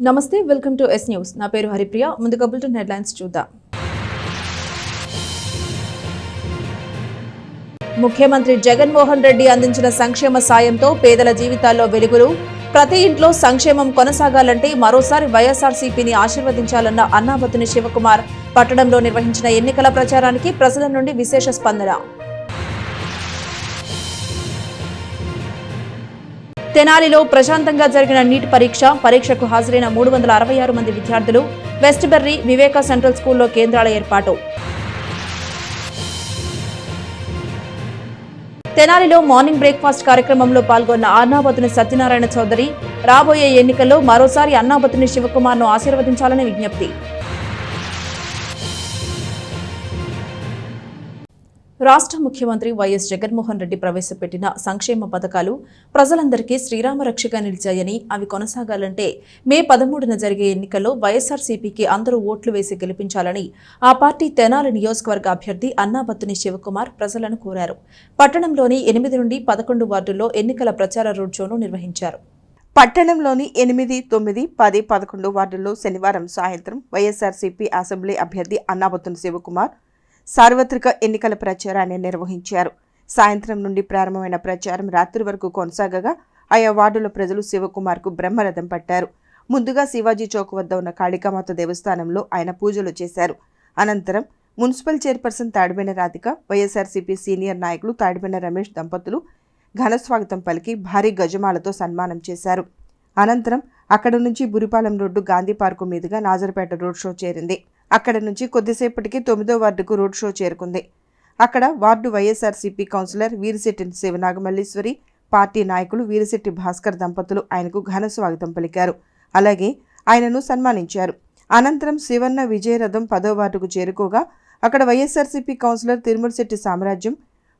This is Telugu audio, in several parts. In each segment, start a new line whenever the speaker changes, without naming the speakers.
నమస్తే, వెల్కమ్ టు ఎస్ న్యూస్. నా పేరు హరిప్రియ. ముందుగా బులెటిన్ హెడ్లైన్స్ చూద్దాం. ముఖ్యమంత్రి జగన్మోహన్ రెడ్డి అందించిన సంక్షేమ సాయంతో పేదల జీవితాల్లో వెలుగులు. ప్రతి ఇంట్లో సంక్షేమం కొనసాగాలంటే మరోసారి వైఎస్ఆర్సీపీని ఆశీర్వదించాలన్న అన్నాబత్తుని శివకుమార్. పట్టణంలో నిర్వహించిన ఎన్నికల ప్రచారానికి ప్రజల నుండి విశేష స్పందన. తెనాలిలో ప్రశాంతంగా జరిగిన నీట్ పరీక్షకు హాజరైన 366 మంది విద్యార్థులు. వెస్ట్ బెర్రీ వివేకా సెంట్రల్ స్కూల్లో కేంద్రాల ఏర్పాటు. తెనాలిలో మార్నింగ్ బ్రేక్ఫాస్ట్ కార్యక్రమంలో పాల్గొన్న అన్నాబత్తుని సత్యనారాయణ చౌదరి రాబోయే ఎన్నికల్లో మరోసారి అన్నాబత్తుని శివకుమార్ను ఆశీర్వదించాలని విజ్ఞప్తి. రాష్ట్ర ముఖ్యమంత్రి వైఎస్ జగన్మోహన్ రెడ్డి ప్రవేశపెట్టిన సంక్షేమ పథకాలు ప్రజలందరికీ శ్రీరామరక్షగా నిలిచాయని, అవి కొనసాగాలంటే మే 13న జరిగే ఎన్నికల్లో వైఎస్ఆర్సీపీకి అందరూ ఓట్లు వేసి గెలిపించాలని ఆ పార్టీ తెనాలి నియోజకవర్గ అభ్యర్థి అన్నాబత్తుని శివకుమార్ ప్రజలను కోరారు. పట్టణంలోని 8 నుండి 11 వార్డుల్లో ఎన్నికల ప్రచార రోడ్ షోను నిర్వహించారు.
పట్టణంలోని 8, 9, 10, 11 వార్డుల్లో శనివారం సాయంత్రం వైఎస్ఆర్సీపీ అసెంబ్లీ అభ్యర్థి అన్నాబత్తుని శివకుమార్ సార్వత్రిక ఎన్నికల ప్రచారాన్ని నిర్వహించారు. సాయంత్రం నుండి ప్రారంభమైన ప్రచారం రాత్రి వరకు కొనసాగగా ఆయా వార్డుల ప్రజలు శివకుమార్కు బ్రహ్మరథం పట్టారు. ముందుగా శివాజీ చౌక్ వద్ద ఉన్న కాళికామాత దేవస్థానంలో ఆయన పూజలు చేశారు. అనంతరం municipal chairperson Tadibena Radhika, YSRCP senior నాయకులు తాడిబెన రమేష్ దంపతులు ఘనస్వాగతం పలికి భారీ గజమాలతో సన్మానం చేశారు. అనంతరం అక్కడ నుంచి బురిపాలెం రోడ్డు గాంధీ పార్కు మీదుగా నాజర్పేట రోడ్ షో చేరింది. అక్కడ నుంచి కొద్దిసేపటికి 9వ వార్డుకు రోడ్ షో చేరుకుంది. అక్కడ ward YSRCP councillor Veerisetti Sivanagamalleswari, party నాయకులు వీరిశెట్టి భాస్కర్ దంపతులు ఆయనకు ఘన స్వాగతం పలికారు. అలాగే ఆయనను సన్మానించారు. అనంతరం శివన్న విజయరథం 10వ వార్డుకు చేరుకోగా అక్కడ వైఎస్ఆర్సీపీ కౌన్సిలర్ తిరుమలశెట్టి సామ్రాజ్యం,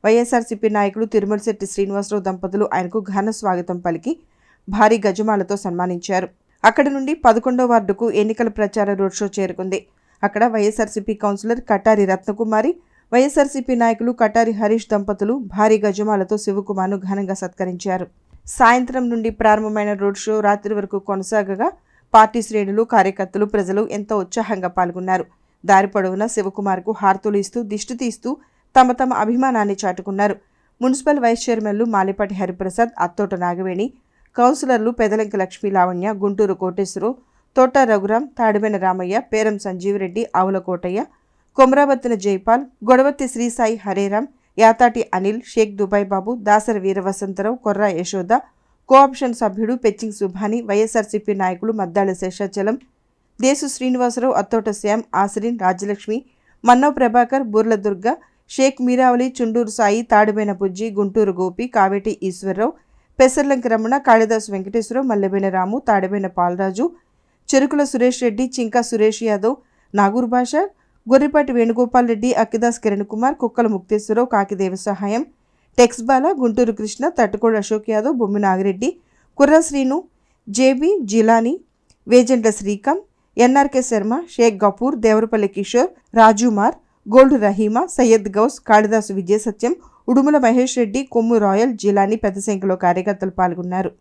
వైఎస్ఆర్సీపీ నాయకులు తిరుమలశెట్టి శ్రీనివాసరావు దంపతులు ఆయనకు ఘన స్వాగతం పలికి భారీ గజమాలతో సన్మానించారు. అక్కడి నుండి 11వ వార్డుకు ఎన్నికల ప్రచార రోడ్ షో చేరుకుంది. అక్కడ వైఎస్ఆర్సీపీ కౌన్సిలర్ కటారి రత్నకుమారి, వైఎస్ఆర్సీపీ నాయకులు కటారి హరీష్ దంపతులు భారీ గజమాలతో శివకుమార్ను ఘనంగా సత్కరించారు. సాయంత్రం నుండి ప్రారంభమైన రోడ్ షో రాత్రి వరకు కొనసాగగా పార్టీ శ్రేణులు, కార్యకర్తలు, ప్రజలు ఎంతో ఉత్సాహంగా పాల్గొన్నారు. దారి పొడవునా శివకుమార్కు హారతులు ఇస్తూ, దిష్టి తీస్తూ తమ అభిమానాన్ని చాటుకున్నారు. మున్సిపల్ వైస్ చైర్మన్లు మాలిపాటి హరిప్రసాద్, అత్తోట నాగవేణి, కౌన్సిలర్లు పెదలంకి లక్ష్మీ లావణ్య, గుంటూరు కోటేశ్వరరావు, తోట రఘురాం, తాడిబెన రామయ్య, పేరం సంజీవరెడ్డి, ఆవుల కోటయ్య, కొమరాబత్తిన జైపాల్, గొడవత్తి శ్రీసాయి హరేరాం, యాతాటి అనిల్, షేక్ దుబాయ్ బాబు, దాసర వీరవసంతరావు, కొర్రా యశోద, కోఆప్షన్ సభ్యుడు పెచ్చింగ్ సుభాని, వైఎస్ఆర్సీపీ నాయకులు మద్దాళ శేషాచలం, దేశు శ్రీనివాసరావు, అత్తోట శ్యామ్, ఆసరిన్, రాజ్యలక్ష్మి, మన్నవ్ ప్రభాకర్, బూర్ల దుర్గ, షేక్ మీరావలి, చుండూరు సాయి, తాడిబెన బుజ్జి, గుంటూరు గోపి, కావేటి ఈశ్వరరావు, పెసర్లంకి రమణ, కాళిదాసు వెంకటేశ్వరరావు, మల్లెబెన రాము, తాడిబెన పాలరాజు, చెరుకుల సురేష్ రెడ్డి, చింకా సురేష్ యాదవ్, నాగూర్ భాష, Gorrepati Venugopal Reddy, Akkidas Kiran Kumar, Kukkala Mukteswararao, Kaki Devasahayam, Tex Bala, Gunturu Krishna, Tattukodu Ashok Yadav, Bommi Nagireddy, Kurra Srinu, JB Jilani, Vejendla Srikanth, NRK Sharma, Sheikh Gafoor, Devarapalli Kishore, Rajumar, Gold Rahima, Syed Gouse, Kalidasu Vijayasatyam, Udumula Mahesh Reddy, Kommu Rayal, Jilani పెద్ద సంఖ్యలో కార్యకర్తలు పాల్గొన్నారు.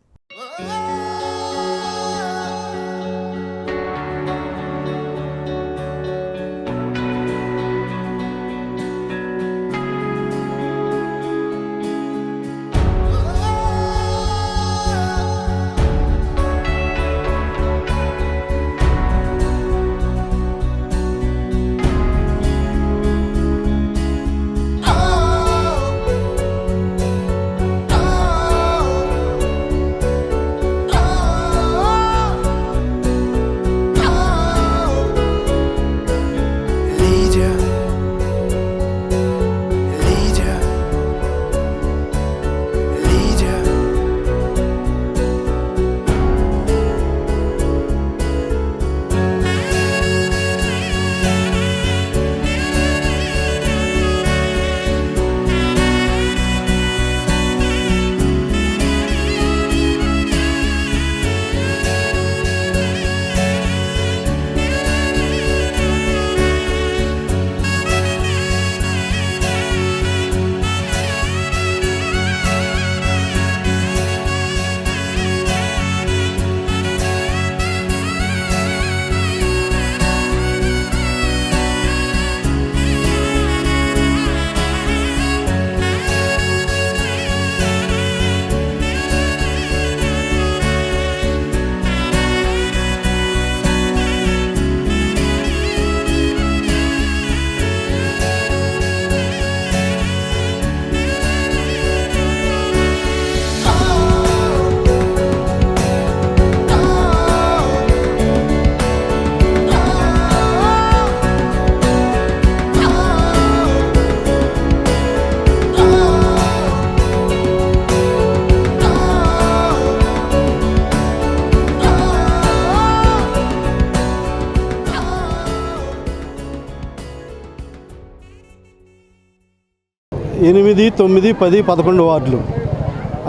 8, 9, 10, 11 వార్డులు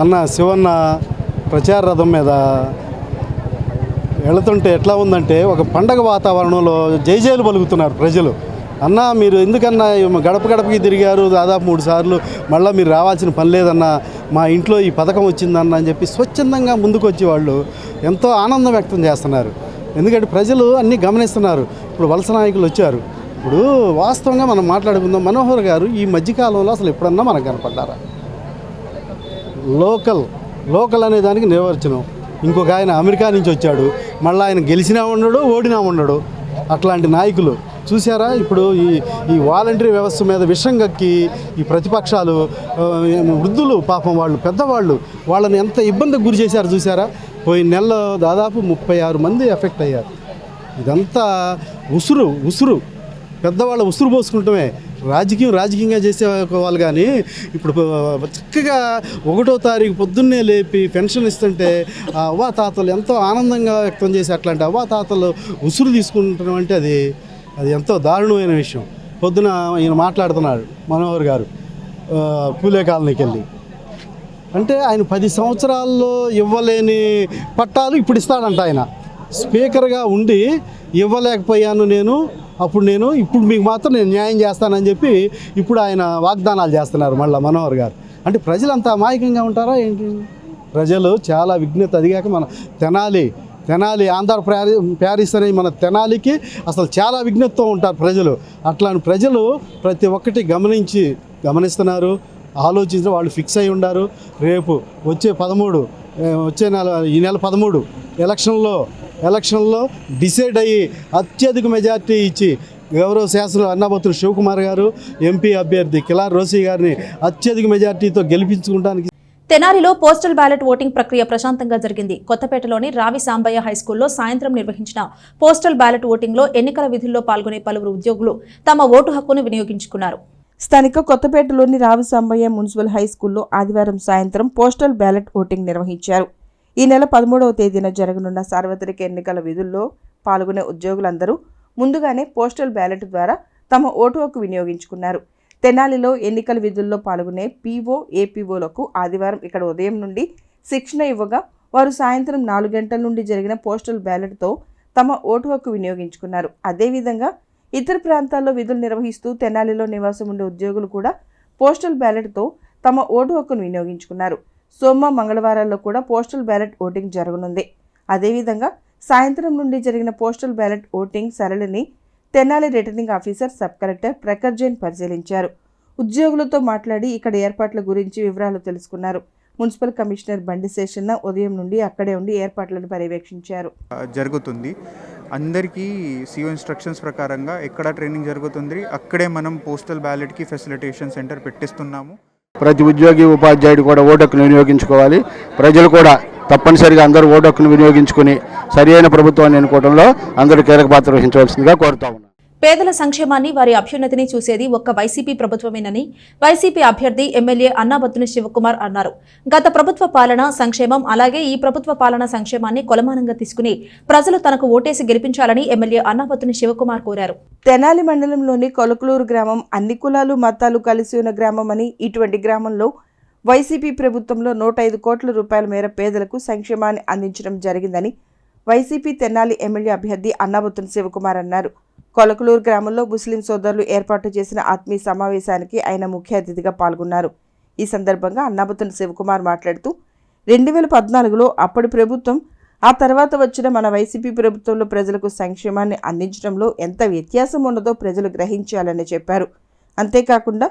అన్న శివన్న ప్రచార రథం మీద వెళుతుంటే ఎట్లా ఉందంటే ఒక పండగ వాతావరణంలో జైజైలు పలుకుతున్నారు ప్రజలు. అన్న మీరు ఎందుకన్నా గడప గడపకి తిరిగారు దాదాపు 3 సార్లు, మళ్ళీ మీరు రావాల్సిన పని లేదన్నా, మా ఇంట్లో ఈ పథకం వచ్చిందన్న అని చెప్పి స్వచ్ఛందంగా ముందుకు వచ్చి వాళ్ళు ఎంతో ఆనందం వ్యక్తం చేస్తున్నారు. ఎందుకంటే ప్రజలు అన్నీ గమనిస్తున్నారు. ఇప్పుడు వలస నాయకులు వచ్చారు. ఇప్పుడు వాస్తవంగా మనం మాట్లాడుకుందాం, మనోహర్ గారు ఈ మధ్యకాలంలో అసలు ఎప్పుడన్నా మనకు కనపడ్డారా? లోకల్ అనే దానికి నిర్వచనం. ఇంకొక ఆయన అమెరికా నుంచి వచ్చాడు, మళ్ళీ ఆయన గెలిచినా ఉండడు, ఓడినా ఉండడు. అట్లాంటి నాయకులు చూసారా? ఇప్పుడు ఈ వాలంటరీ వ్యవస్థ మీద విషం కక్కి ఈ ప్రతిపక్షాలు, వృద్ధులు పాపం వాళ్ళు పెద్దవాళ్ళు వాళ్ళని ఎంత ఇబ్బందికి గురి చేశారు చూసారా? పోయిన నెలలో దాదాపు 36 మంది ఎఫెక్ట్ అయ్యారు. ఇదంతా ఉసురు పెద్దవాళ్ళ ఉసురు పోసుకుంటమే. రాజకీయంగా చేసేవాళ్ళు కానీ ఇప్పుడు చక్కగా 1వ తారీఖు పొద్దున్నే లేపి పెన్షన్ ఇస్తుంటే ఆ అవ్వాతాతలు ఎంతో ఆనందంగా వ్యక్తం చేసి అట్లాంటి అవ్వాతాతలు ఉసురు తీసుకుంటడం అంటే అది ఎంతో దారుణమైన విషయం. పొద్దున ఈయన మాట్లాడుతున్నాడు మనోహర్ గారు పూలే కాలనీకి వెళ్ళి, అంటే ఆయన 10 సంవత్సరాల్లో ఇవ్వలేని పట్టాలు ఇప్పుడు ఇస్తాడంట. ఆయన స్పీకర్గా ఉండి ఇవ్వలేకపోయాను ఇప్పుడు మీకు మాత్రం నేను న్యాయం చేస్తానని చెప్పి ఇప్పుడు ఆయన వాగ్దానాలు చేస్తున్నారు మళ్ళీ మనోహర్ గారు. అంటే ప్రజలంతా అమాయకంగా ఉంటారా ఏంటి? ప్రజలు చాలా విజ్ఞత. అదిగాక మన తెనాలి ఆంధ్ర ప్యారిస్ అనే మన తెనాలికి అసలు చాలా విజ్ఞతతో ఉంటారు ప్రజలు. అట్లాంటి ప్రజలు ప్రతి ఒక్కటి గమనిస్తున్నారు, ఆలోచించి వాళ్ళు ఫిక్స్ అయి ఉన్నారు. రేపు వచ్చే ఈ నెల 13 ఎలక్షన్లో డిసైడ్ అయ్యి అత్యధిక మెజార్టీ ఇచ్చి గౌరవ శాసన అన్నాబత్తుల శివకుమార్ గారు, ఎంపీ అభ్యర్థి కిలార్ రోసీ గారిని అత్యధిక మెజార్టీతో గెలిపించుకోవడానికి.
తెనాలిలో పోస్టల్ బ్యాలెట్ ఓటింగ్ ప్రక్రియ ప్రశాంతంగా జరిగింది. కొత్తపేటలోని రావి సాంబయ్య హైస్కూల్లో సాయంత్రం నిర్వహించిన పోస్టల్ బ్యాలెట్ ఓటింగ్లో ఎన్నికల విధుల్లో పాల్గొనే పలువురు ఉద్యోగులు తమ ఓటు హక్కును వినియోగించుకున్నారు.
స్థానిక కొత్తపేటలోని రావి సాంబయ్య మున్సిపల్ హైస్కూల్లో ఆదివారం సాయంత్రం పోస్టల్ బ్యాలెట్ ఓటింగ్ నిర్వహించారు. ఈ నెల 13వ తేదీన జరగనున్న సార్వత్రిక ఎన్నికల విధుల్లో పాల్గొనే ఉద్యోగులందరూ ముందుగానే పోస్టల్ బ్యాలెట్ ద్వారా తమ ఓటు హక్కు వినియోగించుకున్నారు. తెనాలిలో ఎన్నికల విధుల్లో పాల్గొనే పీఓ, ఏపీఓలకు ఆదివారం ఇక్కడ ఉదయం నుండి శిక్షణ ఇవ్వగా వారు సాయంత్రం 4 గంటల నుండి జరిగిన పోస్టల్ బ్యాలెట్తో తమ ఓటు హక్కు వినియోగించుకున్నారు. అదేవిధంగా ఇతర ప్రాంతాల్లో విధులు నిర్వహిస్తూ తెనాలిలో నివాసం ఉండే ఉద్యోగులు కూడా పోస్టల్ బ్యాలెట్తో తమ ఓటు హక్కును వినియోగించుకున్నారు. సోమ, మంగళవారాల్లో కూడా పోస్టల్ బ్యాలెట్ ఓటింగ్ జరగనుంది. అదేవిధంగా సాయంత్రం నుండి జరిగిన పోస్టల్ బ్యాలెట్ ఓటింగ్ సరళిని Tenali returning officer sub collector Prakhar Jain పరిశీలించారు. ఉద్యోగులతో మాట్లాడి ఇక్కడ ఏర్పాట్ల గురించి వివరాలు తెలుసుకున్నారు. మున్సిపల్ కమిషనర్ బండి శేషన్న ఉదయం నుండి అక్కడే ఉండి ఏర్పాట్లను పర్యవేక్షించారు.
జరుగుతుంది అందరికీ సిఓ ఇన్స్ట్రక్షన్స్ ప్రకారంగా ఎక్కడ ట్రైనింగ్ జరుగుతుంది అక్కడే మనం పోస్టల్ బ్యాలెట్కి ఫెసిలిటేషన్ సెంటర్ పెట్టిస్తున్నాము.
ప్రతి ఉద్యోగి, ఉపాధ్యాయుడు కూడా ఓటు హక్కును వినియోగించుకోవాలి. ప్రజలు కూడా తప్పనిసరిగా అందరూ ఓటు హక్కును వినియోగించుకుని సరియైన ప్రభుత్వాన్ని ఎన్నుకోవడంలో అందరూ కీలక పాత్ర వహించవలసిందిగా కోరుతా ఉన్నాను.
పేదల సంక్షేమాన్ని, వారి అభ్యున్నతిని చూసేది ఒక్క వైసీపీ ప్రభుత్వమేనని వైసీపీ అభ్యర్థి ఎమ్మెల్యే అన్నాబత్తుని శివకుమార్ అన్నారు. గత ప్రభుత్వ పాలన సంక్షేమం, అలాగే ఈ ప్రభుత్వ పాలన సంక్షేమాన్ని కొలమానంగా తీసుకుని ప్రజలు తనకు ఓటేసి గెలిపించాలని ఎమ్మెల్యే అన్నాబత్తుని శివకుమార్ కోరారు.
తెనాలి మండలంలోని కొలకలూరు గ్రామం అన్ని కులాలు, మతాలు కలిసి ఉన్న గ్రామం అని, ఇటువంటి గ్రామంలో వైసీపీ ప్రభుత్వంలో 105 కోట్ల రూపాయల మేర పేదలకు సంక్షేమాన్ని అందించడం జరిగిందని వైసీపీ తెనాలి ఎమ్మెల్యే అభ్యర్థి అన్నాబత్తుని శివకుమార్ అన్నారు. కొలకలూరు గ్రామంలో ముస్లిం సోదరులు ఏర్పాటు చేసిన ఆత్మీయ సమావేశానికి ఆయన ముఖ్య అతిథిగా పాల్గొన్నారు. ఈ సందర్భంగా అన్నాబత్తుని శివకుమార్ మాట్లాడుతూ 2014లో అప్పటి ప్రభుత్వం, ఆ తర్వాత వచ్చిన మన వైసీపీ ప్రభుత్వంలో ప్రజలకు సంక్షేమాన్ని అందించడంలో ఎంత వ్యత్యాసం ఉన్నదో ప్రజలు గ్రహించాలని చెప్పారు. అంతేకాకుండా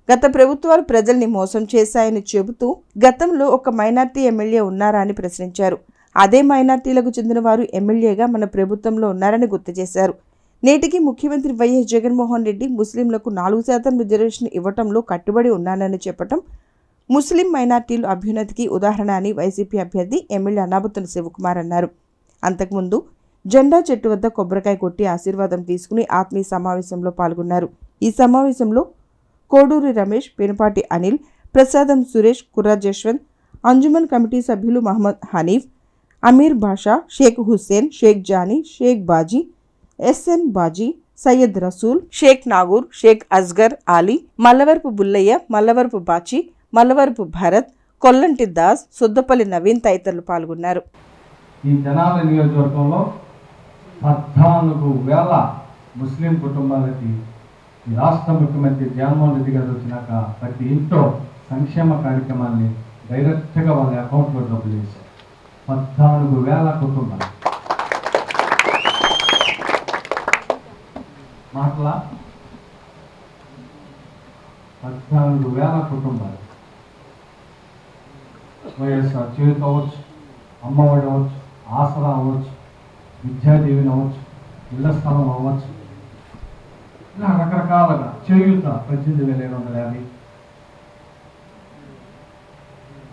గత ప్రభుత్వాలు ప్రజల్ని మోసం చేశాయని చెబుతూ గతంలో ఒక మైనార్టీ ఎమ్మెల్యే ఉన్నారా అని ప్రశ్నించారు. అదే మైనార్టీలకు చెందిన వారు ఎమ్మెల్యేగా మన ప్రభుత్వంలో ఉన్నారని గుర్తు చేశారు. నేటికి ముఖ్యమంత్రి వైఎస్ జగన్మోహన్ రెడ్డి ముస్లింలకు 4% రిజర్వేషన్ ఇవ్వటంలో కట్టుబడి ఉన్నానని చెప్పటం ముస్లిం మైనార్టీలు అభ్యున్నతికి ఉదాహరణ అని వైసీపీ అభ్యర్థి ఎమ్మెల్యే అన్నాబత్తుని శివకుమార్ అన్నారు. అంతకుముందు జెండా చెట్టు వద్ద కొబ్బరికాయ కొట్టి ఆశీర్వాదం తీసుకుని ఆత్మీయ సమావేశంలో పాల్గొన్నారు. ఈ సమావేశంలో కోడూరి రమేష్, పెనుపాటి అనిల్, ప్రసాదం సురేష్, కుర్రా జశ్వంత్, అంజుమన్ కమిటీ సభ్యులు మహమ్మద్ హనీఫ్, అమీర్ బాషా, షేక్ హుస్సేన్, షేక్ జానీ, షేక్ బాజీ, ఎస్ఎన్ బాజీ, సయ్యద్ రసూల్, షేక్ నాగూర్, షేక్ అస్గర్ అలీ, మల్లవరపు బుల్లయ్య, మల్లవరపు బాచి, మల్లవరపు భరత్, కొల్లంటి దాస్, సుద్దపల్లి నవీన్ తదితరులు పాల్గొన్నారు.
ఈ తెనాలి నియోజకవర్గంలో 14,000 ముస్లిం కుటుంబాలకి ఈ రాష్ట్ర ముఖ్యమంత్రి జగన్మోహన్ రెడ్డి గారు వచ్చినాక ప్రతి ఇంట్లో సంక్షేమ కార్యక్రమాన్ని డైరెక్ట్గా వాళ్ళ అకౌంట్లో డబ్బులు వేశారు. 14,000 కుటుంబాలు. మాటల 14,000 కుటుంబాలు. వైఎస్ఆర్ చేయూత అవ్వచ్చు, అమ్మఒడి అవ్వచ్చు, ఆసరా అవ్వచ్చు, విద్యాదీవెన అవ్వచ్చు, ఇళ్ల స్థలం అవ్వచ్చు, ఇలా రకరకాలుగా చేయూత 18,750,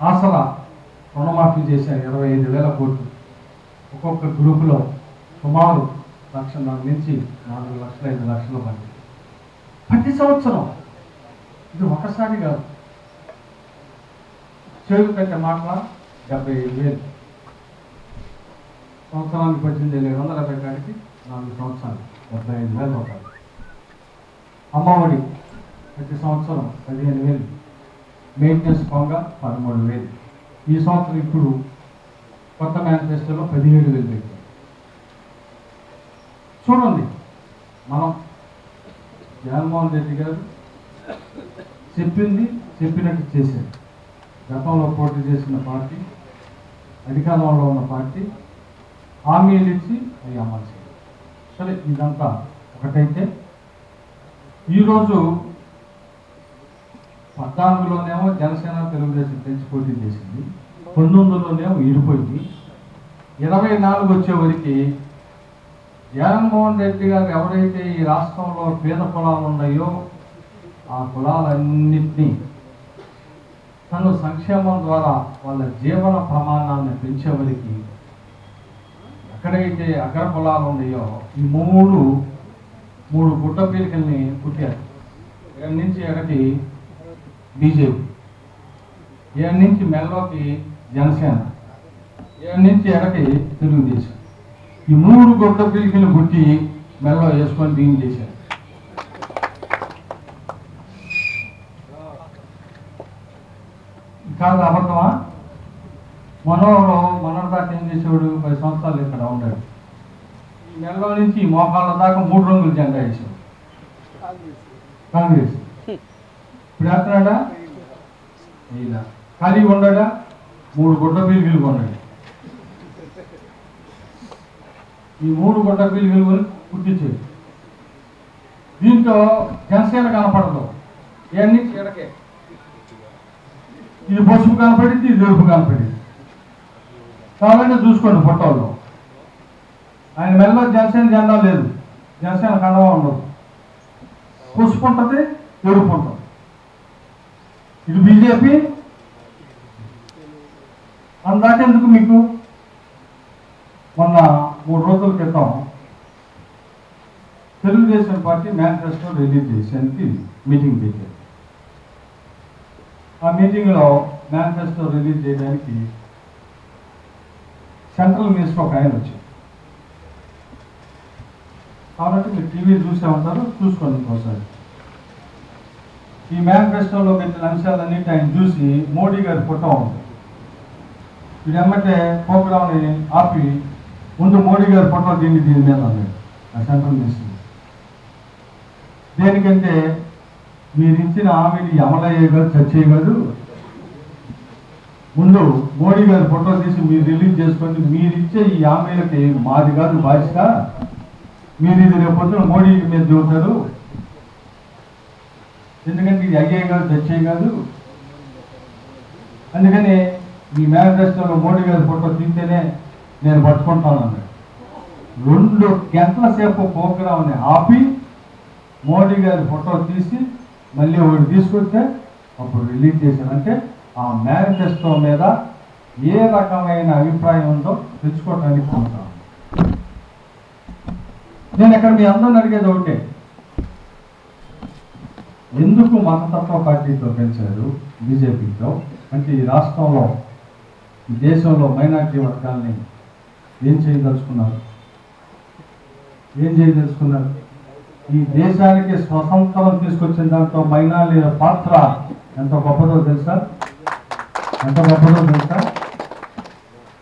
ఆసరా రుణమాఫీ చేశారు 25,000 కోట్లు. ఒక్కొక్క గ్రూపులో సుమారు 1,00,000 నుంచి 4 లక్షల 5 లక్షల మంది ప్రతి సంవత్సరం. ఇది ఒకసారి కాదు. చేయూత అంటే మాటల 75,000, సంవత్సరానికి 18,750 కాడికి 4 సంవత్సరాలు 75,000 రూపాయలు. అమ్మఒడి ప్రతి సంవత్సరం 15,000, మెయింటెనెన్స్ పోగా 13,000. ఈ సంవత్సరం ఇప్పుడు కొత్త మేనిఫెస్టోలో 17,000 పెట్టారు. చూడండి, మనం జగన్మోహన్ రెడ్డి గారు చెప్పింది చెప్పినట్టు చేశారు. గతంలో పోటీ చేసిన పార్టీ, అధికారంలో ఉన్న పార్టీ హామీలు ఇచ్చి అవి అమలు చేయాలి. సరే, ఇదంతా ఒకటైతే ఈరోజు 14లోనేమో జనసేన తెలుగుదేశం పెంచి పోటీ చేసింది, 19లోనేమో ఇడిపోయింది, 24 వచ్చేవరకు జగన్మోహన్ రెడ్డి గారు ఎవరైతే ఈ రాష్ట్రంలో పేద కులాలు ఉన్నాయో ఆ కులాలన్నింటినీ తను సంక్షేమం ద్వారా వాళ్ళ జీవన ప్రమాణాన్ని పెంచేవరికి ఎక్కడైతే అగ్ర కులాలు ఉన్నాయో ఈ మూడు గుడ్డ పీలికల్ని పుట్టారు. ఏడు నుంచి ఎడకి బీజేపీ, ఏడు నుంచి మెల్లోకి జనసేన, ఏడు నుంచి ఎడకి తెలుగుదేశం. ఈ 3 గుడ్డ పీలికలు పుట్టి మెల్లో వేసుకొని దీన్ని చేశారు. కాదు అబద్ధమా? మనోడు దాకా ఏం చేసేవాడు? 10 సంవత్సరాలు ఇక్కడ ఉన్నాడు. ఈ నెలలో నుంచి మోకాళ్ళ దాకా 3 రంగులు జెండా వేసాడు కాంగ్రెస్. ఇప్పుడు వేస్తున్నాడా? ఇలా ఖాళీ ఉండడా? 3 గుడ్డ పీలికలు కొన్నాడు. ఈ 3 గుడ్డ పీలికలు కొని పుట్టించాడు. దీంట్లో జనసేన కనపడదు. ఇవన్నీ చీడకే. ఇది పసుపు కనపడింది, ఇది ఎరుపు కనపడింది. కావాలంటే చూసుకోండి ఫోటోల్లో. ఆయన మెల్ల జనసేన జెండా లేదు, జనసేన కండవా ఉండదు. పసుపు ఉంటుంది, ఎరుపు ఉంటుంది. ఇది బీజేపీ. అందాకెందుకు మీకు? మొన్న 3 రోజుల క్రితం తెలుగుదేశం పార్టీ మేనిఫెస్టో రిలీజ్ చేసేందుకు మీటింగ్ పెట్టారు. ఆ మీటింగ్లో మేనిఫెస్టో రిలీజ్ చేయడానికి సెంట్రల్ మినిస్టర్ ఒక ఆయన వచ్చారు. కాబట్టి మీరు టీవీ చూసే ఉంటారు, చూసుకోండి ఇంకోసారి. ఈ మేనిఫెస్టోలో పెట్టిన అంశాలన్నింటి ఆయన చూసి మోడీ గారి ఫోటో ఉంది. ఇది ఎమ్మటే ప్రోగ్రామ్ని ఆపి ముందు మోడీ గారి ఫోటో దీని మీద అన్నాడు ఆ సెంట్రల్ మినిస్టర్. దేనికంటే మీరు ఇచ్చిన హామీని అమలయ్యే కాదు, చచ్చేయ కాదు. ముందు మోడీ గారి ఫోటో తీసి మీరు రిలీజ్ చేసుకోండి. మీరు ఇచ్చే ఈ హామీలకి మాది కాదు బాధ్యత. మీరు ఇది రేపు పొద్దున మోడీ మీద చూపుతారు. ఎందుకంటే ఇది అయ్యే కాదు, చచ్చేయ కాదు. అందుకని ఈ మేనిఫెస్టోలో మోడీ గారి ఫోటో తీస్తేనే నేను పట్టుకుంటాను అన్నాడు. 2 గంటల సేపు ప్రోగ్రామ్ని ఆపి మోడీ గారి ఫోటో తీసి మళ్ళీ ఒకటి తీసుకొస్తే అప్పుడు రిలీజ్ చేశారంటే ఆ మేనిఫెస్టో మీద ఏ రకమైన అభిప్రాయం ఉందో తెచ్చుకోవడానికి ఉంటాను. నేను ఇక్కడ మీ అందరిని అడిగేది ఒకటే, ఎందుకు మతతత్వ పార్టీతో కలిశారు బీజేపీతో? అంటే ఈ రాష్ట్రంలో, ఈ దేశంలో మైనారిటీ వర్గాల్ని ఏం చేయదలుచుకున్నారు? ఈ దేశానికి స్వతంత్రం తీసుకొచ్చిన దాంట్లో మైనారిటీల పాత్ర ఎంత గొప్పదో తెలుసా? ఎంత గొప్పదో తెలుసా?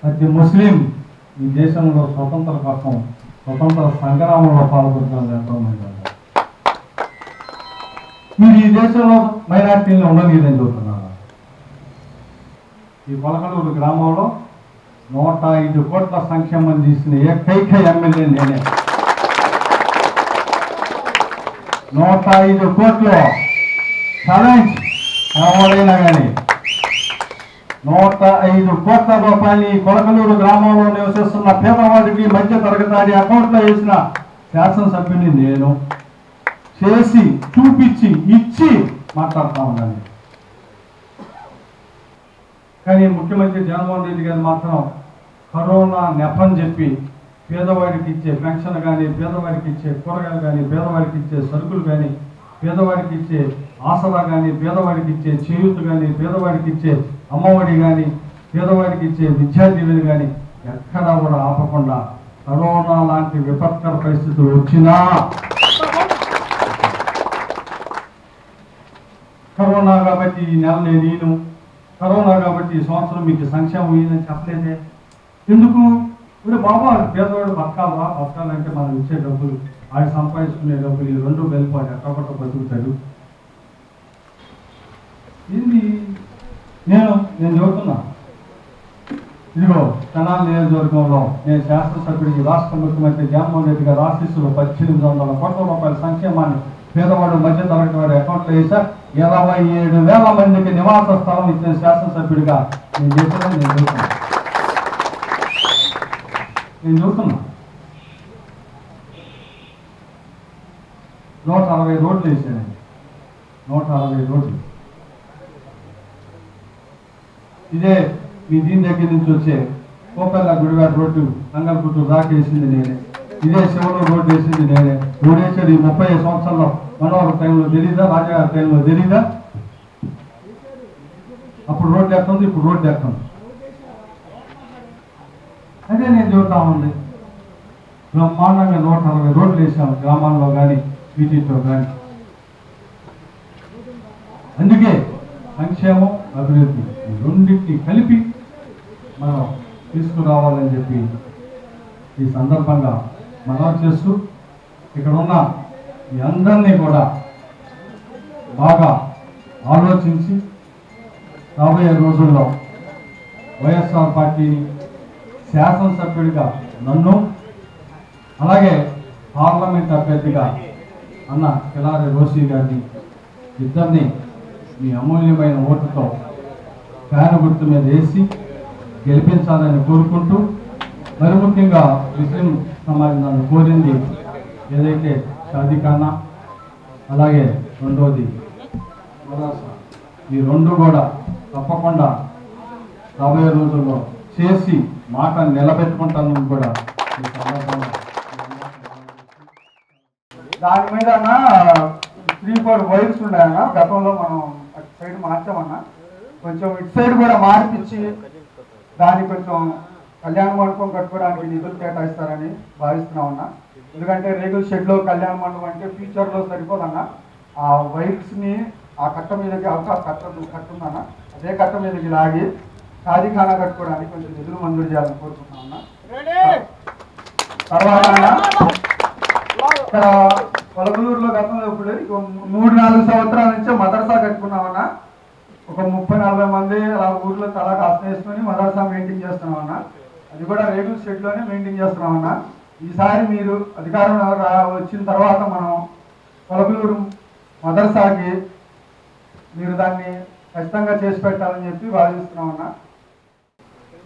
ప్రతి ముస్లిం ఈ దేశంలో స్వతంత్ర కోసం స్వతంత్ర సంగ్రామంలో పాల్గొంటున్నారు ఎంతోమంది. మీరు ఈ దేశంలో మైనారిటీలను ఉండలేదని చెబుతున్నారు. ఈ కొలకలూరు గ్రామంలో 105 కోట్ల సంక్షేమం తీసిన ఏకైక ఎమ్మెల్యే నేనే. 105 కోట్లు ఛాలెంజ్ ఎవరైనా కానీ 105 కోట్ల రూపాయలు ఈ కొలకలూరు గ్రామంలో నివసిస్తున్న పేదవాడికి మధ్య తరగతి అకౌంట్లో వేసిన శాసనసభ్యుని నేను చేసి చూపించి ఇచ్చి మాట్లాడుతూ ఉన్నాను. కానీ ముఖ్యమంత్రి జగన్మోహన్ రెడ్డి గారు మాత్రం కరోనా నెపం చెప్పి పేదవాడికి ఇచ్చే పెన్షన్ కానీ, పేదవాడికి ఇచ్చే కూరగాయలు కానీ, పేదవాడికి ఇచ్చే సరుకులు కానీ, పేదవాడికి ఇచ్చే ఆసరా కానీ, పేదవాడికి ఇచ్చే చేయూత కానీ, పేదవాడికి ఇచ్చే అమ్మఒడి కానీ, పేదవాడికి ఇచ్చే విద్యా దీవెనలు కానీ ఎక్కడా కూడా ఆపకుండా కరోనా లాంటి విపత్కర పరిస్థితులు వచ్చినా కరోనా కాబట్టి ఈ నెల నేను కరోనా కాబట్టి ఈ సంవత్సరం మీకు సంక్షేమం ఇదని చెప్పలేదే. ఎందుకు? ఇప్పుడు బాబా పేదవాడు బతకాలంటే మనం ఇచ్చే డబ్బులు, ఆయన సంపాదించుకునే డబ్బులు ఈ రెండు వెళ్ళిపోయి ఎక్కడొక్క బతుకుతాడు. ఇది నేను చెబుతున్నా. ఇదిగో తెనాలి నియోజకవర్గంలో నేను శాసనసభ్యుడికి రాష్ట్ర ముఖ్యమంత్రి జగన్మోహన్ రెడ్డి గారు ఆశీస్సులు 1800 కోట్ల రూపాయల సంక్షేమాన్ని పేదవాడు మధ్య తరగతి వాడి అకౌంట్లో వేసా 27,000 మందికి నివాస స్థలం ఇచ్చిన శాసనసభ్యుడిగా నేను చేశానని నేను చూస్తున్నా. 160 రోడ్లు వేసానండి. 160 రోడ్లు. ఇదే మీ దీని దగ్గర నుంచి వచ్చే కోపల్ల గుడివాడ రోడ్డు నంగల్పుట్టు రాకేసింది నేనే. ఇదే శివలో రోడ్డు వేసింది నేనే. రోడ్డు వేసేది 30 సంవత్సరాల్లో మనోహర్ టైంలో తెలీదా? రాజాగారి టైంలో తెలీదా? అప్పుడు రోడ్డు ఎక్కంది, ఇప్పుడు రోడ్డు ఎక్కంది. అదే నేను చూడతా ఉంది. బ్రహ్మాండంగా 160 రోడ్లు వేసాము గ్రామాల్లో కానీ వీటిలో కానీ. అందుకే సంక్షేమం అభివృద్ధి ఈ రెండింటిని కలిపి మనం తీసుకురావాలని చెప్పి ఈ సందర్భంగా మనం చేస్తూ ఇక్కడ ఉన్న మీ అందరినీ కూడా బాగా ఆలోచించి రాబోయే రోజుల్లో వైఎస్ఆర్ పార్టీని శాసనసభ్యుడిగా నన్ను, అలాగే పార్లమెంట్ అభ్యర్థిగా అన్న కిలారి రోషి గారిని ఇద్దరిని మీ అమూల్యమైన ఓటుతో ఫ్యాన్ గుర్తు మీద వేసి గెలిపించాలని కోరుకుంటూ, మరి ముఖ్యంగా ముస్లిం సమాజం నన్ను కోరింది ఏదైతే షాదీఖానా, అలాగే రెండోది మదర్సా, ఈ రెండు కూడా తప్పకుండా రాబోయే రోజుల్లో చేసి మాట నిలబెట్టుకుంటాను కూడా ఈ సందర్భంగా. దాని మీద 3-4 వైర్స్ ఉన్నాయన్న. గతంలో మనం అటు సైడ్ మార్చామన్నా, కొంచెం ఇటు సైడ్ కూడా మార్పించి దాన్ని కొంచెం కళ్యాణ మండపం కట్టుకోవడానికి నిధులు కేటాయిస్తారని భావిస్తున్నామన్నా. ఎందుకంటే రేగుల షెడ్లో కళ్యాణ మండపం అంటే ఫ్యూచర్లో సరిపోదన్నా. ఆ వైర్స్ని ఆ కట్ట మీదకి కట్టుందన్న, అదే కట్ట మీదకి లాగి షాదీఖానా కట్టుకోవడానికి కొంచెం నిధులు మంజూరు చేయాలని కోరుకుంటున్నామన్నా. తర్వాత ఇక్కడ కొలకలూరులో గతంలో ఇప్పుడు 3-4 సంవత్సరాల నుంచే మదర్సా కట్టుకున్నామన్నా. ఒక 30-40 మంది అలా ఊర్లో తలా కాస్త వేసుకొని మదర్సా మెయింటైన్ చేస్తున్నామన్నా. అది కూడా రేగుల షెడ్లోనే మెయింటైన్ చేస్తున్నామన్నా. ఈసారి మీరు అధికారం వచ్చిన తర్వాత మనం కొలకలూరు మదర్సాకి మీరు దాన్ని ఖచ్చితంగా చేసి పెట్టాలని చెప్పి భావిస్తున్నామన్నా.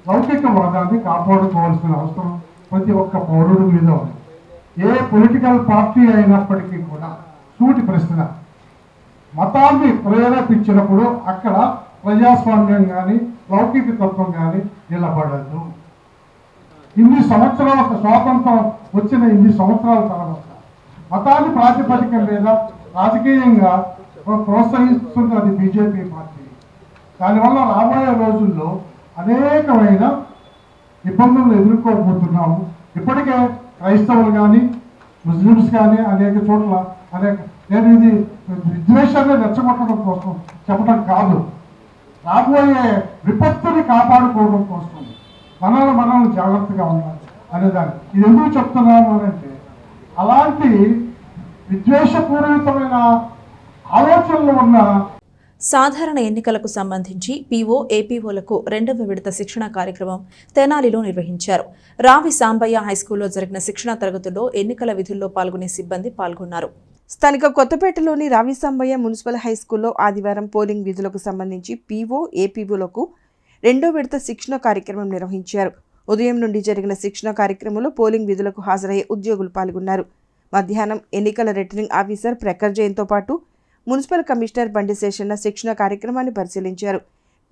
లౌకికవాదాన్ని కాపాడుకోవాల్సిన అవసరం ప్రతి ఒక్క పౌరుడి మీద ఉంది. ఏ పొలిటికల్ పార్టీ అయినప్పటికీ కూడా సూటి ప్రశ్న, మతాన్ని ప్రేరేపించినప్పుడు అక్కడ ప్రజాస్వామ్యం కానీ లౌకిక తత్వం కానీ నిలబడదు. ఇన్ని సంవత్సరాల స్వాతంత్రం వచ్చిన ఇన్ని సంవత్సరాల తర్వాత మతాన్ని ప్రాతిపదిక మీద రాజకీయంగా ప్రోత్సహిస్తున్నది బీజేపీ పార్టీ. దానివల్ల రాబోయే రోజుల్లో అనేకమైన ఇబ్బందులు ఎదుర్కోబోతున్నాము. ఇప్పటికే క్రైస్తవులు కానీ ముస్లిమ్స్ కానీ అనేక చోట్ల నేను ఇది విద్వేషాన్ని రెచ్చగొట్టడం కోసం చెప్పడం కాదు, రాబోయే విపత్తుని కాపాడుకోవడం కోసం మనల్ని జాగ్రత్తగా ఉండాలి అనేదాన్ని. ఇది ఎందుకు చెప్తున్నాను అంటే అలాంటి విద్వేషపూరితమైన ఆలోచనలు ఉన్న
సాధారణ ఎన్నికలకు సంబంధించి పీఓ ఏపీఓలకు 2వ విడత శిక్షణ కార్యక్రమం తెనాలిలో నిర్వహించారు. రావి సాంబయ్య హైస్కూల్లో జరిగిన శిక్షణ తరగతుల్లో ఎన్నికల విధుల్లో పాల్గొనే సిబ్బంది పాల్గొన్నారు.
స్థానిక కొత్తపేటలోని రావి సాంబయ్య మున్సిపల్ హైస్కూల్లో ఆదివారం పోలింగ్ విధులకు సంబంధించి పీఓ ఏపీఓలకు 2వ విడత శిక్షణ కార్యక్రమం నిర్వహించారు. ఉదయం నుండి జరిగిన శిక్షణ కార్యక్రమంలో పోలింగ్ విధులకు హాజరయ్యే ఉద్యోగులు పాల్గొన్నారు. మధ్యాహ్నం ఎన్నికల రిటర్నింగ్ ఆఫీసర్ ప్రఖర్ జైన్తో పాటు మున్సిపల్ కమిషనర్ బండి శేషన్న శిక్షణ కార్యక్రమాన్ని పరిశీలించారు.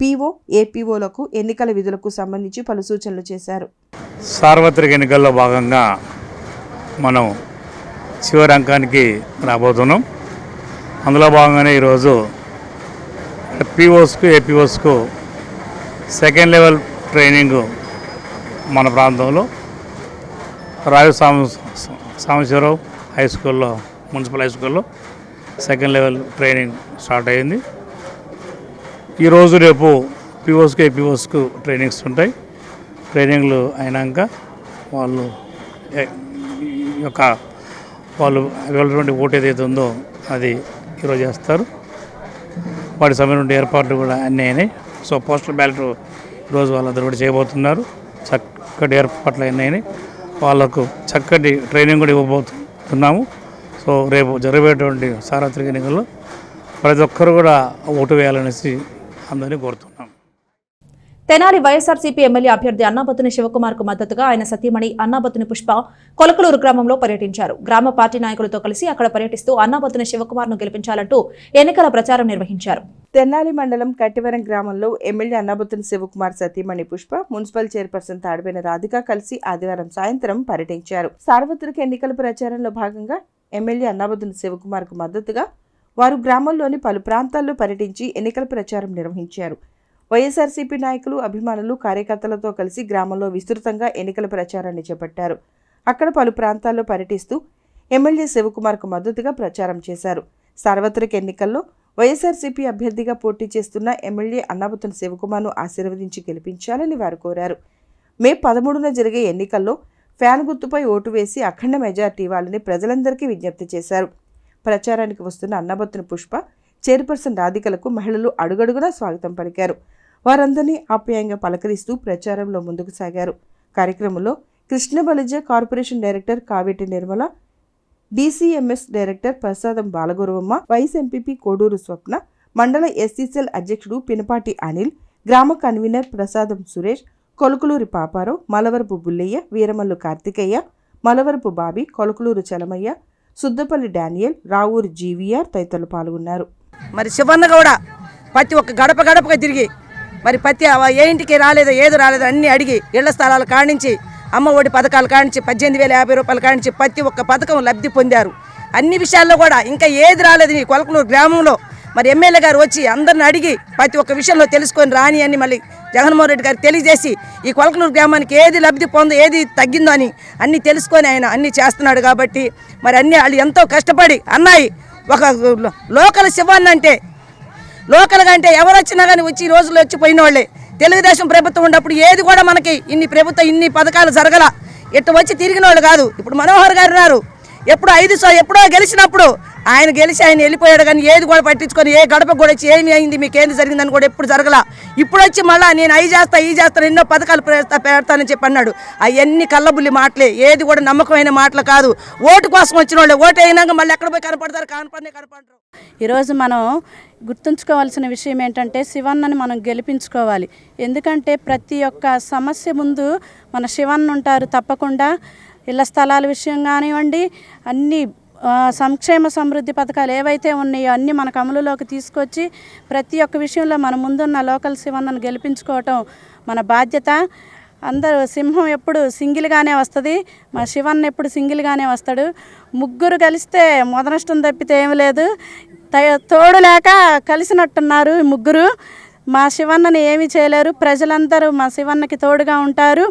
పీఓ ఏపీఓలకు ఎన్నికల విధులకు సంబంధించి పలు సూచనలు చేశారు.
సార్వత్రిక ఎన్నికల్లో భాగంగా మనం చివరి అంకానికి రాబోతున్నాం. అందులో భాగంగానే ఈరోజు పీఓస్కు ఏపీఓస్కు సెకండ్ లెవెల్ ట్రైనింగ్ మన ప్రాంతంలో రావి సాంబశివరావు హై స్కూల్లో మున్సిపల్ హై స్కూల్లో సెకండ్ లెవెల్ ట్రైనింగ్ స్టార్ట్ అయ్యింది. ఈరోజు రేపు పీఓస్కు ఏపీఓస్కు ట్రైనింగ్స్ ఉంటాయి. ట్రైనింగ్లు అయినాక వాళ్ళు వెళ్ళినటువంటి ఓటు ఏదైతే ఉందో అది ఈరోజు చేస్తారు. వాటి సమయం నుండి ఏర్పాట్లు కూడా అన్నీ అయినాయి. సో పోస్టల్ బ్యాలెట్ ఈరోజు వాళ్ళందరూ కూడా చేయబోతున్నారు. చక్కటి ఏర్పాట్లు అయినాయి. వాళ్ళకు చక్కటి ట్రైనింగ్ కూడా ఇవ్వబోతున్నాము. సో రేపు జరగబోయేటువంటి సార్వత్రిక ఎన్నికల్లో ప్రతి ఒక్కరు కూడా ఓటు వేయాలనేసి అందరినీ కోరుతున్నాం.
తెనాలి వైఎస్ఆర్సీపీ ఎమ్మెల్యే అభ్యర్థి అన్నాబత్తుని శివకుమార్ కు మద్దతుగా ఆయన సతీమణి అన్నాబత్తుని పుష్ప కొలకలూరు గ్రామంలో పర్యటించారు. గ్రామ పార్టీ నాయకులతో కలిసి అక్కడ పర్యటిస్తూ అన్నాబత్తుని శివకుమార్ ను గెలిపించాలంటూ ఎన్నికల ప్రచారం నిర్వహించారు.
తెనాలి మండలం కట్టివరం గ్రామంలో ఎమ్మెల్యే అన్నాబత్తుని శివకుమార్ సతీమణి పుష్ప మున్సిపల్ చైర్పర్సన్ తాడిపోయిన రాధిక కలిసి ఆదివారం సాయంత్రం పర్యటించారు. సార్వత్రిక ఎన్నికల ప్రచారంలో భాగంగా ఎమ్మెల్యే అన్నాబత్తుని శివకుమార్ కు మద్దతుగా వారు గ్రామంలోని పలు ప్రాంతాల్లో పర్యటించి ఎన్నికల ప్రచారం నిర్వహించారు. వైఎస్ఆర్సీపీ నాయకులు, అభిమానులు, కార్యకర్తలతో కలిసి గ్రామంలో విస్తృతంగా ఎన్నికల ప్రచారాన్ని చేపట్టారు. అక్కడ పలు ప్రాంతాల్లో పర్యటిస్తూ ఎమ్మెల్యే శివకుమార్కు మద్దతుగా ప్రచారం చేశారు. సార్వత్రిక ఎన్నికల్లో వైఎస్ఆర్సీపీ అభ్యర్థిగా పోటీ చేస్తున్న ఎమ్మెల్యే అన్నాబత్తుని శివకుమార్ను ఆశీర్వదించి గెలిపించాలని వారు కోరారు. మే 13న జరిగే ఎన్నికల్లో ఫ్యాన్ గుర్తుపై ఓటు వేసి అఖండ మెజార్టీ ఇవ్వాలని ప్రజలందరికీ విజ్ఞప్తి చేశారు. ప్రచారానికి వస్తున్న అన్నాబత్తుని పుష్ప, చైర్పర్సన్ రాధికలకు మహిళలు అడుగడుగునా స్వాగతం పలికారు. వారందరినీ ఆప్యాయంగా పలకరిస్తూ ప్రచారంలో ముందుకు సాగారు. కార్యక్రమంలో Krishna Balija corporation director Kaveti Nirmala, DCMS director ప్రసాదం బాలగురవమ్మ, వైస్ ఎంపీపీ కోడూరు స్వప్న, మండల ఎస్సీసెల్ అధ్యక్షుడు పినపాటి అనిల్, గ్రామ కన్వీనర్ ప్రసాదం సురేష్, కొలకలూరి పాపారావు, మలవరపు బుల్లయ్య, వీరమల్లు కార్తికయ్య, మలవరపు బాబి, కొలకలూరు చలమయ్య, సుద్దపల్లి డానియల్, రావూరు జీవీఆర్ తదితరులు పాల్గొన్నారు.
మరి శివన్న కూడా ప్రతి ఒక్క గడపగా తిరిగి మరి ప్రతి ఏ ఇంటికి రాలేదో ఏది రాలేదో అన్నీ అడిగి ఇళ్ల స్థలాలు కానించి, అమ్మ ఒడి పథకాలు కానించి, 18,050 రూపాయలు కానించి ప్రతి ఒక్క పథకం లబ్ధి పొందారు. అన్ని విషయాల్లో కూడా ఇంకా ఏది రాలేదు ఈ కొలకలూరు గ్రామంలో. మరి ఎమ్మెల్యే గారు వచ్చి అందరిని అడిగి ప్రతి ఒక్క విషయంలో తెలుసుకొని రాని అని మళ్ళీ జగన్మోహన్ రెడ్డి గారికి తెలియజేసి ఈ కొలకలూరు గ్రామానికి ఏది లబ్ధి పొందో ఏది తగ్గిందో అని అన్నీ తెలుసుకొని ఆయన అన్నీ చేస్తున్నాడు. కాబట్టి మరి అన్నీ వాళ్ళు ఎంతో కష్టపడి అన్నాయి. ఒక లోకల్ శివన్న అంటే లోకల్గా అంటే ఎవరు వచ్చినా కానీ వచ్చి ఈ రోజుల్లో వచ్చి పోయిన వాళ్ళే. తెలుగుదేశం ప్రభుత్వం ఉన్నప్పుడు ఏది కూడా మనకి ఇన్ని పథకాలు జరగల, ఇట్ట వచ్చి తిరిగిన వాళ్ళు కాదు. ఇప్పుడు మనోహర్ గారు ఉన్నారు, ఎప్పుడో గెలిచినప్పుడు ఆయన గెలిచి ఆయన వెళ్ళిపోయాడు, కానీ ఏది కూడా పట్టించుకొని ఏ గడప కూడా వచ్చి ఏమి అయింది మీకేంది జరిగిందని కూడా ఎప్పుడు జరగల. ఇప్పుడు వచ్చి మళ్ళీ నేను ఈ చేస్తాను ఎన్నో పథకాలు పెడతానని చెప్పి అన్నాడు. అవన్నీ కళ్ళబుల్లి మాటలే, ఏది కూడా నమ్మకమైన మాటలు కాదు. ఓటు కోసం వచ్చిన వాళ్ళే, ఓటు అయినాక మళ్ళీ ఎక్కడ పోయి కనపడతారు, కనపడరు.
ఈరోజు మనం గుర్తుంచుకోవాల్సిన విషయం ఏంటంటే శివన్నని మనం గెలిపించుకోవాలి. ఎందుకంటే ప్రతి ఒక్క సమస్య ముందు మన శివన్న ఉంటారు. తప్పకుండా ఇళ్ల స్థలాల విషయం కానివ్వండి, అన్ని సంక్షేమ సమృద్ధి పథకాలు ఏవైతే ఉన్నాయో అన్నీ మనకు అమలులోకి తీసుకొచ్చి ప్రతి ఒక్క విషయంలో మన ముందున్న లోకల్ శివన్నను గెలిపించుకోవటం మన బాధ్యత. అందరూ సింహం ఎప్పుడు సింగిల్గానే వస్తుంది, మా శివన్న ఎప్పుడు సింగిల్గానే వస్తాడు. ముగ్గురు కలిస్తే మొదనష్టం తప్పితే ఏమి లేదు. తోడు లేక కలిసినట్టున్నారు ముగ్గురు. మా శివన్నని ఏమీ చేయలేరు. ప్రజలందరూ మా శివన్నకి తోడుగా ఉంటారు.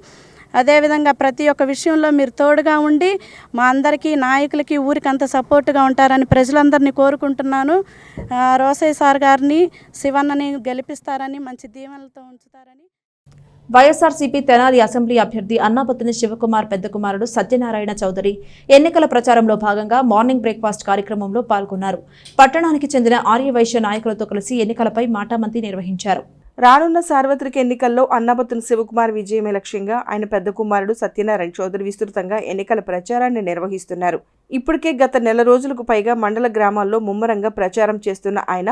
అదేవిధంగా ప్రతి ఒక్క విషయంలో మీరు తోడుగా ఉండి మా అందరికీ నాయకులకి ఊరికి అంత సపోర్ట్గా ఉంటారని ప్రజలందరినీ కోరుకుంటున్నాను. రోసయ్య సార్ గారిని శివన్నని గెలిపిస్తారని మంచి దీవెనలతో ఉంచుతారని.
వైఎస్ఆర్సీపీ తెనాలి అసెంబ్లీ అభ్యర్థి అన్నాబత్తుని శివకుమార్ పెద్ద కుమారుడు సత్యనారాయణ చౌదరి ఎన్నికల ప్రచారంలో భాగంగా మార్నింగ్ బ్రేక్ఫాస్ట్ కార్యక్రమంలో పాల్గొన్నారు. పట్టణానికి చెందిన ఆర్యవైశ్య నాయకులతో కలిసి ఎన్నికలపై మాటామంతి నిర్వహించారు.
రానున్న సార్వత్రిక ఎన్నికల్లో అన్నాబత్తుని శివకుమార్ విజయమే లక్ష్యంగా ఆయన పెద్ద కుమారుడు సత్యనారాయణ చౌదరి విస్తృతంగా ఎన్నికల ప్రచారాన్ని నిర్వహిస్తున్నారు. ఇప్పటికే గత నెల రోజులకు పైగా మండల గ్రామాల్లో ముమ్మరంగా ప్రచారం చేస్తున్న ఆయన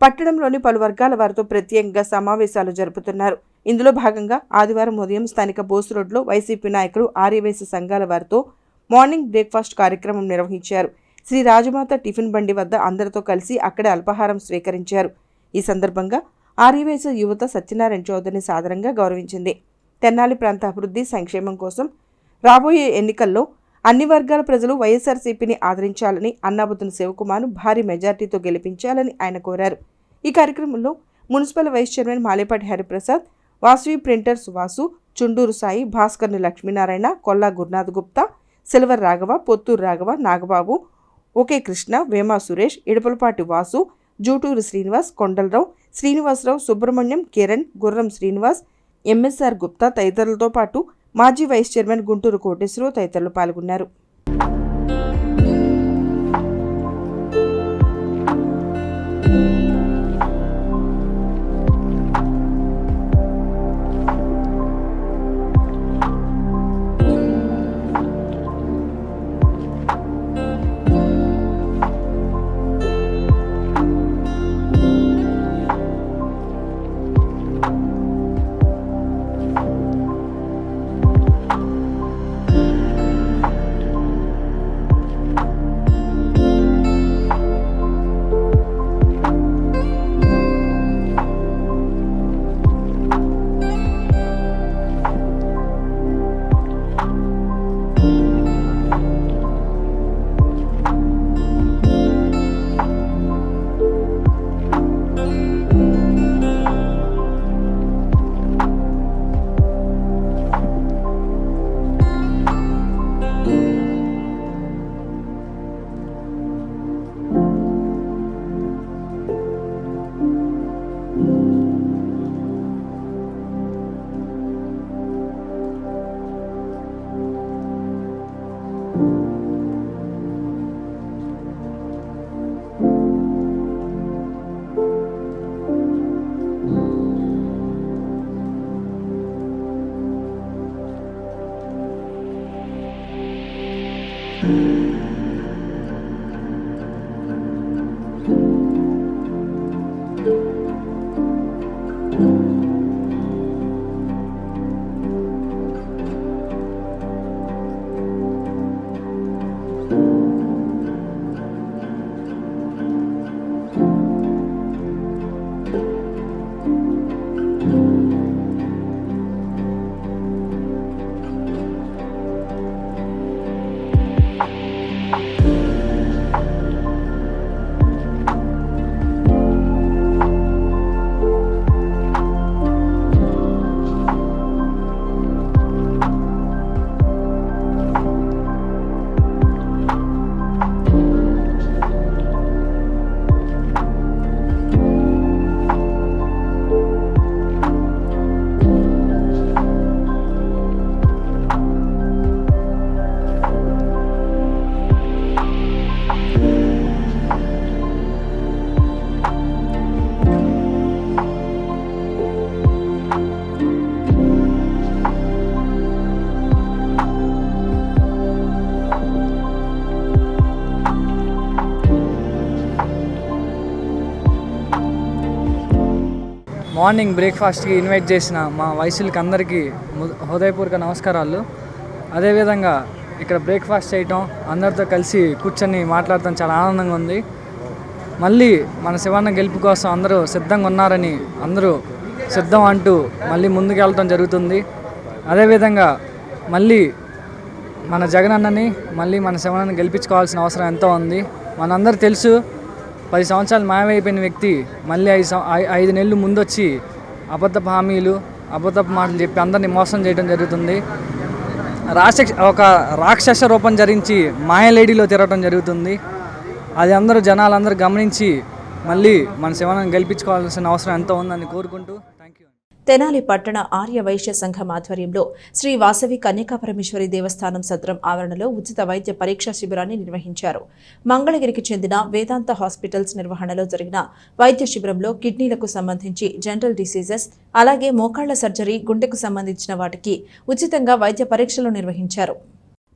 పట్టణంలోని పలు వర్గాల వారితో ప్రత్యేకంగా సమావేశాలు జరుపుతున్నారు. ఇందులో భాగంగా ఆదివారం ఉదయం స్థానిక బోస్ రోడ్లో వైసీపీ నాయకులు ఆర్యవైశ్య సంఘాల వారితో మార్నింగ్ బ్రేక్ఫాస్ట్ కార్యక్రమం నిర్వహించారు. శ్రీ రాజమాత టిఫిన్ బండి వద్ద అందరితో కలిసి అక్కడే అల్పాహారం స్వీకరించారు. ఈ సందర్భంగా ఆర్యవైశ్య యువత సత్యనారాయణ చౌదరిని సాదరంగా గౌరవించింది. తెనాలి ప్రాంత అభివృద్ధి సంక్షేమం కోసం రాబోయే ఎన్నికల్లో అన్ని వర్గాల ప్రజలు వైఎస్ఆర్సీపీని ఆదరించాలని, అన్నాబత్తుని శివకుమార్ను భారీ మెజార్టీతో గెలిపించాలని ఆయన కోరారు. ఈ కార్యక్రమంలో municipal vice chairman Malepati Hariprasad, Vasavi printers Vasu, Chunduru Sai, Bhaskarni Lakshminarayana, Kolla Gurunath Gupta, Silver Raghava, Potturu Raghava, Nagababu, OK Krishna, Vema Suresh, Idapalapati Vasu, Juturu Srinivas, Kondalarao, Srinivasarao, Subrahmanyam, Kiran, Gurram Srinivas, MSR Gupta తదితరులతో పాటు మాజీ వైస్ చైర్మన్ గుంటూరు కోటేశ్వరరావు తదితరులు పాల్గొన్నారు.
మార్నింగ్ బ్రేక్ఫాస్ట్కి ఇన్వైట్ చేసిన మా వయసులకి అందరికీ హృదయపూర్వక నమస్కారాలు. అదేవిధంగా ఇక్కడ బ్రేక్ఫాస్ట్ చేయటం, అందరితో కలిసి కూర్చొని మాట్లాడటం చాలా ఆనందంగా ఉంది. మళ్ళీ మన శివన్న గెలుపు కోసం అందరూ సిద్ధంగా ఉన్నారని అందరూ సిద్ధం అంటూ మళ్ళీ ముందుకు వెళ్ళటం జరుగుతుంది. అదేవిధంగా మళ్ళీ మన జగనన్నని మళ్ళీ మన శివన్నని గెలిపించుకోవాల్సిన అవసరం ఎంతో ఉంది. మనందరూ తెలుసు, 10 సంవత్సరాలు మాయమైపోయిన వ్యక్తి మళ్ళీ 5 నెలలు ముందొచ్చి అబద్ధపు హామీలు, అబద్ధపు మాటలు చెప్పి అందరినీ మోసం చేయడం జరుగుతుంది. ఒక రాక్షస రూపం ధరించి మాయలేడీలో తిరగటం జరుగుతుంది. అది జనాలందరూ గమనించి మళ్ళీ మన శివన్నను గెలిపించుకోవాల్సిన అవసరం ఎంతో ఉందని కోరుకుంటూ థ్యాంక్ యూ.
తెనాలి పట్టణ ఆర్య వైశ్య సంఘం ఆధ్వర్యంలో శ్రీ వాసవి కన్యకాపరమేశ్వరి దేవస్థానం సత్రం ఆవరణలో ఉచిత వైద్య పరీక్షా శిబిరాన్ని నిర్వహించారు. మంగళగిరికి చెందిన వేదాంత హాస్పిటల్స్ నిర్వహణలో జరిగిన వైద్య శిబిరంలో కిడ్నీలకు సంబంధించి జనరల్ డిసీజెస్, అలాగే మోకాళ్ల సర్జరీ, గుండెకు సంబంధించిన వాటికి ఉచితంగా వైద్య పరీక్షలు నిర్వహించారు.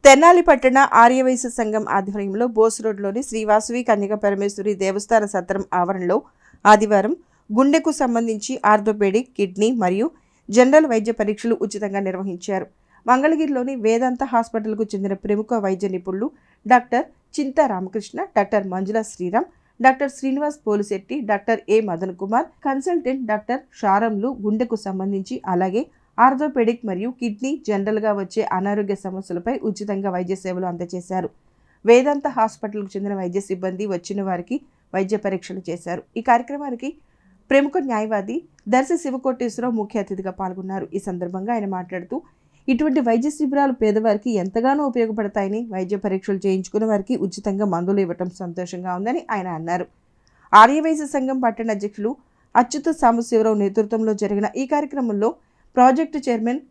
తెనాలి పట్టణ ఆర్యవైశ్య సంఘం ఆధ్వర్యంలో బోస్ రోడ్లోని శ్రీవాసవి కన్యక పరమేశ్వరి దేవస్థాన సత్రం ఆవరణలో ఆదివారం గుండెకు సంబంధించి ఆర్థోపెడిక్, కిడ్నీ మరియు జనరల్ వైద్య పరీక్షలు ఉచితంగా నిర్వహించారు. మంగళగిరిలోని వేదాంత హాస్పిటల్కు చెందిన ప్రముఖ వైద్య నిపుణులు doctor Chinta Ramakrishna, doctor Manjula Sriram, doctor Srinivas Polisetti, doctor A Madan Kumar, consultant doctor షారంలు గుండెకు సంబంధించి అలాగే ఆర్థోపెడిక్ మరియు కిడ్నీ, జనరల్గా వచ్చే అనారోగ్య సమస్యలపై ఉచితంగా వైద్య సేవలు అందజేశారు. వేదాంత హాస్పిటల్కు చెందిన వైద్య సిబ్బంది వచ్చిన వారికి వైద్య పరీక్షలు చేశారు. ఈ కార్యక్రమానికి ప్రముఖ న్యాయవాది దర్శి శివకోటేశ్వరరావు ముఖ్య అతిథిగా పాల్గొన్నారు. ఈ సందర్భంగా ఆయన మాట్లాడుతూ ఇటువంటి వైద్య శిబిరాలు పేదవారికి ఎంతగానో ఉపయోగపడతాయని, వైద్య పరీక్షలు చేయించుకున్న వారికి ఉచితంగా మందులు ఇవ్వటం సంతోషంగా ఉందని ఆయన అన్నారు. ఆర్యవైశ్య సంఘం పట్టణ అధ్యక్షులు అచ్యుత సాంబశివరావు నేతృత్వంలో జరిగిన ఈ కార్యక్రమంలో ప్రాజెక్టు చైర్మన్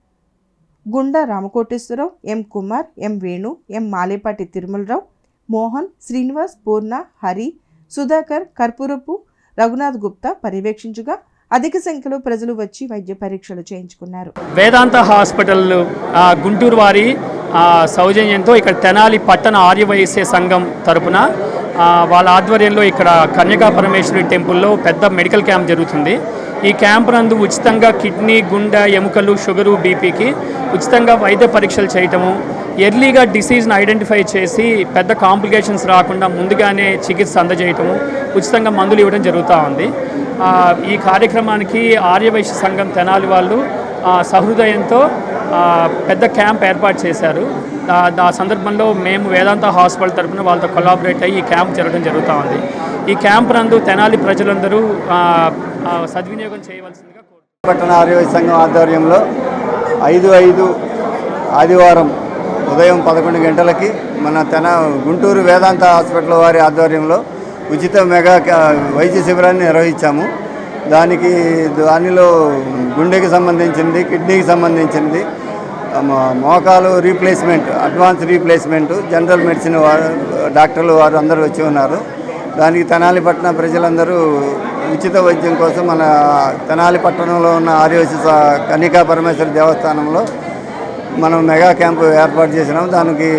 గుండా రామకోటేశ్వరరావు, ఎం కుమార్, ఎం వేణు, ఎం మాలేపాటి తిరుమలరావు, మోహన్, శ్రీనివాస్, పూర్ణ, హరి, సుధాకర్, కర్పూరపు, రఘునాథ్ గుప్తా పర్యవేక్షించగా అధిక సంఖ్యలో ప్రజలు వచ్చి వైద్య పరీక్షలు చేయించుకున్నారు.
వేదాంత హాస్పిటల్ గుంటూరు వారి సౌజన్యంతో ఇక్కడ తెనాలి పట్టణ ఆర్యవైశ్య సంఘం తరపున వాళ్ళ ఆధ్వర్యంలో ఇక్కడ కన్యకా పరమేశ్వరి టెంపుల్లో పెద్ద మెడికల్ క్యాంప్ జరుగుతుంది. ఈ క్యాంప్ నందు ఉచితంగా కిడ్నీ, గుండె, ఎముకలు, షుగరు, బీపీకి ఉచితంగా వైద్య పరీక్షలు చేయటము, ఎర్లీగా డిసీజ్ని ఐడెంటిఫై చేసి పెద్ద కాంప్లికేషన్స్ రాకుండా ముందుగానే చికిత్స అందజేయటము, ఉచితంగా మందులు ఇవ్వడం జరుగుతూ ఉంది. ఈ కార్యక్రమానికి ఆర్యవైశ్య సంఘం తెనాలి వాళ్ళు సహృదయంతో పెద్ద క్యాంప్ ఏర్పాటు చేశారు. ఆ సందర్భంలో మేము వేదాంత హాస్పిటల్ తరఫున వాళ్ళతో కొలాబరేట్ అయ్యి ఈ క్యాంప్ జరగడం జరుగుతూ ఉంది. ఈ క్యాంప్ నందు తెనాలి ప్రజలందరూ సద్వినియోగం చేయవలసిందిగా కోరుతున్నాను.
పట్టణ ఆర్యవైశ్య సంఘం ఆధ్వర్యంలో 5/5 ఆదివారం ఉదయం 11 గంటలకి మన గుంటూరు వేదాంత హాస్పిటల్ వారి ఆధ్వర్యంలో ఉచిత మెగా వైద్య శిబిరాన్ని నిర్వహించాము. దానిలో గుండెకి సంబంధించింది, కిడ్నీకి సంబంధించింది, మోకాలు replacement, advance replacement, general medicine డాక్టర్లు వారు అందరూ వచ్చి ఉన్నారు. దానికి తెనాలి పట్టణ ప్రజలందరూ ఉచిత వైద్యం కోసం మన తెనాలి పట్టణంలో ఉన్న ఆర్యవైశ్య కన్యకా పరమేశ్వరి దేవస్థానంలో మనం మెగా క్యాంపు ఏర్పాటు చేసినాం. దానికి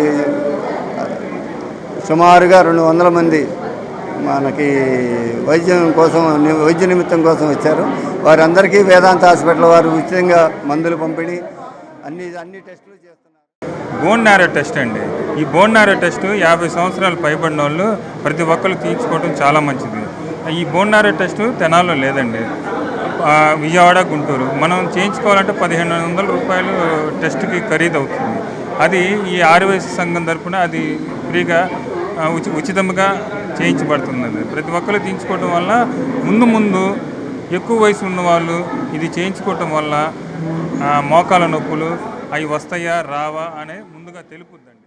సుమారుగా 200 మంది మనకి వైద్య నిమిత్తం కోసం వచ్చారు. వారందరికీ వేదాంత హాస్పిటల్ వారు ఉచితంగా మందులు పంపిణీ అన్ని టెస్టులు చేస్తున్నారు.
బోన్ నారో టెస్ట్ అండి. ఈ బోన్ నారో టెస్ట్ 50 సంవత్సరాలు పైబడిన వాళ్ళు ప్రతి ఒక్కరు తీర్చుకోవడం చాలా మంచిది. ఈ బోన్ నారో టెస్ట్ తెనాల్లో లేదండి, విజయవాడ, గుంటూరు. మనం చేయించుకోవాలంటే 1500 రూపాయలు టెస్ట్కి ఖరీదు అవుతుంది. అది ఈ ఆర్యవైశ్య సంఘం తరఫున అది ఫ్రీగా ఉచితంగా చేయించబడుతుంది. ప్రతి ఒక్కరు తీయించుకోవడం వల్ల ముందు ఎక్కువ వయసు ఉన్నవాళ్ళు ఇది చేయించుకోవటం వల్ల మోకాల నొప్పులు అవి వస్తాయా రావా అనే ముందుగా తెలుపుద్దండి.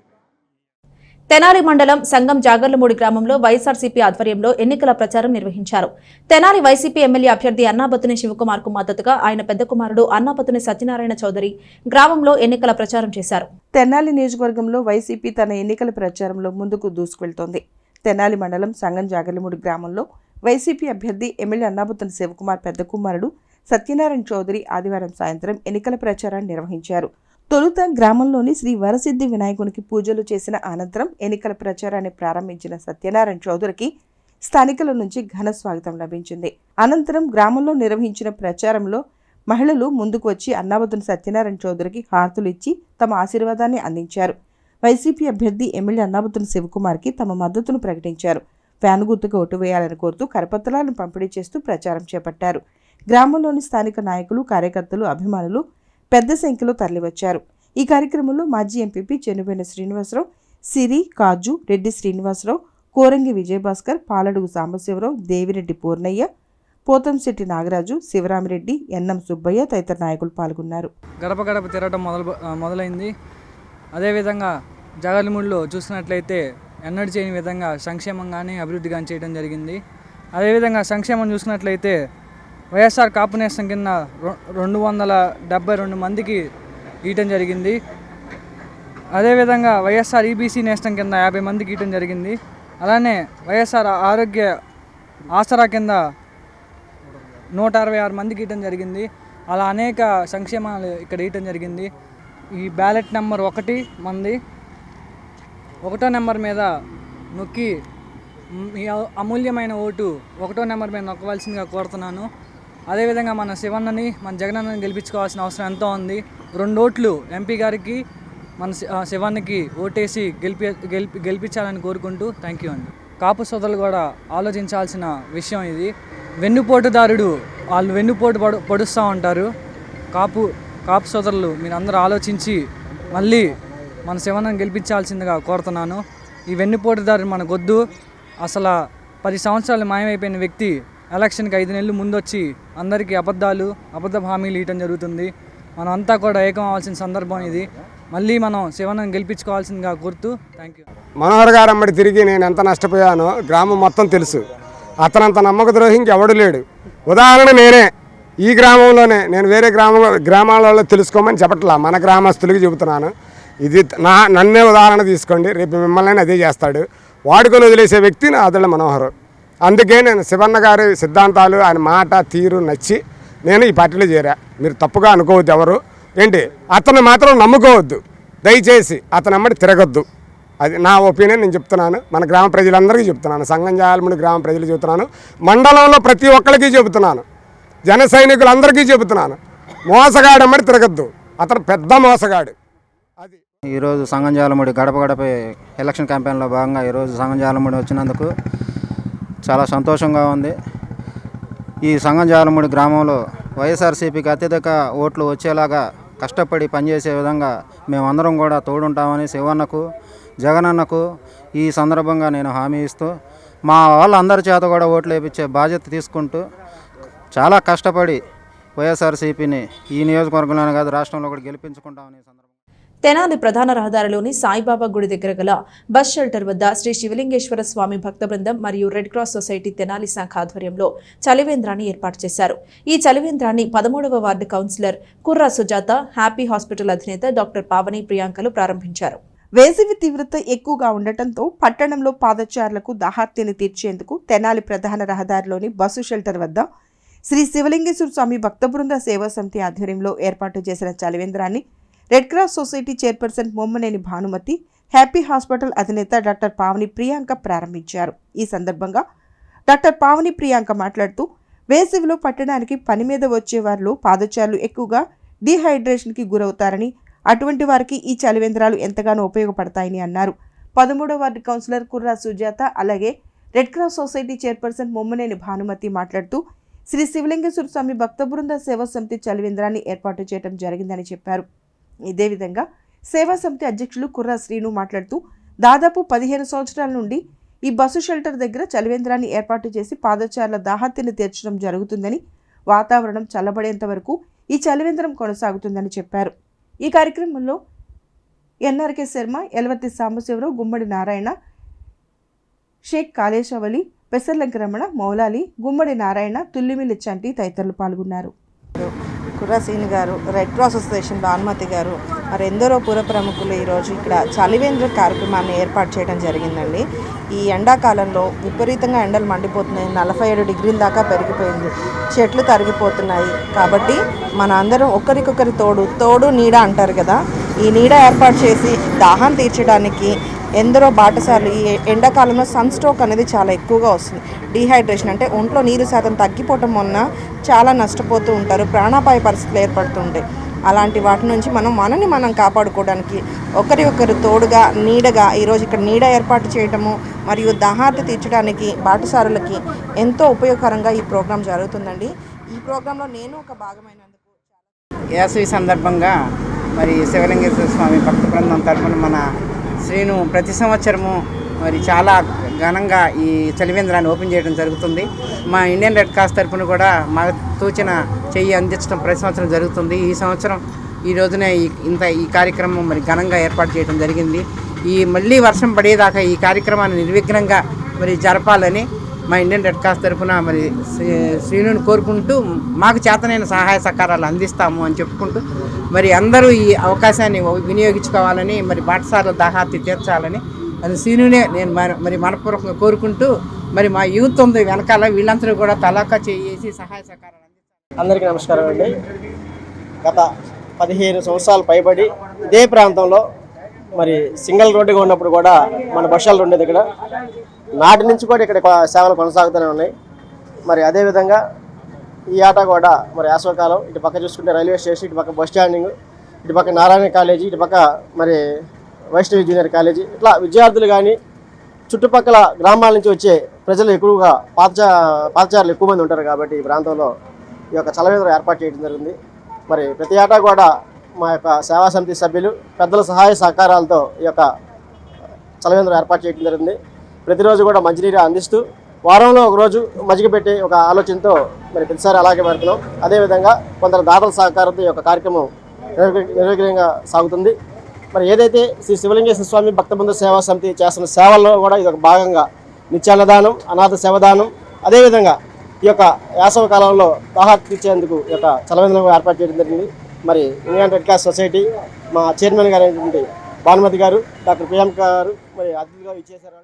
తెనాలి మండలం సంగం జాగర్లమూడి గ్రామంలో వైఎస్ఆర్సీపీ ఆధ్వర్యంలో ఎన్నికల ప్రచారం నిర్వహించారు. తెనాలి వైసీపీ ఎమ్మెల్యే అభ్యర్థి అన్నాబత్తుని శివకుమార్ కు మద్దతుగా ఆయన పెద్ద కుమారుడు అన్నాబత్తుని సత్యనారాయణ చౌదరి గ్రామంలో ఎన్నికల ప్రచారం చేశారు.
తెనాలి నియోజకవర్గంలో వైసీపీ తన ఎన్నికల ప్రచారంలో ముందుకు దూసుకువెళ్తోంది. తెనాలి మండలం సంగం జాగర్లమూడి గ్రామంలో వైసీపీ అభ్యర్థి ఎమ్మెల్యే అన్నాబత్తుని శివకుమార్ పెద్ద కుమారుడు సత్యనారాయణ చౌదరి ఆదివారం సాయంత్రం ఎన్నికల ప్రచారాన్ని నిర్వహించారు. తొలుత గ్రామంలోని శ్రీ వరసిద్ధి వినాయకునికి పూజలు చేసిన అనంతరం ఎన్నికల ప్రచారాన్ని ప్రారంభించిన సత్యనారాయణ చౌదరికి స్థానికుల నుంచి ఘన స్వాగతం లభించింది. అనంతరం గ్రామంలో నిర్వహించిన ప్రచారంలో మహిళలు ముందుకు వచ్చి అన్నాబత్తుని సత్యనారాయణ చౌదరికి హారతులు ఇచ్చి తమ ఆశీర్వాదాన్ని అందించారు. వైసీపీ అభ్యర్థి ఎమ్మెల్యే అన్నాబత్తుని శివకుమార్కి తమ మద్దతును ప్రకటించారు. ఫ్యాన్ గుర్తుకు ఓటు వేయాలని కోరుతూ కరపత్రాలను పంపిణీ చేస్తూ ప్రచారం చేపట్టారు. గ్రామంలోని స్థానిక నాయకులు, కార్యకర్తలు, అభిమానులు పెద్ద సంఖ్యలో తరలివచ్చారు. ఈ కార్యక్రమంలో మాజీ ఎంపీపీ చెనుబోయిన శ్రీనివాసరావు, సిరి, కాజు, రెడ్డి శ్రీనివాసరావు, కోరంగి విజయభాస్కర్, పాలడుగు సాంబశివరావు, దేవిరెడ్డి పూర్ణయ్య, పోతంశెట్టి నాగరాజు, శివరామిరెడ్డి, ఎన్నం సుబ్బయ్య తదితర నాయకులు పాల్గొన్నారు.
గడప గడప తిరగడం మొదలైంది. అదేవిధంగా జగన్మూడిలో చూసినట్లయితే ఎన్నడూ చేయని విధంగా సంక్షేమం కానీ అభివృద్ధి కానీ చేయడం జరిగింది. అదేవిధంగా సంక్షేమం చూసినట్లయితే వైఎస్ఆర్ కాపు నేస్తం కింద 272 మందికి ఇవ్వటం జరిగింది. అదేవిధంగా వైఎస్ఆర్ ఈబీసీ నేస్తం కింద 50 మందికి ఇవ్వటం జరిగింది. అలానే వైఎస్ఆర్ ఆరోగ్య ఆసరా కింద 166 మందికి ఇవ్వటం జరిగింది. అలా అనేక సంక్షేమాలు ఇక్కడ ఇవ్వటం జరిగింది. ఈ బ్యాలెట్ నెంబర్ 1 మంది 1వ నెంబర్ మీద నొక్కి మీ అమూల్యమైన ఓటు 1వ నెంబర్ మీద నొక్కవలసిందిగా కోరుతున్నాను. అదేవిధంగా మన శివన్నని మన జగనన్నని గెలిపించుకోవాల్సిన అవసరం ఎంతో ఉంది. 2 ఓట్లు ఎంపీ గారికి మన శివన్నకి ఓటేసి గెలిపించాలని కోరుకుంటూ థ్యాంక్ యూ అండి. కాపు సోదరులు కూడా ఆలోచించాల్సిన విషయం ఇది. వెన్నుపోటుదారుడు వాళ్ళు వెన్నుపోటు పొడుస్తూ ఉంటారు. కాపు సోదరులు మీరు అందరూ ఆలోచించి మళ్ళీ మన శివన్నని గెలిపించాల్సిందిగా కోరుతున్నాను. ఈ వెన్నుపోటుదారుడు మనకొద్దు. అసలు 10 సంవత్సరాలు మాయమైపోయిన వ్యక్తి ఎలక్షన్కి 5 నెలలు ముందొచ్చి అందరికీ అబద్ధ హామీలు ఇవ్వటం జరుగుతుంది. మనం అంతా కూడా ఏకం అవ్వాల్సిన సందర్భం ఇది. మళ్ళీ మనం శివన్నని గెలిపించుకోవాల్సిందిగా కోరుతూ థ్యాంక్ యూ.
మనోహర్ గారు అమ్మడి తిరిగి నేను ఎంత నష్టపోయానో గ్రామం మొత్తం తెలుసు. అతనంత నమ్మక ద్రోహి ఇంకెవడు లేడు. ఉదాహరణ నేనే. ఈ గ్రామంలోనే నేను వేరే గ్రామాలలో తెలుసుకోమని చెప్పట్లా, మన గ్రామస్తులకి చెబుతున్నాను. ఇది నన్నే ఉదాహరణ తీసుకోండి, రేపు మిమ్మల్ని అదే చేస్తాడు. వాడుకొని వదిలేసే వ్యక్తి నా అదళ్ళ మనోహర్. అందుకే నేను శివన్న గారి సిద్ధాంతాలు, ఆయన మాట తీరు నచ్చి నేను ఈ పార్టీలో చేరా. మీరు తప్పుగా అనుకోవద్దు ఎవరు. ఏంటి అతను మాత్రం నమ్ముకోవద్దు, దయచేసి అతను అమ్మడి తిరగొద్దు. అది నా ఒపీనియన్. నేను చెప్తున్నాను, మన గ్రామ ప్రజలందరికీ చెప్తున్నాను, సంగం జాలముడి గ్రామ ప్రజలు చెబుతున్నాను, మండలంలో ప్రతి ఒక్కరికి చెబుతున్నాను, జన సైనికులందరికీ చెబుతున్నాను, మోసగాడమ్మడి తిరగద్దు. అతను పెద్ద మోసగాడు. అది
ఈరోజు సంగం జాలముడి గడప ఎలక్షన్ క్యాంపెయిన్లో భాగంగా ఈరోజు సంగం జాలముడి వచ్చినందుకు చాలా సంతోషంగా ఉంది. ఈ సంగం జాలముడి గ్రామంలో వైఎస్ఆర్సీపీకి అత్యధిక ఓట్లు వచ్చేలాగా కష్టపడి పనిచేసే విధంగా మేమందరం కూడా తోడుంటామని శివన్నకు, జగనన్నకు ఈ సందర్భంగా నేను హామీ ఇస్తూ మా వాళ్ళందరి చేత కూడా ఓట్లు వేయించే బాధ్యత తీసుకుంటూ చాలా కష్టపడి వైఎస్ఆర్సీపీని ఈ నియోజకవర్గంలోనే కాదు రాష్ట్రంలో కూడా గెలిపించుకుంటామని సందర్భంగా.
తెనాలి ప్రధాన రహదారిలోని సాయిబాబా గుడి దగ్గర గల బస్ షెల్టర్ వద్ద శ్రీ శివలింగేశ్వర స్వామి భక్త బృందం మరియు రెడ్ క్రాస్ సొసైటీ తెనాలి శాఖ ఆధ్వర్యంలో చలివేంద్రాన్ని ఏర్పాటు చేశారు. ఈ చలివేంద్రాన్ని 13వ వార్డు కౌన్సిలర్ కుర్రా సుజాత, హ్యాపీ హాస్పిటల్ అధినేత డాక్టర్ పావని ప్రియాంకలు ప్రారంభించారు.
వేసవి తీవ్రత ఎక్కువగా ఉండటంతో పట్టణంలో పాదచారులకు దాహార్తిని తీర్చేందుకు తెనాలి ప్రధాన రహదారిలోని బస్సు షెల్టర్ వద్ద శ్రీ శివలింగేశ్వర స్వామి భక్త బృంద సేవా సమితి ఆధ్వర్యంలో ఏర్పాటు చేసిన చలివేంద్రాన్ని red cross society chairperson Mommaneni Bhanumathi, happy hospital అధినేత డాక్టర్ పావని ప్రియాంక ప్రారంభించారు. ఈ సందర్భంగా డాక్టర్ పావని ప్రియాంక మాట్లాడుతూ వేసవిలో పట్టణానికి పని మీద వచ్చే వారిలో పాదచారులు ఎక్కువగా డీహైడ్రేషన్కి గురవుతారని, అటువంటి వారికి ఈ చలివేంద్రాలు ఎంతగానో ఉపయోగపడతాయని అన్నారు. 13వ వార్డు కౌన్సిలర్ కుర్రా సుజాత అలాగే red cross society chairperson Mommaneni Bhanumathi మాట్లాడుతూ శ్రీ శివలింగేశ్వర స్వామి భక్త బృంద సేవా సమితి చలివేంద్రాన్ని ఏర్పాటు చేయడం జరిగిందని చెప్పారు. ఇదే విధంగా సేవా సమితి అధ్యక్షులు కుర్రా శ్రీను మాట్లాడుతూ దాదాపు 15 సంవత్సరాల నుండి ఈ బస్సు షెల్టర్ దగ్గర చలివేంద్రాన్ని ఏర్పాటు చేసి పాదచారుల దాహార్తిని తీర్చడం జరుగుతుందని, వాతావరణం చల్లబడేంత వరకు ఈ చలివేంద్రం కొనసాగుతుందని చెప్పారు. ఈ కార్యక్రమంలో ఎన్ఆర్కే శర్మ, ఎలవర్తి సాంబశివరావు, గుమ్మడి నారాయణ, షేక్ కాళేశవలి, పెసర్లంక రమణ, మౌలాలి, గుమ్మడి నారాయణ, తుల్లిమిల్లి చంటి తదితరులు పాల్గొన్నారు.
కుర్రాసీని గారు, రెడ్ క్రాస్ అసోసియేషన్ భానుమతి గారు, మరి ఎందరో పుర ప్రముఖులు ఈరోజు ఇక్కడ చలివేంద్ర కార్యక్రమాన్ని ఏర్పాటు చేయడం జరిగిందండి. ఈ ఎండాకాలంలో విపరీతంగా ఎండలు మండిపోతున్నాయి. 47 డిగ్రీల దాకా పెరిగిపోయింది. చెట్లు తరిగిపోతున్నాయి. కాబట్టి మన అందరం ఒకరికొకరి తోడు నీడ అంటారు కదా, ఈ నీడ ఏర్పాటు చేసి దాహం తీర్చడానికి ఎందరో బాటసార్లు ఈ ఎండాకాలంలో సన్ స్ట్రోక్ అనేది చాలా ఎక్కువగా వస్తుంది. డీహైడ్రేషన్ అంటే ఒంట్లో నీరు శాతం తగ్గిపోవటం వలన చాలా నష్టపోతూ ఉంటారు, ప్రాణాపాయ పరిస్థితులు ఏర్పడుతూ ఉంటాయి. అలాంటి వాటి నుంచి మనని మనం కాపాడుకోవడానికి ఒకరి తోడుగా నీడగా ఈరోజు ఇక్కడ నీడ ఏర్పాటు చేయటము మరియు దాహార్తి తీర్చడానికి బాటసారులకి ఎంతో ఉపయోగకరంగా ఈ ప్రోగ్రాం జరుగుతుందండి. ఈ ప్రోగ్రాంలో నేను ఒక భాగమైనందుకు
వేసవి సందర్భంగా మరి శివలింగేశ్వర స్వామి భక్త బృందం తరఫున మన శ్రీను ప్రతి సంవత్సరము మరి చాలా ఘనంగా ఈ చలివేంద్రాన్ని ఓపెన్ చేయడం జరుగుతుంది. మా ఇండియన్ రెడ్ క్రాస్ తరఫున కూడా మాకు తోచిన చెయ్యి అందించడం ప్రతి సంవత్సరం జరుగుతుంది. ఈ సంవత్సరం ఈ రోజున ఈ కార్యక్రమం మరి ఘనంగా ఏర్పాటు చేయడం జరిగింది. మళ్ళీ వర్షం పడేదాకా ఈ కార్యక్రమాన్ని నిర్విఘ్నంగా మరి జరపాలని మా ఇండియన్ రెడ్ క్రాస్ తరఫున మరి శ్రీనుని కోరుకుంటూ మాకు చేతనైన సహాయ సహకారాలు అందిస్తాము అని చెప్పుకుంటూ మరి అందరూ ఈ అవకాశాన్ని వినియోగించుకోవాలని మరి బాటసార్ల దాహార్తి తీర్చాలని అది శ్రీనునే నేను మరి మనపూర్వకంగా కోరుకుంటూ మరి మా యూత్ ఉంది వెనకాల వీళ్ళందరూ కూడా తలాకా చేసి సహాయ సహకారాలు అందిస్తారు.
అందరికీ నమస్కారం అండి. గత 15 సంవత్సరాలు పైబడి ఇదే ప్రాంతంలో మరి సింగిల్ రోడ్డుగా ఉన్నప్పుడు కూడా మన బస్సులు ఉండేది ఇక్కడ. నాటి నుంచి కూడా ఇక్కడ సేవలు కొనసాగుతూనే ఉన్నాయి. మరి అదేవిధంగా ఈ ఆట కూడా మరి వేసవికాలం ఇటు పక్క చూసుకుంటే రైల్వే స్టేషన్, ఇటు పక్క బస్ స్టాండింగ్, ఇటు పక్క నారాయణ కాలేజీ, ఇటు పక్క మరి వైష్ణవి జూనియర్ కాలేజీ, ఇట్లా విద్యార్థులు కానీ చుట్టుపక్కల గ్రామాల నుంచి వచ్చే ప్రజలు ఎక్కువగా పాదచారులు ఎక్కువ మంది ఉంటారు. కాబట్టి ఈ ప్రాంతంలో ఈ యొక్క చలవేంద్రం ఏర్పాటు చేయడం జరిగింది. మరి ప్రతి ఏటా కూడా మా యొక్క సేవా సమితి సభ్యులు పెద్దల సహాయ సహకారాలతో ఈ యొక్క చలవేంద్రం ఏర్పాటు చేయడం జరిగింది. ప్రతిరోజు కూడా మంచినీరు అందిస్తూ వారంలో ఒకరోజు మజ్జిగ పెట్టే ఒక ఆలోచనతో మరి ప్రతిసారి అలాగే పెడుతున్నాం. అదేవిధంగా కొందరు దాతల సహకారంతో ఈ యొక్క కార్యక్రమం నిర్విఘ్నంగా సాగుతుంది. మరి ఏదైతే శ్రీ శివలింగేశ్వర స్వామి భక్తబంధు సేవా సమితి చేస్తున్న సేవల్లో కూడా ఇది ఒక భాగంగా నిత్యాన్నదానం, అనాథ సేవదానం, అదేవిధంగా ఈ యొక్క వేసవి కాలంలో దాహార్తి తీర్చేందుకు ఈ యొక్క చలవేంద్రం ఏర్పాటు చేయడం జరిగింది. మరి ఇండియన్ రెడ్ క్రాస్ సొసైటీ మా చైర్మన్ గారు అయినటువంటి భానుమతి గారు, డాక్టర్ ప్రియాంక గారు మరి అతిథిగా ఇచ్చేశారు.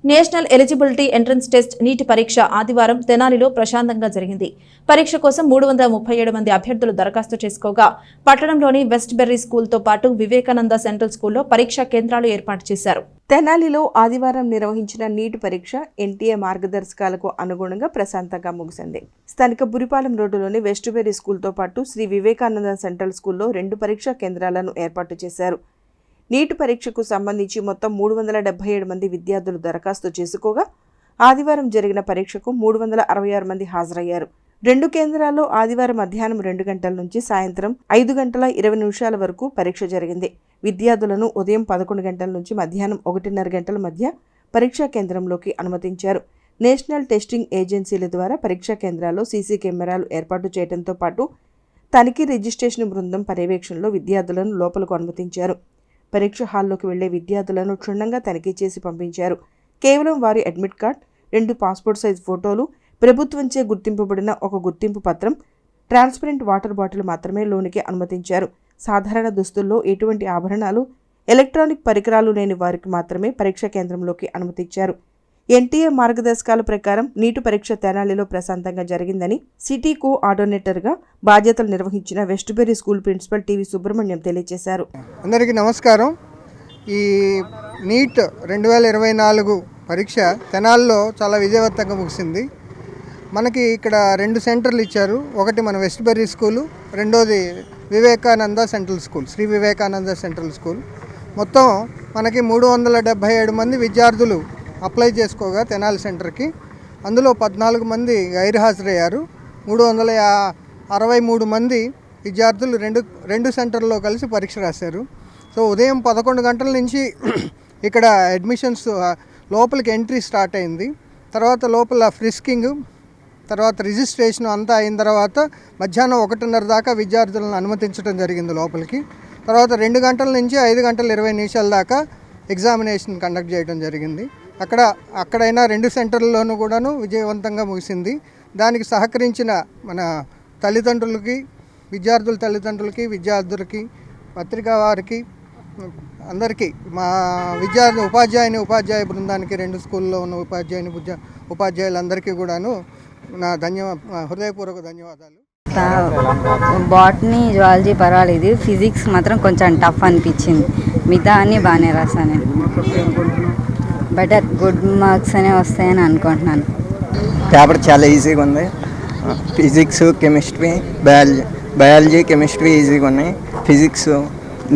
నేషనల్ ఎలిజిబిలిటీ ఎంట్రన్స్ టెస్ట్ నీటి పరీక్ష ఆదివారం తెనాలిలో ప్రశాంతంగా జరిగింది. పరీక్ష కోసం 337 మంది అభ్యర్థులు దరఖాస్తు చేసుకోగా పట్టణంలోని వెస్ట్ బెర్రీ స్కూల్తో పాటు వివేకానంద సెంట్రల్ స్కూల్లో పరీక్షా కేంద్రాలు ఏర్పాటు చేశారు.
తెనాలిలో ఆదివారం నిర్వహించిన నీటి పరీక్ష ఎన్టీఏ మార్గదర్శకాలకు అనుగుణంగా ప్రశాంతంగా ముగిసింది. స్థానిక బురిపాలెం రోడ్డులోని వెస్ట్ బెర్రీ స్కూల్తో పాటు శ్రీ వివేకానంద సెంట్రల్ స్కూల్లో 2 పరీక్షా కేంద్రాలను ఏర్పాటు చేశారు. నీటి పరీక్షకు సంబంధించి మొత్తం 377 మంది విద్యార్థులు దరఖాస్తు చేసుకోగా ఆదివారం జరిగిన పరీక్షకు 366 మంది హాజరయ్యారు. 2 కేంద్రాల్లో ఆదివారం మధ్యాహ్నం 2 గంటల నుంచి సాయంత్రం 5:20 వరకు పరీక్ష జరిగింది. విద్యార్థులను ఉదయం 11 గంటల నుంచి మధ్యాహ్నం 1:30 గంటల మధ్య పరీక్షా కేంద్రంలోకి అనుమతించారు. నేషనల్ టెస్టింగ్ ఏజెన్సీల ద్వారా పరీక్షా కేంద్రాల్లో సీసీ కెమెరాలు ఏర్పాటు చేయడంతో పాటు తనిఖీ రిజిస్ట్రేషన్ బృందం పర్యవేక్షణలో విద్యార్థులను లోపలకు అనుమతించారు. పరీక్ష హాల్లోకి వెళ్లే విద్యార్థులను క్షుణ్ణంగా తనిఖీ చేసి పంపించారు. కేవలం వారి అడ్మిట్ కార్డ్, 2 పాస్పోర్ట్ సైజ్ ఫోటోలు, ప్రభుత్వంచే గుర్తింపబడిన ఒక గుర్తింపు పత్రం, ట్రాన్స్పరెంట్ వాటర్ బాటిల్ మాత్రమే లోనికి అనుమతించారు. సాధారణ దుస్తుల్లో ఎటువంటి ఆభరణాలు, ఎలక్ట్రానిక్ పరికరాలు లేని వారికి మాత్రమే పరీక్షా కేంద్రంలోకి అనుమతించారు. ఎన్టీఏ మార్గదర్శకాల ప్రకారం నీటి పరీక్ష తెనాలిలో ప్రశాంతంగా జరిగిందని సిటీ కోఆర్డినేటర్గా బాధ్యతలు నిర్వహించిన West Berry School principal TV Subrahmanyam తెలియజేశారు.
అందరికీ నమస్కారం. ఈ నీట్ 2024 పరీక్ష తెనాలిలో చాలా విజయవంతంగా ముగిసింది. మనకి ఇక్కడ 2 సెంటర్లు ఇచ్చారు. ఒకటి మన వెస్ట్ బెర్రీ స్కూలు, రెండోది Vivekananda Central School, Shri Vivekananda Central School. మొత్తం మనకి 377 మంది విద్యార్థులు అప్లై చేసుకోగా తెనాలి సెంటర్కి, అందులో 14 మంది గైర్ హాజరయ్యారు. 363 మంది విద్యార్థులు రెండు సెంటర్లో కలిసి పరీక్ష రాశారు. సో ఉదయం 11 గంటల నుంచి ఇక్కడ అడ్మిషన్స్ లోపలికి ఎంట్రీ స్టార్ట్ అయింది. తర్వాత లోపల ఫ్రిస్కింగ్, తర్వాత రిజిస్ట్రేషన్ అంతా అయిన తర్వాత మధ్యాహ్నం 1:30 దాకా విద్యార్థులను అనుమతించడం జరిగింది లోపలికి. తర్వాత 2 గంటల నుంచి 5:20 దాకా ఎగ్జామినేషన్ కండక్ట్ చేయడం జరిగింది. అక్కడైనా 2 సెంటర్లలోనూ కూడాను విజయవంతంగా ముగిసింది. దానికి సహకరించిన మన తల్లిదండ్రులకి, విద్యార్థుల తల్లిదండ్రులకి, విద్యార్థులకి, పత్రికా వారికి, అందరికీ, మా ఉపాధ్యాయ బృందానికి, 2 స్కూల్లో ఉన్న ఉపాధ్యాయులందరికీ కూడాను నా హృదయపూర్వక ధన్యవాదాలు.
బాటనీ, జువాలజీ పర్వాలేదు, ఫిజిక్స్ మాత్రం కొంచెం టఫ్ అనిపించింది. మిగతా అన్నీ బాగానే రాశాను. బెటర్ గుడ్ మార్క్స్ అనే వస్తాయని అనుకుంటున్నాను.
పేపర్ చాలా ఈజీగా ఉంది. ఫిజిక్స్, కెమిస్ట్రీ, బయాలజీ, కెమిస్ట్రీ ఈజీగా ఉన్నాయి. ఫిజిక్స్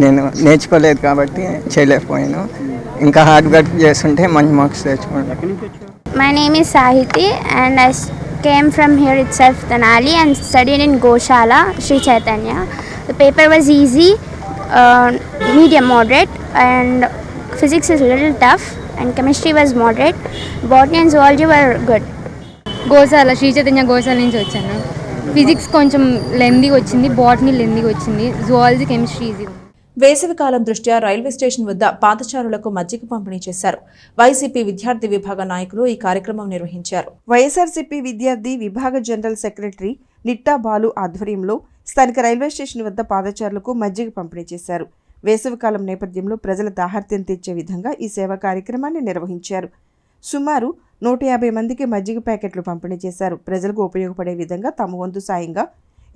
నేను నేర్చుకోలేదు కాబట్టి చేయలేకపోయాను. ఇంకా హార్డ్ వర్క్ చేస్తుంటే మంచి మార్క్స్ తెచ్చుకోండి.
My name is Sahiti and I came from here itself, Tenali, and studied in Goshala, Sri Chaitanya. The paper was easy, medium moderate, and physics is a little tough, and chemistry was moderate. Botany and zoology were good.
గోశాల, శ్రీ చైతన్య గోశాల నుంచి వచ్చాను.
ఫిజిక్స్ కొంచెం లెందీగా వచ్చింది, బాటనీ లెందీగా వచ్చింది, జువాలజీ కెమిస్ట్రీ ఈజీ.
వేసవికాలం దృష్ట్యా రైల్వే స్టేషన్ వద్ద పాదచారులకు మజ్జిగ పంపిణీ చేశారు. వైసీపీ విద్యార్థి విభాగ నాయకులు ఈ కార్యక్రమం నిర్వహించారు.
వైఎస్ఆర్సీపీ విద్యార్థి విభాగ జనరల్ సెక్రటరీ నిట్టా బాలు ఆధ్వర్యంలో స్థానిక రైల్వే స్టేషన్ వద్ద పాదచారులకు మజ్జిగ పంపిణీ చేశారు. వేసవికాలం నేపథ్యంలో ప్రజల దాహార్త్యం తీర్చే విధంగా ఈ సేవా కార్యక్రమాన్ని నిర్వహించారు. సుమారు 150 మందికి మజ్జిగ ప్యాకెట్లు పంపిణీ చేశారు. ప్రజలకు ఉపయోగపడే విధంగా తమ వంతు సాయంగా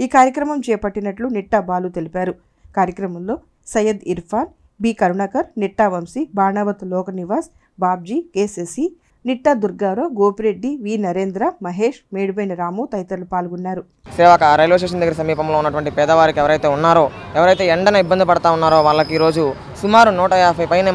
ఈ కార్యక్రమం చేపట్టినట్లు నిట్టా బాలు తెలిపారు. కార్యక్రమంలో సయ్యద్ ఇర్ఫాన్, బి కరుణాకర్, నిట్టా వంశీ, బాణావత్ లోక నివాస్, బాబ్జీ, కేసీసీ, నిట్టా దుర్గారావు, గోపిరెడ్డి, వి నరేంద్ర, మహేష్, మేడిపోయిన రాము తదితరులు పాల్గొన్నారు.
సేవా రైల్వే స్టేషన్ దగ్గర సమీపంలో ఉన్నటువంటి పేదవారికి ఎవరైతే ఉన్నారో, ఎవరైతే ఎండన ఇబ్బంది పడతా ఉన్నారో వాళ్ళకి ఈరోజు సుమారు 150 పైన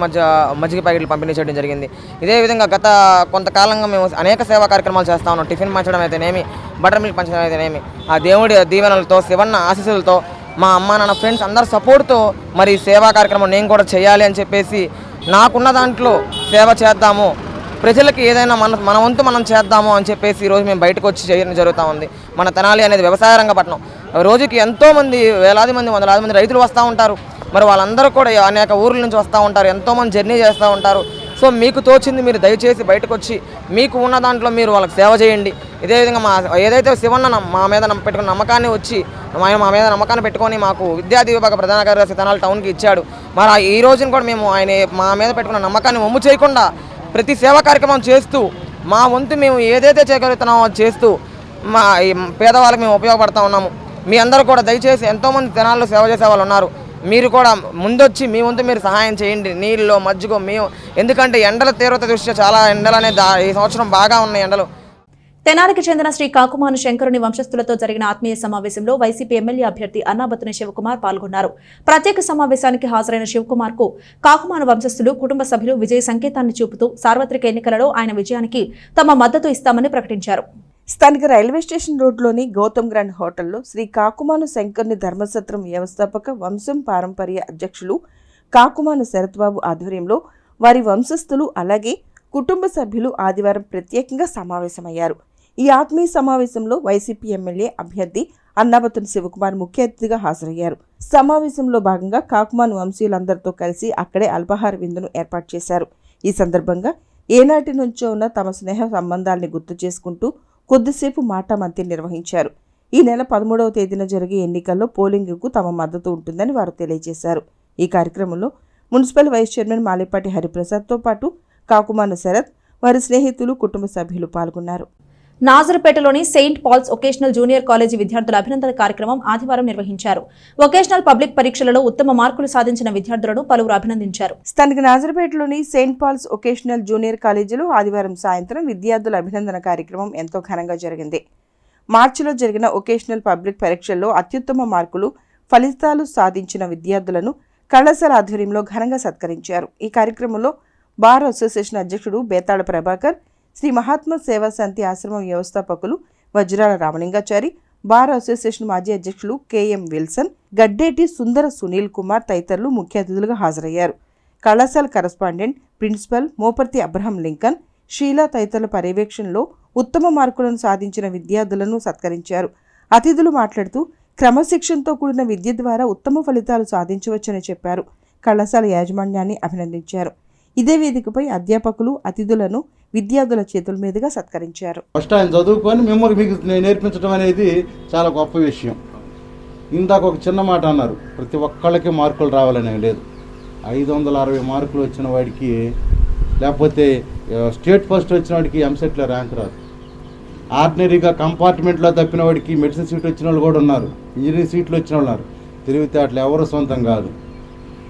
మజ్జిగ ప్యాకెట్లు పంపిణీ చేయడం జరిగింది. ఇదే విధంగా గత కొంతకాలంగా మేము అనేక సేవా కార్యక్రమాలు చేస్తా ఉన్నాం. టిఫిన్ పంచడం అయితేనేమి, బటర్ మిల్క్ పంచడం అయితేనేమి, ఆ దేవుడి దీవెనలతో, శివన్న ఆశీస్సులతో, మా అమ్మ నాన్న ఫ్రెండ్స్ అందరి సపోర్ట్తో మరి సేవా కార్యక్రమం నేను కూడా చేయాలి అని చెప్పేసి నాకున్న దాంట్లో సేవ చేద్దాము, ప్రజలకి ఏదైనా మన వంతు మనం చేద్దాము అని చెప్పేసి ఈరోజు మేము బయటకు వచ్చి చేయడం జరుగుతూ ఉంది. మన తెనాలి అనేది వ్యవసాయ రంగ పట్టణం. రోజుకి ఎంతోమంది, వేలాది మంది, వందలాది మంది రైతులు వస్తూ ఉంటారు. మరి వాళ్ళందరూ కూడా అనేక ఊర్ల నుంచి వస్తూ ఉంటారు, ఎంతోమంది జర్నీ చేస్తూ ఉంటారు. సో మీకు తోచింది మీరు దయచేసి బయటకు వచ్చి మీకు ఉన్న దాంట్లో మీరు వాళ్ళకి సేవ చేయండి. ఇదే విధంగా ఏదైతే శివన్న మా మీద పెట్టుకున్న నమ్మకాన్ని వచ్చి ఆయన మా మీద నమ్మకాన్ని పెట్టుకొని మాకు విద్యార్థి విభాగ ప్రధాన కార్యదర్శి తెనాలి టౌన్కి ఇచ్చాడు. మరి ఈ రోజున కూడా మేము ఆయన మా మీద పెట్టుకున్న నమ్మకాన్ని వమ్ము చేయకుండా ప్రతి సేవా కార్యక్రమం చేస్తూ మా వంతు మేము ఏదైతే చేయగలుగుతున్నామో అది చేస్తూ మా పేదవాళ్ళకి మేము ఉపయోగపడుతూ ఉన్నాము. మీ అందరూ కూడా దయచేసి ఎంతోమంది తెనాల్లో సేవ చేసే వాళ్ళు ఉన్నారు. మీరు కూడా ముందొచ్చి మీ వంతు మీరు సహాయం చేయండి. నీళ్ళు, మజ్జిగ మేము, ఎందుకంటే ఎండల తీవ్రత దృష్ట్యా చాలా ఎండలు అనేది ఈ సంవత్సరం బాగా ఉన్నాయి ఎండలు.
తెనాలికి చెందిన శ్రీ కాకుమాను శంకరుని వంశస్థులతో జరిగిన ఆత్మీయ సమావేశంలో వైసీపీ ఎమ్మెల్యే అభ్యర్థి అన్నాబత్తుని శివకుమార్ పాల్గొన్నారు. ప్రత్యేక సమావేశానికి హాజరైన శివకుమార్ కు కాకుమాను వంశస్థులు, కుటుంబ సభ్యులు విజయ సంకేతాన్ని చూపుతూ సార్వత్రిక ఎన్నికలలో ఆయన విజయానికి తమ మద్దతు ఇస్తామని ప్రకటించారు.
స్థానిక రైల్వే స్టేషన్ రోడ్లోని గౌతమ్ గ్రాండ్ హోటల్లో శ్రీ కాకుమాను శంకర్ని ధర్మసత్రం వ్యవస్థాపక వంశం పారంపర్య అధ్యక్షులు కాకుమాను శరత్బాబు ఆధ్వర్యంలో వారి వంశస్థులు అలాగే కుటుంబ సభ్యులు ఆదివారం ప్రత్యేకంగా సమావేశమయ్యారు. ఈ ఆత్మీయ సమావేశంలో వైసీపీ ఎమ్మెల్యే అభ్యర్థి అన్నాబత్తుని శివకుమార్ ముఖ్య అతిథిగా హాజరయ్యారు. సమావేశంలో భాగంగా కాకుమాను వంశీయులందరితో కలిసి అక్కడే అల్పాహార విందును ఏర్పాటు చేశారు. ఈ సందర్భంగా ఏనాటి నుంచో ఉన్న తమ స్నేహ సంబంధాల్ని గుర్తు చేసుకుంటూ కొద్దిసేపు మాటామంతి నిర్వహించారు. ఈ నెల 13వ తేదీన జరిగే ఎన్నికల్లో పోలింగ్కు తమ మద్దతు ఉంటుందని వారు తెలియజేశారు. ఈ కార్యక్రమంలో మున్సిపల్ వైస్ చైర్మన్ మాలేపాటి హరిప్రసాద్తో పాటు కాకుమాను శరత్, వారి స్నేహితులు, కుటుంబ సభ్యులు పాల్గొన్నారు.
నాజర్పేటలోని Saint Paul's vocational junior college విద్యార్థుల అభినందన కార్యక్రమం ఆదివారం నిర్వహించారు. వొకేషనల్ పబ్లిక్ పరీక్షలలో ఉత్తమ మార్కులు సాధించిన విద్యార్థులను పలువురు అభినందించారు.
స్థానిక నాజర్పేటలోని సెయింట్ పాల్స్ వొకేషనల్ జూనియర్ కాలేజీలో ఆదివారం సాయంత్రం విద్యార్థుల అభినందన కార్యక్రమం ఎంతో ఘనంగా జరిగింది. మార్చిలో జరిగిన వొకేషనల్ పబ్లిక్ పరీక్షల్లో అత్యుత్తమ మార్కులు, ఫలితాలు సాధించిన విద్యార్థులను కళాశాల ఆధ్వర్యంలో ఘనంగా సత్కరించారు. ఈ కార్యక్రమంలో బార్ అసోసియేషన్ అధ్యక్షుడు బేతాళ ప్రభాకర్, శ్రీ మహాత్మా సేవా శాంతి ఆశ్రమం వ్యవస్థాపకులు వజ్రాల రామలింగాచారి, బార్ అసోసియేషన్ మాజీ అధ్యక్షులు కెఎం విల్సన్, గడ్డేటి సుందర సునీల్ కుమార్ తదితరులు ముఖ్య అతిథులుగా హాజరయ్యారు. కళాశాల correspondent, principal Moparthi Abraham Lincoln, Sheela తదితరుల పర్యవేక్షణలో ఉత్తమ మార్కులను సాధించిన విద్యార్థులను సత్కరించారు. అతిథులు మాట్లాడుతూ క్రమశిక్షణతో కూడిన విద్య ద్వారా ఉత్తమ ఫలితాలు సాధించవచ్చని చెప్పారు. కళాశాల యాజమాన్యాన్ని అభినందించారు. ఇదే వేదికపై అధ్యాపకులు అతిథులను విద్యార్థుల చేతుల మీదుగా సత్కరించారు.
ఫస్ట్ ఆయన చదువుకొని మిమ్మల్ని మీకు నేర్పించడం అనేది చాలా గొప్ప విషయం. ఇందాక ఒక చిన్న మాట అన్నారు, ప్రతి ఒక్కళ్ళకి మార్కులు రావాలనే లేదు. 560 మార్కులు వచ్చిన వాడికి, లేకపోతే స్టేట్ ఫస్ట్ వచ్చిన వాడికి ఎంసెట్లో ర్యాంక్ రాదు. ఆర్డినరీగా కంపార్ట్మెంట్లో తప్పిన వాడికి మెడిసిన్ సీట్ వచ్చిన వాళ్ళు కూడా ఉన్నారు, ఇంజనీరింగ్ సీట్లు వచ్చిన వాళ్ళు ఉన్నారు. తెలివితేటలు ఎవరు సొంతం కాదు.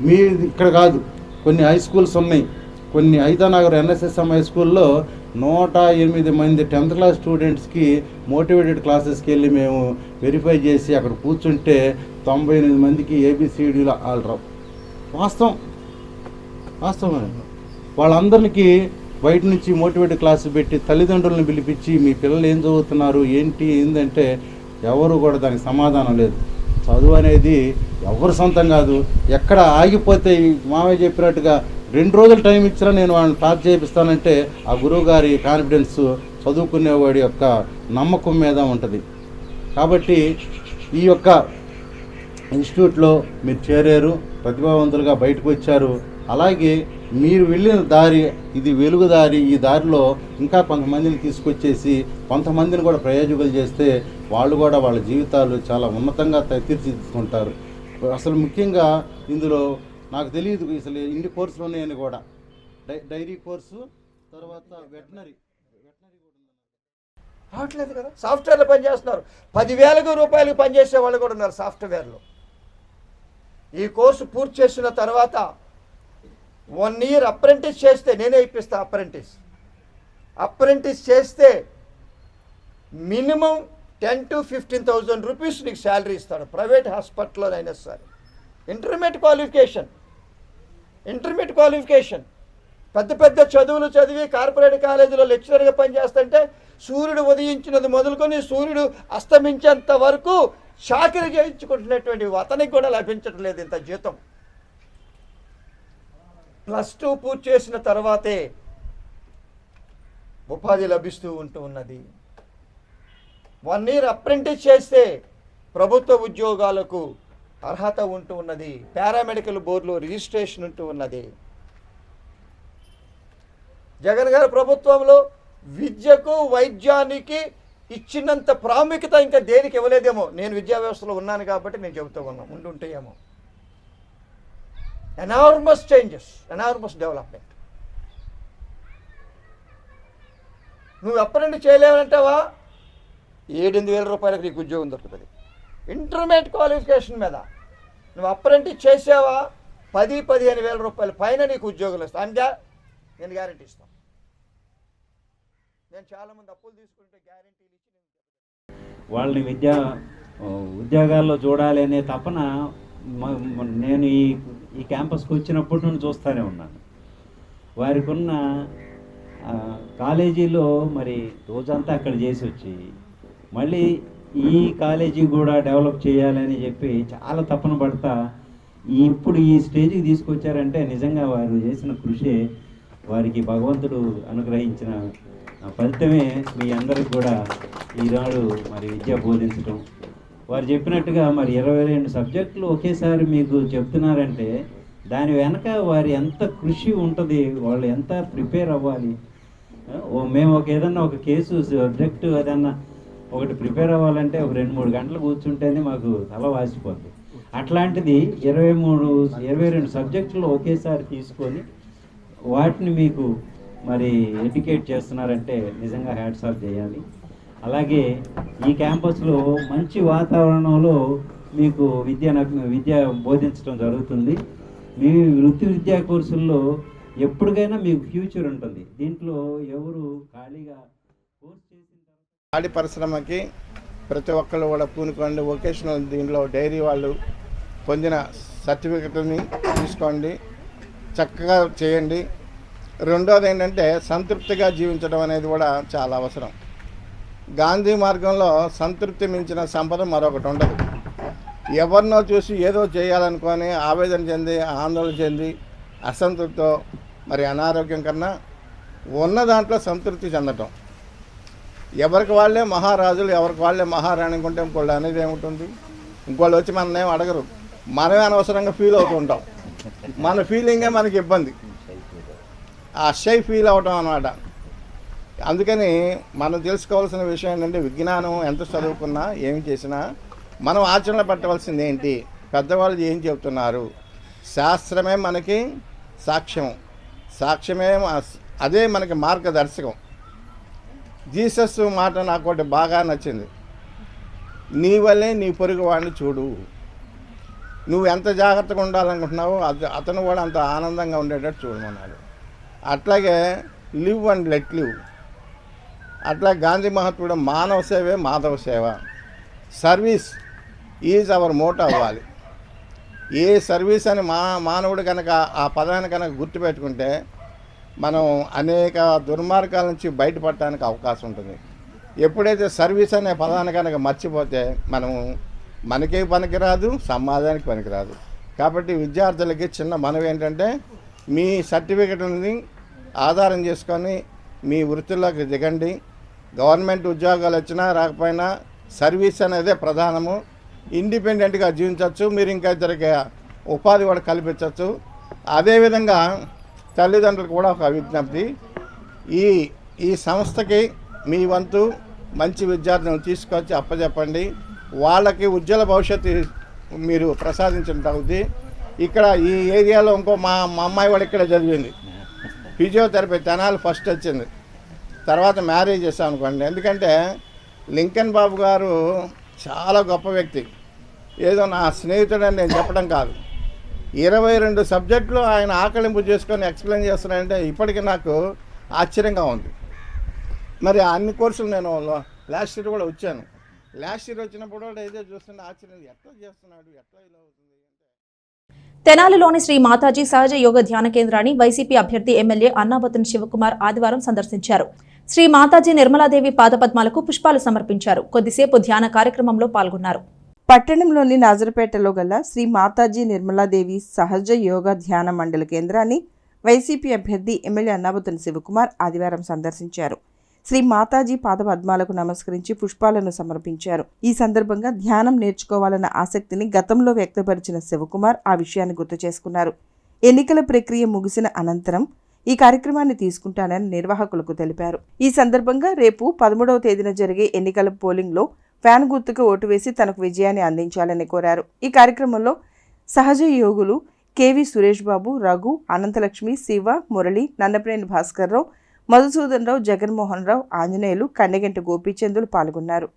మీ ఇక్కడ కాదు, కొన్ని హై స్కూల్స్ ఉన్నాయి. కొన్ని ఐతానగర్ ఎన్ఎస్ఎస్ఎం హై స్కూల్లో 108 మంది 10th క్లాస్ స్టూడెంట్స్కి మోటివేటెడ్ క్లాసెస్కి వెళ్ళి మేము వెరిఫై చేసి అక్కడ కూర్చుంటే 98 మందికి ఏబిసిడీలు వాళ్ళు రావు. వాస్తవమే. వాళ్ళందరికీ బయట నుంచి మోటివేటెడ్ క్లాసు పెట్టి తల్లిదండ్రులను పిలిపించి మీ పిల్లలు ఏం చదువుతున్నారు ఏంటంటే ఎవరు కూడా దానికి సమాధానం లేదు. చదువు అనేది ఎవరు సొంతం కాదు. ఎక్కడ ఆగిపోతే మామయ్య చెప్పినట్టుగా 2 రోజులు టైం ఇచ్చినా నేను వాళ్ళని టాప్ చేయిస్తానంటే ఆ గురువు గారి కాన్ఫిడెన్స్ చదువుకునేవాడి యొక్క నమ్మకం మీద ఉంటుంది. కాబట్టి ఈ యొక్క ఇన్స్టిట్యూట్లో మీరు చేరారు, ప్రతిభావంతులుగా బయటకు వచ్చారు. అలాగే మీరు వెళ్ళిన దారి ఇది వెలుగు దారి. ఈ దారిలో ఇంకా కొంతమందిని తీసుకొచ్చేసి కొంతమందిని కూడా ప్రయోజకులు చేస్తే వాళ్ళు కూడా వాళ్ళ జీవితాలు చాలా ఉన్నతంగా తీర్చిదిద్దుకుంటారు. అసలు ముఖ్యంగా ఇందులో నాకు తెలియదు అసలు ఇన్ని కోర్సులు ఉన్నాయని కూడా. డైరీ కోర్సు, తర్వాత వెటనరీ
రావట్లేదు కదా. సాఫ్ట్వేర్లో పనిచేస్తున్నారు, 10,000 రూపాయలకు పనిచేసే వాళ్ళు కూడా ఉన్నారు సాఫ్ట్వేర్లో. ఈ కోర్సు పూర్తి చేసిన తర్వాత 1 year అప్రెంటిస్ చేస్తే, నేనే ఇప్పిస్తా అప్రెంటిస్ చేస్తే మినిమం 10,000 to 15,000 రూపీస్ నీకు శాలరీ ఇస్తాడు, ప్రైవేట్ హాస్పిటల్లోనైనా సరే. ఇంటర్మీడియట్ క్వాలిఫికేషన్ పెద్ద పెద్ద చదువులు చదివి కార్పొరేట్ కాలేజీలో లెక్చరర్గా పనిచేస్తుంటే సూర్యుడు ఉదయించినది మొదలుకొని సూర్యుడు అస్తమించేంత వరకు చాకరీ చేయించుకుంటున్నటువంటి అతనికి కూడా లభించడం లేదు ఇంత జీతం. +2 పూర్తి చేసిన తర్వాతే ఉపాధి లభిస్తూ ఉన్నది. 1 year అప్రెంటిస్ చేస్తే ప్రభుత్వ ఉద్యోగాలకు అర్హత ఉన్నది. పారామెడికల్ బోర్డులో రిజిస్ట్రేషన్ ఉన్నది. జగన్ గారి ప్రభుత్వంలో విద్యకు వైద్యానికి ఇచ్చినంత ప్రాముఖ్యత ఇంకా దేనికి ఇవ్వలేదేమో. నేను విద్యా వ్యవస్థలో ఉన్నాను కాబట్టి నేను చెబుతూ ఉంటుంటాయేమో. Enormous changes, enormous development. నువ్వు అప్రెంటిస్ చేయలేవంటావా, 7,000 రూపాయలకు నీకు ఉద్యోగం దొరుకుతుంది. ఇంటర్మీడియట్ క్వాలిఫికేషన్ మీద నువ్వు అప్రెంటిస్ చేసావా 10,000-15,000 రూపాయల పైన నీకు ఉద్యోగాలు వస్తాయి. అంతే, నేను గ్యారెంటీ ఇస్తాను. నేను చాలామంది అప్పులు తీసుకుంటే గ్యారెంటీలు ఇచ్చి
వాళ్ళని ఉద్యోగాల్లో చూడాలి అనే తపన నేను ఈ క్యాంపస్కి వచ్చినప్పటి నుండి చూస్తూనే ఉన్నాను. వారికి ఉన్న కాలేజీలో మరి రోజంతా అక్కడ చేసి వచ్చి మళ్ళీ ఈ కాలేజీ కూడా డెవలప్ చేయాలని చెప్పి చాలా తపన పడతా ఇప్పుడు ఈ స్టేజ్కి తీసుకొచ్చారంటే నిజంగా వారు చేసిన కృషి, వారికి భగవంతుడు అనుగ్రహించిన ఫలితమే మీ అందరికి కూడా ఈనాడు మరి విద్య బోధించడం. వారు చెప్పినట్టుగా మరి 22 సబ్జెక్టులు ఒకేసారి మీకు చెప్తున్నారంటే దాని వెనక వారి ఎంత కృషి ఉంటుంది, వాళ్ళు ఎంత ప్రిపేర్ అవ్వాలి. మేము ఏదన్నా ఒక కేసు సబ్జెక్టు ఏదన్నా ఒకటి ప్రిపేర్ అవ్వాలంటే ఒక 2-3 గంటలు కూర్చుంటేనే మాకు తల వాసిపోతుంది. అట్లాంటిది 22 సబ్జెక్టులు ఒకేసారి తీసుకొని వాటిని మీకు మరి ఎడ్యుకేట్ చేస్తున్నారంటే నిజంగా హ్యాట్స్ ఆఫ్ చేయాలి. అలాగే ఈ క్యాంపస్లో మంచి వాతావరణంలో మీకు విద్య బోధించడం జరుగుతుంది. మీ వృత్తి విద్యా కోర్సుల్లో ఎప్పటికైనా మీకు ఫ్యూచర్ ఉంటుంది. దీంట్లో ఎవరు ఖాళీగా కోర్స్ చేసిన
పాడి పరిశ్రమకి ప్రతి ఒక్కళ్ళు కూడా పూనుకోండి. వొకేషనల్ దీంట్లో డైరీ వాళ్ళు పొందిన సర్టిఫికెట్ని తీసుకోండి, చక్కగా చేయండి. రెండోది ఏంటంటే సంతృప్తిగా జీవించడం అనేది కూడా చాలా అవసరం. గాంధీ మార్గంలో సంతృప్తి మించిన సంపద మరొకటి ఉండదు. ఎవరినో చూసి ఏదో చేయాలనుకొని ఆవేదన చెంది ఆందోళన చెంది అసంతృప్తితో మరి అనారోగ్యం కన్నా ఉన్న దాంట్లో సంతృప్తి చెందటం. ఎవరికి వాళ్ళే మహారాజులు, ఎవరికి వాళ్ళే మహారాణి అనుకుంటే ఇంకోళ్ళు అనేది ఏముంటుంది. ఇంకోళ్ళు వచ్చి మనల్ని ఏం అడగరు, మనమే అనవసరంగా ఫీల్ అవుతూ ఉంటాం. మన ఫీలింగే మనకి ఇబ్బంది, ఆ షై ఫీల్ అవటం అన్నమాట. అందుకని మనం తెలుసుకోవాల్సిన విషయం ఏంటంటే విజ్ఞానం ఎంత చదువుకున్నా ఏమి చేసినా మనం ఆచరణలో పెట్టవలసింది ఏంటి, పెద్దవాళ్ళు ఏం చెబుతున్నారు. శాస్త్రమే మనకి సాక్ష్యమే అదే మనకి మార్గదర్శకం. జీసస్ మాట నాకు ఒకటి బాగా నచ్చింది, నీ వల్లే నీ పొరుగు వాడిని చూడు. నువ్వు ఎంత జాగ్రత్తగా ఉండాలనుకుంటున్నావో అతను కూడా అంత ఆనందంగా ఉండేటట్టు చూడమన్నాడు. అట్లాగే లివ్ అండ్ లెట్ లివ్. అట్లా గాంధీ మహాత్ముడు మానవ సేవే మాధవ సేవ, సర్వీస్ ఈజ్ అవర్ మోటో అవ్వాలి. ఏ సర్వీస్ అని మానవుడు కనుక ఆ పదాన్ని కనుక గుర్తుపెట్టుకుంటే మనం అనేక దుర్మార్గాల నుంచి బయటపడటానికి అవకాశం ఉంటుంది. ఎప్పుడైతే సర్వీస్ అనే పదాన్ని కనుక మర్చిపోతే మనకే పనికిరాదు, సమాజానికి పనికిరాదు. కాబట్టి విద్యార్థులకి చిన్న మనవి ఏంటంటే మీ సర్టిఫికెట్ని ఆధారం చేసుకొని మీ వృత్తిలోకి దిగండి. గవర్నమెంట్ ఉద్యోగాలు వచ్చినా రాకపోయినా సర్వీస్ అనేదే ప్రధానము. ఇండిపెండెంట్గా జీవించవచ్చు, మీరు ఇంకా ఇద్దరికి ఉపాధి కూడా కల్పించవచ్చు. అదేవిధంగా తల్లిదండ్రులకు కూడా ఒక విజ్ఞప్తి, ఈ సంస్థకి మీ వంతు మంచి విద్యార్థులను తీసుకొచ్చి అప్పచెప్పండి. వాళ్ళకి ఉజ్వల భవిష్యత్తు మీరు ప్రసాదించినట్టు అవుతుంది. ఇక్కడ ఈ ఏరియాలో ఇంకో మా అమ్మాయి కూడా ఇక్కడ చదివింది, ఫిజియోథెరపీ తెనాలి ఫస్ట్ వచ్చింది, తర్వాత మ్యారేజ్ చేసాం అనుకోండి. ఎందుకంటే లింకన్ బాబు గారు చాలా గొప్ప వ్యక్తి, ఏదో నా స్నేహితుడని నేను చెప్పడం కాదు. 22 సబ్జెక్టులు ఆయన ఆకలింపు చేసుకొని ఎక్స్ప్లెయిన్ చేస్తున్నారంటే ఇప్పటికీ నాకు ఆశ్చర్యంగా ఉంది. మరి అన్ని కోర్సులు నేను లాస్ట్ ఇయర్ కూడా వచ్చాను. లాస్ట్ ఇయర్ వచ్చినప్పుడు కూడా ఏదో చూస్తున్న ఆశ్చర్యం, ఎట్లా చేస్తున్నాడు, ఎట్లా ఇలా అవుతుంది.
తెనాలిలోని శ్రీ మాతాజీ సహజ యోగ ధ్యాన కేంద్రాన్ని వైసీపీ అభ్యర్థి ఎమ్మెల్యే అన్నాబత్తుని శివకుమార్ ఆదివారం సందర్శించారు. శ్రీ మాతాజీ నిర్మలాదేవి పాదపద్మాలకు పుష్పాలు సమర్పించారు. కొద్దిసేపు ధ్యాన కార్యక్రమంలో పాల్గొన్నారు.
పట్టణంలోని నాజరపేటలో గల శ్రీ మాతాజీ నిర్మలాదేవి సహజ యోగ ధ్యాన మండలి కేంద్రాన్ని వైసీపీ అభ్యర్థి ఎమ్మెల్యే అన్నాబత్తుని శివకుమార్ ఆదివారం సందర్శించారు. శ్రీ మాతాజీ పాదపద్మాలకు నమస్కరించి పుష్పాలను సమర్పించారు. ఈ సందర్భంగా ధ్యానం నేర్చుకోవాలన్న ఆసక్తిని గతంలో వ్యక్తపరిచిన శివకుమార్ ఆ విషయాన్ని గుర్తు చేసుకున్నారు. ఎన్నికల ప్రక్రియ ముగిసిన అనంతరం ఈ కార్యక్రమాన్ని తీసుకుంటానని నిర్వాహకులకు తెలిపారు. ఈ సందర్భంగా రేపు 13వ తేదీన జరిగే ఎన్నికల పోలింగ్లో ఫ్యాన్ గుర్తుకు ఓటు వేసి తనకు విజయాన్ని అందించాలని కోరారు. ఈ కార్యక్రమంలో సహజ యోగులు కేవి సురేష్ బాబు, రఘు, అనంతలక్ష్మి, శివ, మురళి, నన్నప్రేణి భాస్కర్రావు, మధుసూదన్ రావు, జగన్మోహన్ రావు, ఆంజనేయులు, కన్నెగంట గోపీచందులు పాల్గొన్నారు.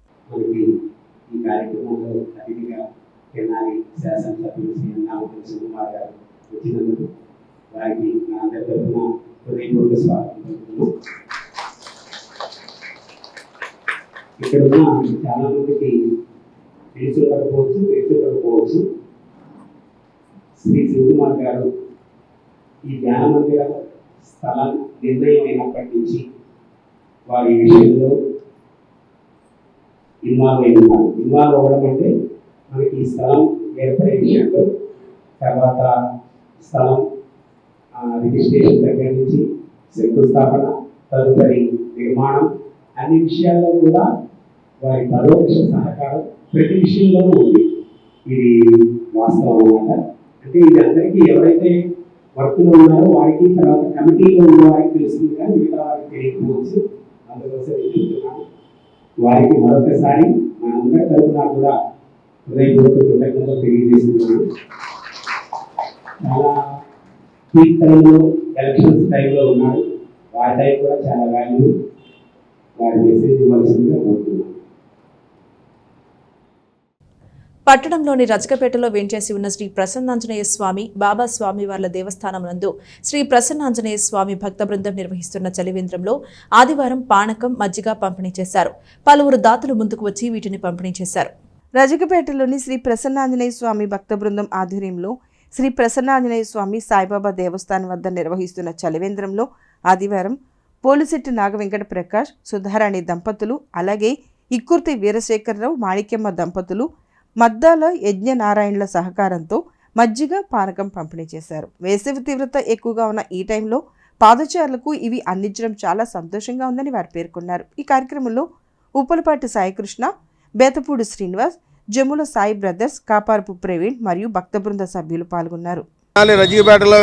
ఇక్కడ ఉన్న చాలా మందికి తెలుసుకోకపోవచ్చు శ్రీ శివకుమార్ గారు ఈ ధ్యాన మందిర స్థలం నిర్ణయం అయినప్పటి నుంచి వారి విషయంలో ఇన్వాల్వ్ అయి ఉన్నారు. ఇన్వాల్వ్ అవ్వడం అంటే మనకి ఈ స్థలం ఏర్పడే విషయంలో, తర్వాత స్థలం రిజిస్ట్రేషన్ దగ్గర నుంచి శంకుస్థాపన, తదుపరి నిర్మాణం, అన్ని విషయాల్లో కూడా వారి పరోక్ష సహకారం ప్రతి విషయంలోనూ ఉంది. ఇది వాస్తవం అన్నమాట. అంటే ఇది అందరికీ ఎవరైతే వర్క్లో ఉన్నారో వారికి, తర్వాత కమిటీలో ఉన్న వారికి తెలుస్తుంది, కానీ మిగతా వారికి తెలియకపోవచ్చు. అందుకోసం నేను చెప్తున్నాను, వారికి మరొకసారి మనందరి తరఫున కూడా హృదయపూర్వక కృతజ్ఞతలు తెలియజేస్తున్నాను. చాలా పీక్ టైంలో, ఎలక్షన్స్ టైంలో ఉన్నాడు. వారి టైం కూడా చాలా వాల్యూ. వారి మెసేజ్ ఇవ్వాల్సిందిగా కోరుతున్నాను.
పట్టణంలోని రజకపేటలో వేంచేసి ఉన్న శ్రీ ప్రసన్నాంజనేయ స్వామి బాబా స్వామివార్ల దేవస్థానం నందు శ్రీ ప్రసన్నాంజనేయ స్వామి భక్త బృందం నిర్వహిస్తున్న చలివేంద్రంలో ఆదివారం పానకం, మజ్జిగ పంపిణీ చేశారు. పలువురు దాతలు ముందుకు వచ్చి వీటిని పంపిణీ చేశారు.
రజకపేటలోని శ్రీ ప్రసన్నాంజనేయ స్వామి భక్త బృందం ఆధ్వర్యంలో శ్రీ ప్రసన్నాంజనేయ స్వామి సాయిబాబా దేవస్థానం వద్ద నిర్వహిస్తున్న చలివేంద్రంలో ఆదివారం పోలిశెట్టి నాగవెంకట ప్రకాష్, సుధారాణి దంపతులు, అలాగే ఇక్కుర్తి వీరశేఖరరావు, మాణిక్యమ్మ దంపతులు, మద్దాల యజ్ఞనారాయణుల సహకారంతో మజ్జిగ, పానకం పంపిణీ చేశారు. వేసవి తీవ్రత ఎక్కువగా ఉన్న ఈ టైంలో పాదచారులకు ఇవి అందించడం చాలా సంతోషంగా ఉందని వారు పేర్కొన్నారు. ఈ కార్యక్రమంలో ఉప్పలపాటి సాయికృష్ణ, బేతపూడి శ్రీనివాస్, జముల సాయి బ్రదర్స్, కాపారపు ప్రవీణ్ మరియు భక్త బృంద సభ్యులు పాల్గొన్నారు.
రజకపేటలో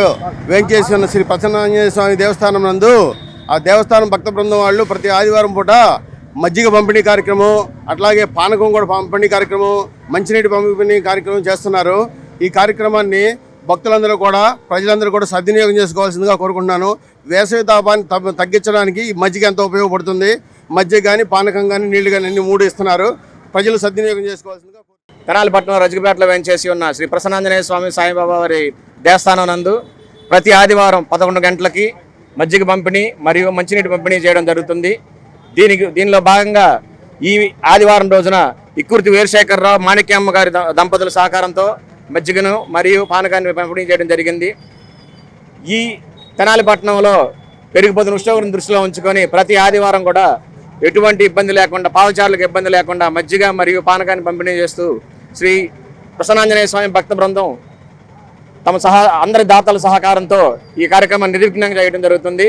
వేంచేసి ఉన్న శ్రీ ప్రసన్నాంజనేయ స్వామి దేవస్థానం నందు ఆ దేవస్థానం భక్త బృందం వాళ్ళు ప్రతి ఆదివారం పూట మజ్జిగ పంపిణీ కార్యక్రమం, అట్లాగే పానకం కూడా పంపిణీ కార్యక్రమం, మంచినీటి పంపిణీ కార్యక్రమం చేస్తున్నారు. ఈ కార్యక్రమాన్ని భక్తులందరూ కూడా, ప్రజలందరూ కూడా సద్వినియోగం చేసుకోవాల్సిందిగా కోరుకుంటున్నాను. వేసవి తాపాన్ని తగ్గించడానికి ఈ మజ్జిగ ఎంతో ఉపయోగపడుతుంది. మజ్జిగ కానీ, పానకం కానీ, నీళ్లు కానీ అన్ని 3 ఇస్తున్నారు. ప్రజలు సద్వినియోగం చేసుకోవాల్సిందిగా.
తెనాలి పట్టణం రజకపేటలో వేంచేసి ఉన్న శ్రీ ప్రసన్నాంజనేయ స్వామి సాయిబాబా వారి దేవస్థానం నందు ప్రతి ఆదివారం 11 గంటలకి మజ్జిగ పంపిణీ మరియు మంచినీటి పంపిణీ చేయడం జరుగుతుంది. దీనిలో భాగంగా ఈ ఆదివారం రోజున ఇక్కుర్తి వీరశేఖరరావు, మాణిక్యమ్మ గారి దంపతుల సహకారంతో మజ్జిగను మరియు పానకాన్ని పంపిణీ చేయడం జరిగింది. ఈ తెనాలి పట్టణంలో పెరిగిపోతున్న ఉష్ణోగ్రతను దృష్టిలో ఉంచుకొని ప్రతి ఆదివారం కూడా ఎటువంటి ఇబ్బంది లేకుండా, పాదచారులకు ఇబ్బంది లేకుండా మజ్జిగ మరియు పానకాన్ని పంపిణీ చేస్తూ శ్రీ ప్రసన్నాంజనేయ స్వామి భక్త బృందం తమ అందరి దాతల సహకారంతో ఈ కార్యక్రమాన్ని నిర్విఘ్నంగా చేయడం జరుగుతుంది.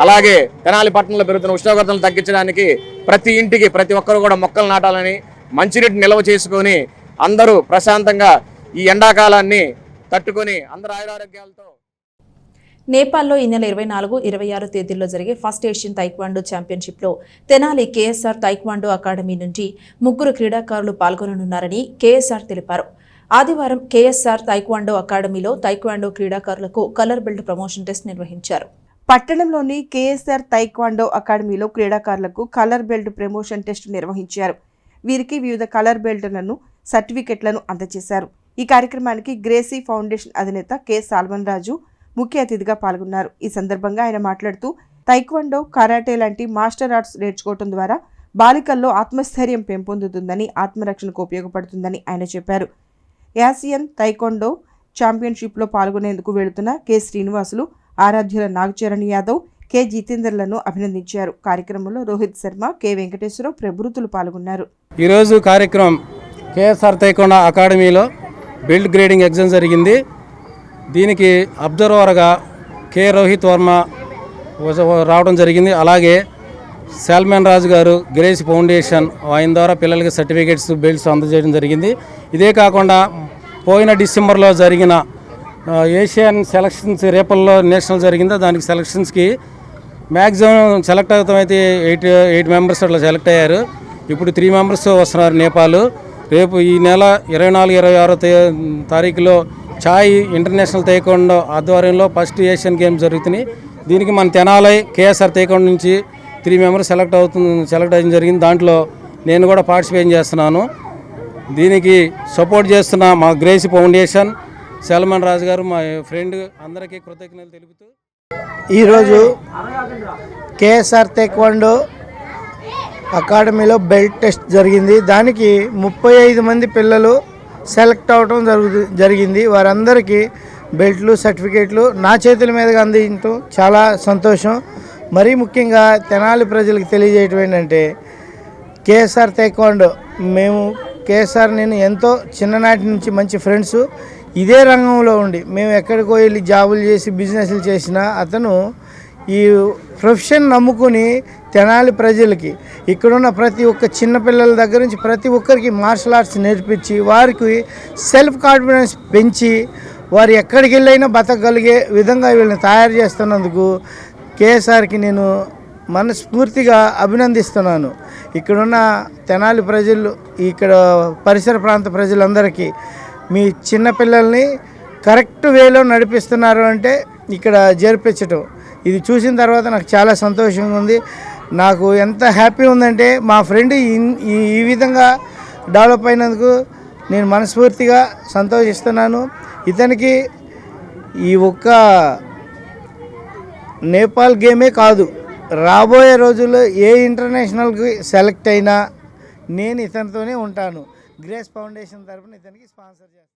అలాగే తెనాలి పట్టణంలో పెరుగుతున్న ఉష్ణోగ్రతలను తగ్గించడానికి ప్రతి ఇంటికి ప్రతి ఒక్కరు కూడా మొక్కలు నాటాలని,
మంచినీటి నిల్వ చేసుకొని అందరూ ప్రశాంతంగా ఈ ఎండాకాలాన్ని తట్టుకొని అందరూ ఆయురారోగ్యాలతో.
నేపాల్లో ఈ నెల 24, 26 తేదీల్లో జరిగే ఫస్ట్ ఏషియన్ తైక్వాండో ఛాంపియన్షిప్లో తెనాలి కేఎస్ఆర్ తైక్వాండో అకాడమీ నుంచి 3 క్రీడాకారులు పాల్గొననున్నారని కేఎస్ఆర్ తెలిపారు. ఆదివారం కేఎస్ఆర్ తైక్వాండో అకాడమీలో తైక్వాండో క్రీడాకారులకు కలర్ బెల్ట్ ప్రమోషన్ టెస్ట్ నిర్వహించారు.
పట్టణంలోని కేఎస్ఆర్ తైక్వాండో అకాడమీలో క్రీడాకారులకు కలర్ బెల్ట్ ప్రమోషన్ టెస్ట్ నిర్వహించారు. వీరికి వివిధ కలర్ బెల్ట్లను, సర్టిఫికెట్లను అందజేశారు. ఈ కార్యక్రమానికి గ్రేసీ ఫౌండేషన్ అధినేత కె సాల్మన్ రాజు ముఖ్య అతిథిగా పాల్గొన్నారు. ఈ సందర్భంగా ఆయన మాట్లాడుతూ తైక్వాండో, కరాటే లాంటి మార్షల్ ఆర్ట్స్ నేర్చుకోవడం ద్వారా బాలికల్లో ఆత్మస్థైర్యం పెంపొందుతుందని, ఆత్మరక్షణకు ఉపయోగపడుతుందని ఆయన చెప్పారు. ఆసియన్ తైక్వాండో ఛాంపియన్షిప్లో పాల్గొనేందుకు వెళుతున్న కె శ్రీనివాసులు, ఆరాధ్యుల నాగచరణ్ యాదవ్, కె జితేందర్లను అభినందించారు. కార్యక్రమంలో రోహిత్ శర్మ, కె వెంకటేశ్వరరావు ప్రభుత్తులు పాల్గొన్నారు.
ఈరోజు కార్యక్రమం కేఎస్ఆర్ తైక్వాండో అకాడమీలో బెల్ట్ గ్రేడింగ్ ఎగ్జామ్ జరిగింది. దీనికి అబ్జర్వర్గా కె రోహిత్ వర్మ రావడం జరిగింది. అలాగే సాల్మన్ రాజు గారు గ్రేస్ ఫౌండేషన్ ఆయన ద్వారా పిల్లలకి సర్టిఫికేట్స్, బెల్ట్స్ అందజేయడం జరిగింది. ఇదే కాకుండా పోయిన డిసెంబర్లో జరిగిన ఏషియన్ సెలక్షన్స్ రేపల్లో నేషనల్ జరిగిందో దానికి సెలక్షన్స్కి మ్యాక్సిమం సెలెక్ట్ అవుతామైతే 8 మెంబర్స్ అట్లా సెలెక్ట్ అయ్యారు. ఇప్పుడు 3 మెంబర్స్ వస్తున్నారు నేపాల్. రేపు ఈ నెల 24, 26 తారీఖులో ఛాయ్ ఇంటర్నేషనల్ తైక్వాండో ఆధ్వర్యంలో ఫస్ట్ ఏషియన్ గేమ్స్ జరుగుతున్నాయి. దీనికి మన తెనాలి కేఎస్ఆర్ తైక్వాండో నుంచి 3 మెంబర్స్ సెలెక్ట్ అయ్యడం జరిగింది. దాంట్లో నేను కూడా పార్టిసిపేట్ చేస్తున్నాను. దీనికి సపోర్ట్ చేస్తున్న మా గ్రేసీ ఫౌండేషన్, సాల్మన్ రాజు గారు, మా ఫ్రెండ్ అందరికీ కృతజ్ఞతలు తెలుపుతూ
ఈరోజు కేఎస్ఆర్ తైక్వాండో అకాడమీలో బెల్ట్ టెస్ట్ జరిగింది. దానికి 35 మంది పిల్లలు సెలెక్ట్ అవడం జరిగింది. వారందరికీ బెల్ట్లు, సర్టిఫికేట్లు నా చేతుల మీదుగా అందించడం చాలా సంతోషం. మరీ ముఖ్యంగా తెనాలి ప్రజలకు తెలియజేయటం ఏంటంటే కేఎస్ఆర్ తైక్వాండో కేఎస్ఆర్ నేను ఎంతో చిన్ననాటి నుంచి మంచి ఫ్రెండ్స్. ఇదే రంగంలో ఉండి మేము ఎక్కడికో వెళ్ళి జాబులు చేసి బిజినెస్లు చేసినా అతను ఈ ప్రొఫెషన్ నమ్ముకుని తెనాలి ప్రజలకి ఇక్కడున్న ప్రతి ఒక్క చిన్నపిల్లల దగ్గర నుంచి ప్రతి ఒక్కరికి మార్షల్ ఆర్ట్స్ నేర్పించి వారికి సెల్ఫ్ కాన్ఫిడెన్స్ పెంచి వారు ఎక్కడికి వెళ్ళైనా బతకగలిగే విధంగా వీళ్ళని తయారు చేస్తున్నందుకు కేఎస్ఆర్కి నేను మనస్ఫూర్తిగా అభినందిస్తున్నాను. ఇక్కడున్న తెనాలి ప్రజలు, ఇక్కడ పరిసర ప్రాంత ప్రజలందరికీ మీ చిన్నపిల్లల్ని కరెక్ట్ వేలో నడిపిస్తున్నారు అంటే ఇక్కడ జరిపించటం, ఇది చూసిన తర్వాత నాకు చాలా సంతోషంగా ఉంది. నాకు ఎంత హ్యాపీ ఉందంటే మా ఫ్రెండ్ ఈ విధంగా డెవలప్ అయినందుకు నేను మనస్ఫూర్తిగా సంతోషిస్తున్నాను. ఇతనికి ఈ ఒక్క నేపాల్ గేమే కాదు, రాబోయే రోజుల్లో ఏ ఇంటర్నేషనల్కి సెలెక్ట్ అయినా నేను ఇతనితోనే ఉంటాను. గ్రేస్ ఫౌండేషన్ తరఫున ఇతనికి స్పాన్సర్ చేస్తాను.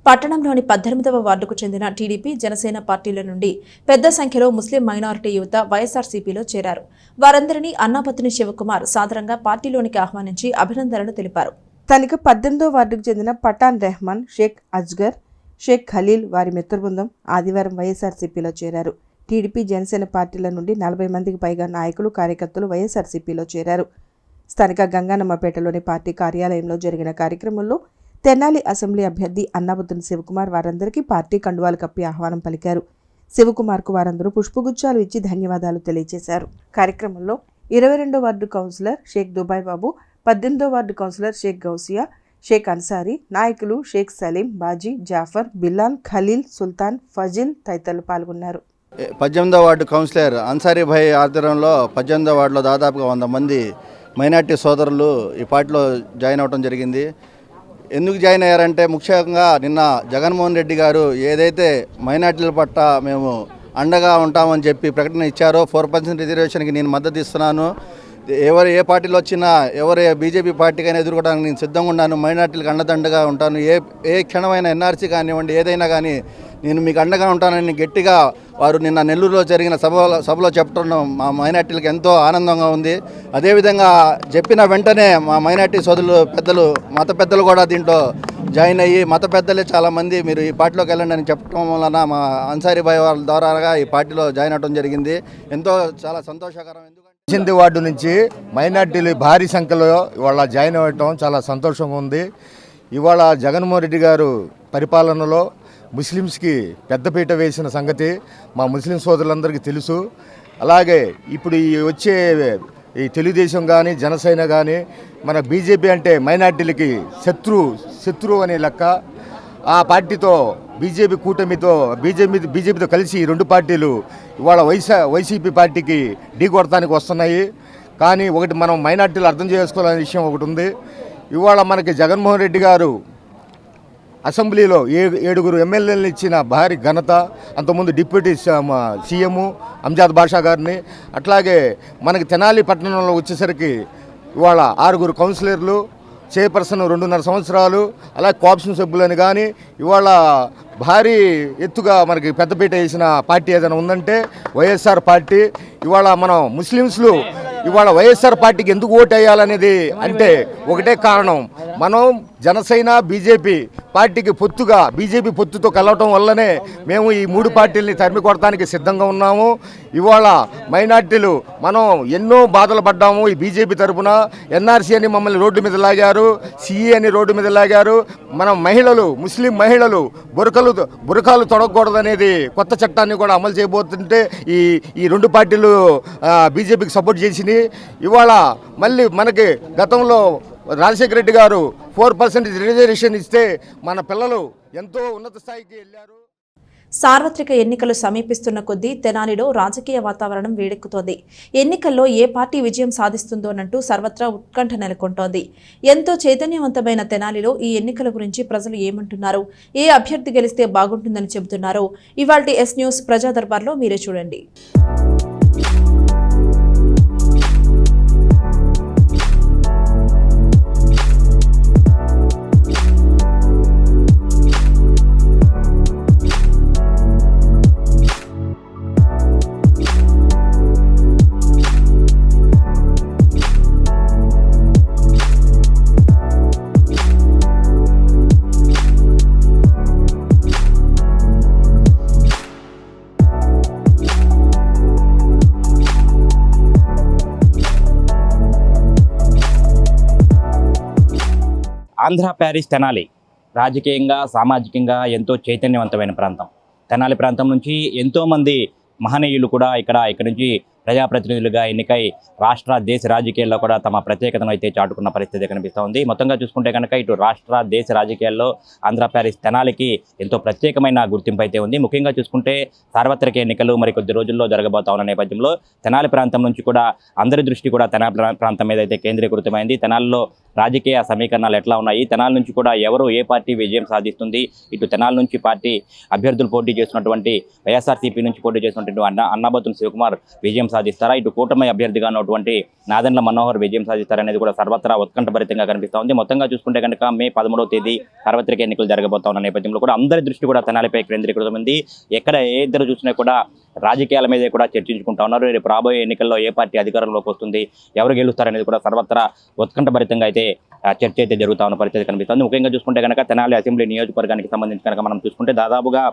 పట్టణంలోని 18వ వార్డుకు చెందిన టీడీపీ, జనసేన పార్టీల నుండి పెద్ద సంఖ్యలో ముస్లిం మైనారిటీ యువత వైఎస్ఆర్సీపీలో చేరారు. వారందరినీ అన్నాపతిని శివకుమార్ సాదరంగా పార్టీలోనికి ఆహ్వానించి అభినందనలు తెలిపారు.
స్థానిక 18వ వార్డుకు చెందిన పఠాన్ రెహమాన్, షేక్ అజ్గర్, షేక్ ఖలీల్ వారి మిత్రబృందం ఆదివారం వైఎస్ఆర్సీపీలో చేరారు. టీడీపీ, జనసేన పార్టీల నుండి 40 మందికి పైగా నాయకులు, కార్యకర్తలు వైఎస్ఆర్సీపీలో చేరారు. స్థానిక గంగానమ్మపేటలోని పార్టీ కార్యాలయంలో జరిగిన కార్యక్రమంలో తెనాలి అసెంబ్లీ అభ్యర్థి అన్నాబుద్ధన్ శివకుమార్ వారందరికీ పార్టీ కండువాలు కప్పి ఆహ్వానం పలికారు. శివకుమార్కు వారందరూ పుష్పగుచ్చాలు ఇచ్చి ధన్యవాదాలు తెలియజేశారు. కార్యక్రమంలో 22వ వార్డు కౌన్సిలర్ షేక్ దుబాయ్ బాబు, 18వ వార్డు కౌన్సిలర్ షేక్ గౌసియా, షేక్ అన్సారీ, నాయకులు షేక్ సలీం, బాజీ, జాఫర్, బిలాల్, ఖలీల్, సుల్తాన్, ఫజిల్ తదితరులు పాల్గొన్నారు.
18వ వార్డు కౌన్సిలర్ అన్సారీ భాయ్ ఆధ్వర్యంలో 18వ వార్డులో దాదాపుగా 100 మంది మైనార్టీ సోదరులు ఈ పార్టీలో జాయిన్ అవ్వడం జరిగింది. ఎందుకు జాయిన్ అయ్యారంటే ముఖ్యంగా నిన్న జగన్మోహన్ రెడ్డి గారు ఏదైతే మైనార్టీల పట్ల మేము అండగా ఉంటామని చెప్పి ప్రకటన ఇచ్చారో 4% రిజర్వేషన్కి నేను మద్దతు ఇస్తున్నాను. ఎవరు ఏ పార్టీలో వచ్చినా ఎవరు బీజేపీ పార్టీకైనా ఎదుర్కోవడానికి నేను సిద్ధంగా ఉన్నాను. మైనార్టీలకు అండదండగా ఉంటాను. ఏ క్షణమైన ఎన్ఆర్సీ కానివ్వండి, ఏదైనా కానీ నేను మీకు అండగా ఉంటానని గట్టిగా వారు నిన్న నెల్లూరులో జరిగిన సభలో చెప్పడం మా మైనార్టీలకు ఎంతో ఆనందంగా ఉంది. అదేవిధంగా చెప్పిన వెంటనే మా మైనార్టీ సోదరులు, పెద్దలు, మత పెద్దలు కూడా దీంట్లో జాయిన్ అయ్యి మత పెద్దలే చాలామంది మీరు ఈ పార్టీలోకి వెళ్ళండి అని చెప్పడం వలన మా అన్సారీ భాయ్ వాళ్ళ ద్వారా ఈ పార్టీలో జాయిన్ అవ్వడం జరిగింది. ఎంతో చాలా సంతోషకరం. ఎందుకంటే
18 వార్డు నుంచి మైనార్టీలు భారీ సంఖ్యలో ఇవాళ జాయిన్ అవ్వటం చాలా సంతోషంగా ఉంది. ఇవాళ జగన్మోహన్ రెడ్డి గారు పరిపాలనలో ముస్లిమ్స్కి పెద్దపీట వేసిన సంగతి మా ముస్లిం సోదరులందరికీ తెలుసు. అలాగే ఇప్పుడు ఈ వచ్చే ఈ తెలుగుదేశం కానీ జనసేన కానీ మన బీజేపీ అంటే మైనార్టీలకి శత్రువు అనే లెక్క. ఆ పార్టీతో బీజేపీ కూటమితో బీజేపీతో కలిసి ఈ రెండు పార్టీలు ఇవాళ వైసీపీ పార్టీకి ఢీ కొడతానికి వస్తున్నాయి. కానీ ఒకటి మనం మైనార్టీలు అర్థం చేసుకోవాలనే విషయం ఒకటి ఉంది. ఇవాళ మనకి జగన్మోహన్ రెడ్డి గారు అసెంబ్లీలో 7 ఎమ్మెల్యేలను ఇచ్చిన భారీ ఘనత. అంతకుముందు డిప్యూటీ సీఎం అంజాద్ బాషా గారిని, అట్లాగే మనకి తెనాలి పట్టణంలో వచ్చేసరికి ఇవాళ 6 కౌన్సిలర్లు, చైర్పర్సన్ 2.5 సంవత్సరాలు, అలాగే కోఆప్షన్ సభ్యులని కానీ ఇవాళ భారీ ఎత్తుగా మనకి పెద్దపీట వేసిన పార్టీ ఏదైనా ఉందంటే వైఎస్ఆర్ పార్టీ. ఇవాళ మనం ముస్లిమ్స్లు ఇవాళ వైఎస్ఆర్ పార్టీకి ఎందుకు ఓటు వేయాలనేది అంటే ఒకటే కారణం, మనం జనసేన బీజేపీ పార్టీకి బీజేపీ పొత్తుతో కలవటం వల్లనే మేము ఈ 3 పార్టీలని తరిమి కొడటానికి సిద్ధంగా ఉన్నాము. ఇవాళ మైనార్టీలు మనం ఎన్నో బాధలు పడ్డాము. ఈ బీజేపీ తరఫున ఎన్ఆర్సీ అని మమ్మల్ని రోడ్డు మీద లాగారు, సిఈ అని రోడ్డు మీద లాగారు. మనం ముస్లిం మహిళలు బురకాలు తొడగకూడదనేది కొత్త చట్టాన్ని కూడా అమలు చేయబోతుంటే ఈ 2 పార్టీలు బీజేపీకి సపోర్ట్ చేసింది. ఇవాళ మళ్ళీ మనకి గతంలో రాజశేఖర రెడ్డి గారు 4% రిజర్వేషన్ ఇస్తే మన పిల్లలు ఎంతో ఉన్నత స్థాయికి వెళ్ళారు.
సార్వత్రిక ఎన్నికలు సమీపిస్తున్న కొద్దీ తెనాలిలో రాజకీయ వాతావరణం వేడెక్కుతోంది. ఎన్నికల్లో ఏ పార్టీ విజయం సాధిస్తుందోనంటూ సర్వత్రా ఉత్కంఠ నెలకొంటోంది. ఎంతో చైతన్యవంతమైన తెనాలిలో ఈ ఎన్నికల గురించి ప్రజలు ఏమంటున్నారు, ఏ అభ్యర్థి గెలిస్తే బాగుంటుందని చెబుతున్నారో ఇవాల్టి ఎస్ న్యూస్ ప్రజా దర్బార్లో మీరే చూడండి.
ఆంధ్ర ప్యారిస్ తెనాలి రాజకీయంగా సామాజికంగా ఎంతో చైతన్యవంతమైన ప్రాంతం. తెనాలి ప్రాంతం నుంచి ఎంతోమంది మహనీయులు కూడా ఇక్కడ నుంచి ప్రజాప్రతినిధులుగా ఎన్నికై రాష్ట్ర దేశ రాజకీయాల్లో కూడా తమ ప్రత్యేకతను అయితే చాటుకున్న పరిస్థితి కనిపిస్తూ ఉంది. మొత్తంగా చూసుకుంటే కనుక ఇటు రాష్ట్ర దేశ రాజకీయాల్లో ఆంధ్ర ప్యారిస్ తెనాలికి ఎంతో ప్రత్యేకమైన గుర్తింపు అయితే ఉంది. ముఖ్యంగా చూసుకుంటే సార్వత్రిక ఎన్నికలు మరికొద్ది రోజుల్లో జరగబోతా ఉన్న నేపథ్యంలో తెనాలి ప్రాంతం నుంచి కూడా అందరి దృష్టి కూడా తెనాలి ప్రాంతం మీద అయితే కేంద్రీకృతమైంది. తెనాలిలో రాజకీయ సమీకరణాలు ఎట్లా ఉన్నాయి, తెనాలి నుంచి కూడా ఎవరు ఏ పార్టీ విజయం సాధిస్తుంది, ఇటు తెనాలి నుంచి పార్టీ అభ్యర్థులు పోటీ చేస్తున్నటువంటి వైఎస్ఆర్సీపీ నుంచి పోటీ చేస్తున్నటువంటి అన్నాబత్తుని శివకుమార్ విజయం సాధిస్తారా, ఇటు కూటమి అభ్యర్థిగా ఉన్నటువంటి నాదెండ్ల మనోహర్ విజయం సాధిస్తారనేది కూడా సర్వత్రా ఉత్కంఠభరితంగా కనిపిస్తూ ఉంది. మొత్తంగా చూసుకుంటే కనుక మే 13వ తేదీ సార్వత్రిక ఎన్నికలు జరగబోతా ఉన్న నేపథ్యంలో కూడా అందరి దృష్టి కూడా తెనాలిపై కేంద్రీకృతమైంది. ఎక్కడ ఏ ఇద్దరు చూసినా కూడా రాజకీయాల మీదే కూడా చర్చించుకుంటా ఉన్నారు. రేపు రాబోయే ఎన్నికల్లో ఏ పార్టీ అధికారంలోకి వస్తుంది, ఎవరు గెలుస్తారనేది కూడా సర్వత్రా ఉత్కంఠభరితంగా అయితే చర్చ అయితే జరుగుతా ఉన్న పరిస్థితి కనిపిస్తుంది. ముఖ్యంగా చూసుకుంటే కనుక తెనాలి అసెంబ్లీ నియోజకవర్గానికి సంబంధించి కనుక మనం చూసుకుంటే దాదాపుగా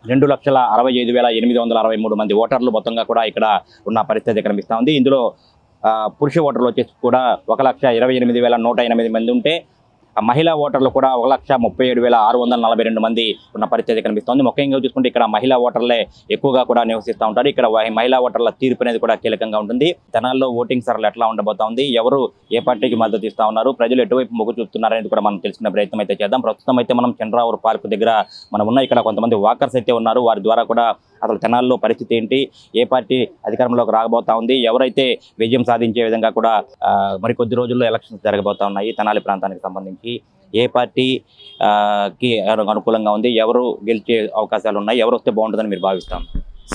2,65,863 మంది ఓటర్లు మొత్తంగా కూడా ఇక్కడ ఉన్న పరిస్థితి కనిపిస్తూ ఉంది. ఇందులో పురుష ఓటర్లు వచ్చేసి కూడా 1,28,108 మంది ఉంటే మహిళా ఓటర్లు కూడా 1,37,642 మంది ఉన్న పరిస్థితి కనిపిస్తోంది. ముఖ్యంగా చూసుకుంటే ఇక్కడ మహిళా ఓటర్లే ఎక్కువగా కూడా నివసిస్తూ ఉంటారు. ఇక్కడ మహిళా ఓటర్ల తీర్పు అనేది కూడా కీలకంగా ఉంటుంది. తెనాల్లో ఓటింగ్ సరళి ఎట్లా ఉండబోతా ఉంది, ఎవరు ఏ పార్టీకి మద్దతు ఇస్తా ఉన్నారు, ప్రజలు ఎటువైపు మొగ్గు చూపుతున్నారనేది కూడా మనం తెలుసుకునే ప్రయత్నం అయితే చేద్దాం. ప్రస్తుతం అయితే మనం చంద్రావూరు పార్క్ దగ్గర మనం ఉన్న ఇక్కడ కొంతమంది వాకర్స్ అయితే ఉన్నారు. వారి ద్వారా కూడా అసలు తెనాల్లో పరిస్థితి ఏంటి, ఏ పార్టీ అధికారంలోకి రాబోతా ఉంది, ఎవరైతే విజయం సాధించే విధంగా కూడా మరికొద్ది రోజుల్లో ఎలక్షన్స్ జరగబోతా ఉన్నాయి. తెనాలి ప్రాంతానికి సంబంధించి ఏ పార్టీకి అనుకూలంగా ఉంది, ఎవరు గెలిచే అవకాశాలు ఉన్నాయి, ఎవరు వస్తే బాగుంటుందని మీరు భావిస్తాం?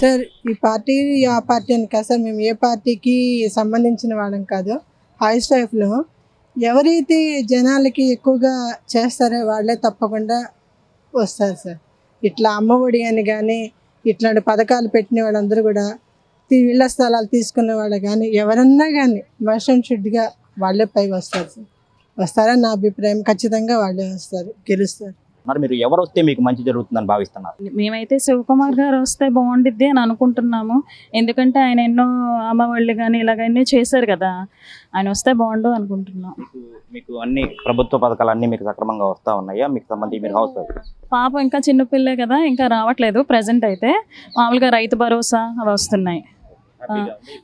సార్ ఈ పార్టీ ఆ పార్టీ అని కాదు సార్, మేము ఏ పార్టీకి సంబంధించిన వాళ్ళం కాదు. హౌస్ వైఫ్లో ఎవరైతే జనాలకి ఎక్కువగా చేస్తారో వాళ్ళే తప్పకుండా వస్తారు సార్. ఇట్లా అమ్మఒడి అని కానీ ఇట్లాంటి పథకాలు పెట్టిన వాళ్ళందరూ కూడా ఇళ్ల స్థలాలు తీసుకునే వాళ్ళు కానీ ఎవరన్నా కానీ వర్షం షుడ్గా వాళ్ళే పైకి వస్తారు సార్. వస్తారని నా అభిప్రాయం. ఖచ్చితంగా వాళ్ళే వస్తారు, గెలుస్తారు.
మరి మీరు ఎవరు వస్తే మీకు మంచి జరుగుతుందని భావిస్తున్నారు?
మేమైతే శివకుమార్ గారు వస్తే బాగుండిద్ది అని అనుకుంటున్నాము. ఎందుకంటే ఆయన ఎన్నో అమ్మఒళ్ళు కానీ ఇలాగన్నీ చేశారు కదా, ఆయన వస్తే బాగుండు అనుకుంటున్నాం.
మీకు అన్ని ప్రభుత్వ పథకాలు అన్నీ మీకు సక్రమంగా వస్తూ ఉన్నాయా? మీకు సంబంధించి మీరు హౌస్ వైఫ్?
పాప ఇంకా చిన్నపిల్లే కదా, ఇంకా రావట్లేదు. ప్రజెంట్ అయితే మామూలుగా రైతు భరోసా అవి వస్తున్నాయి.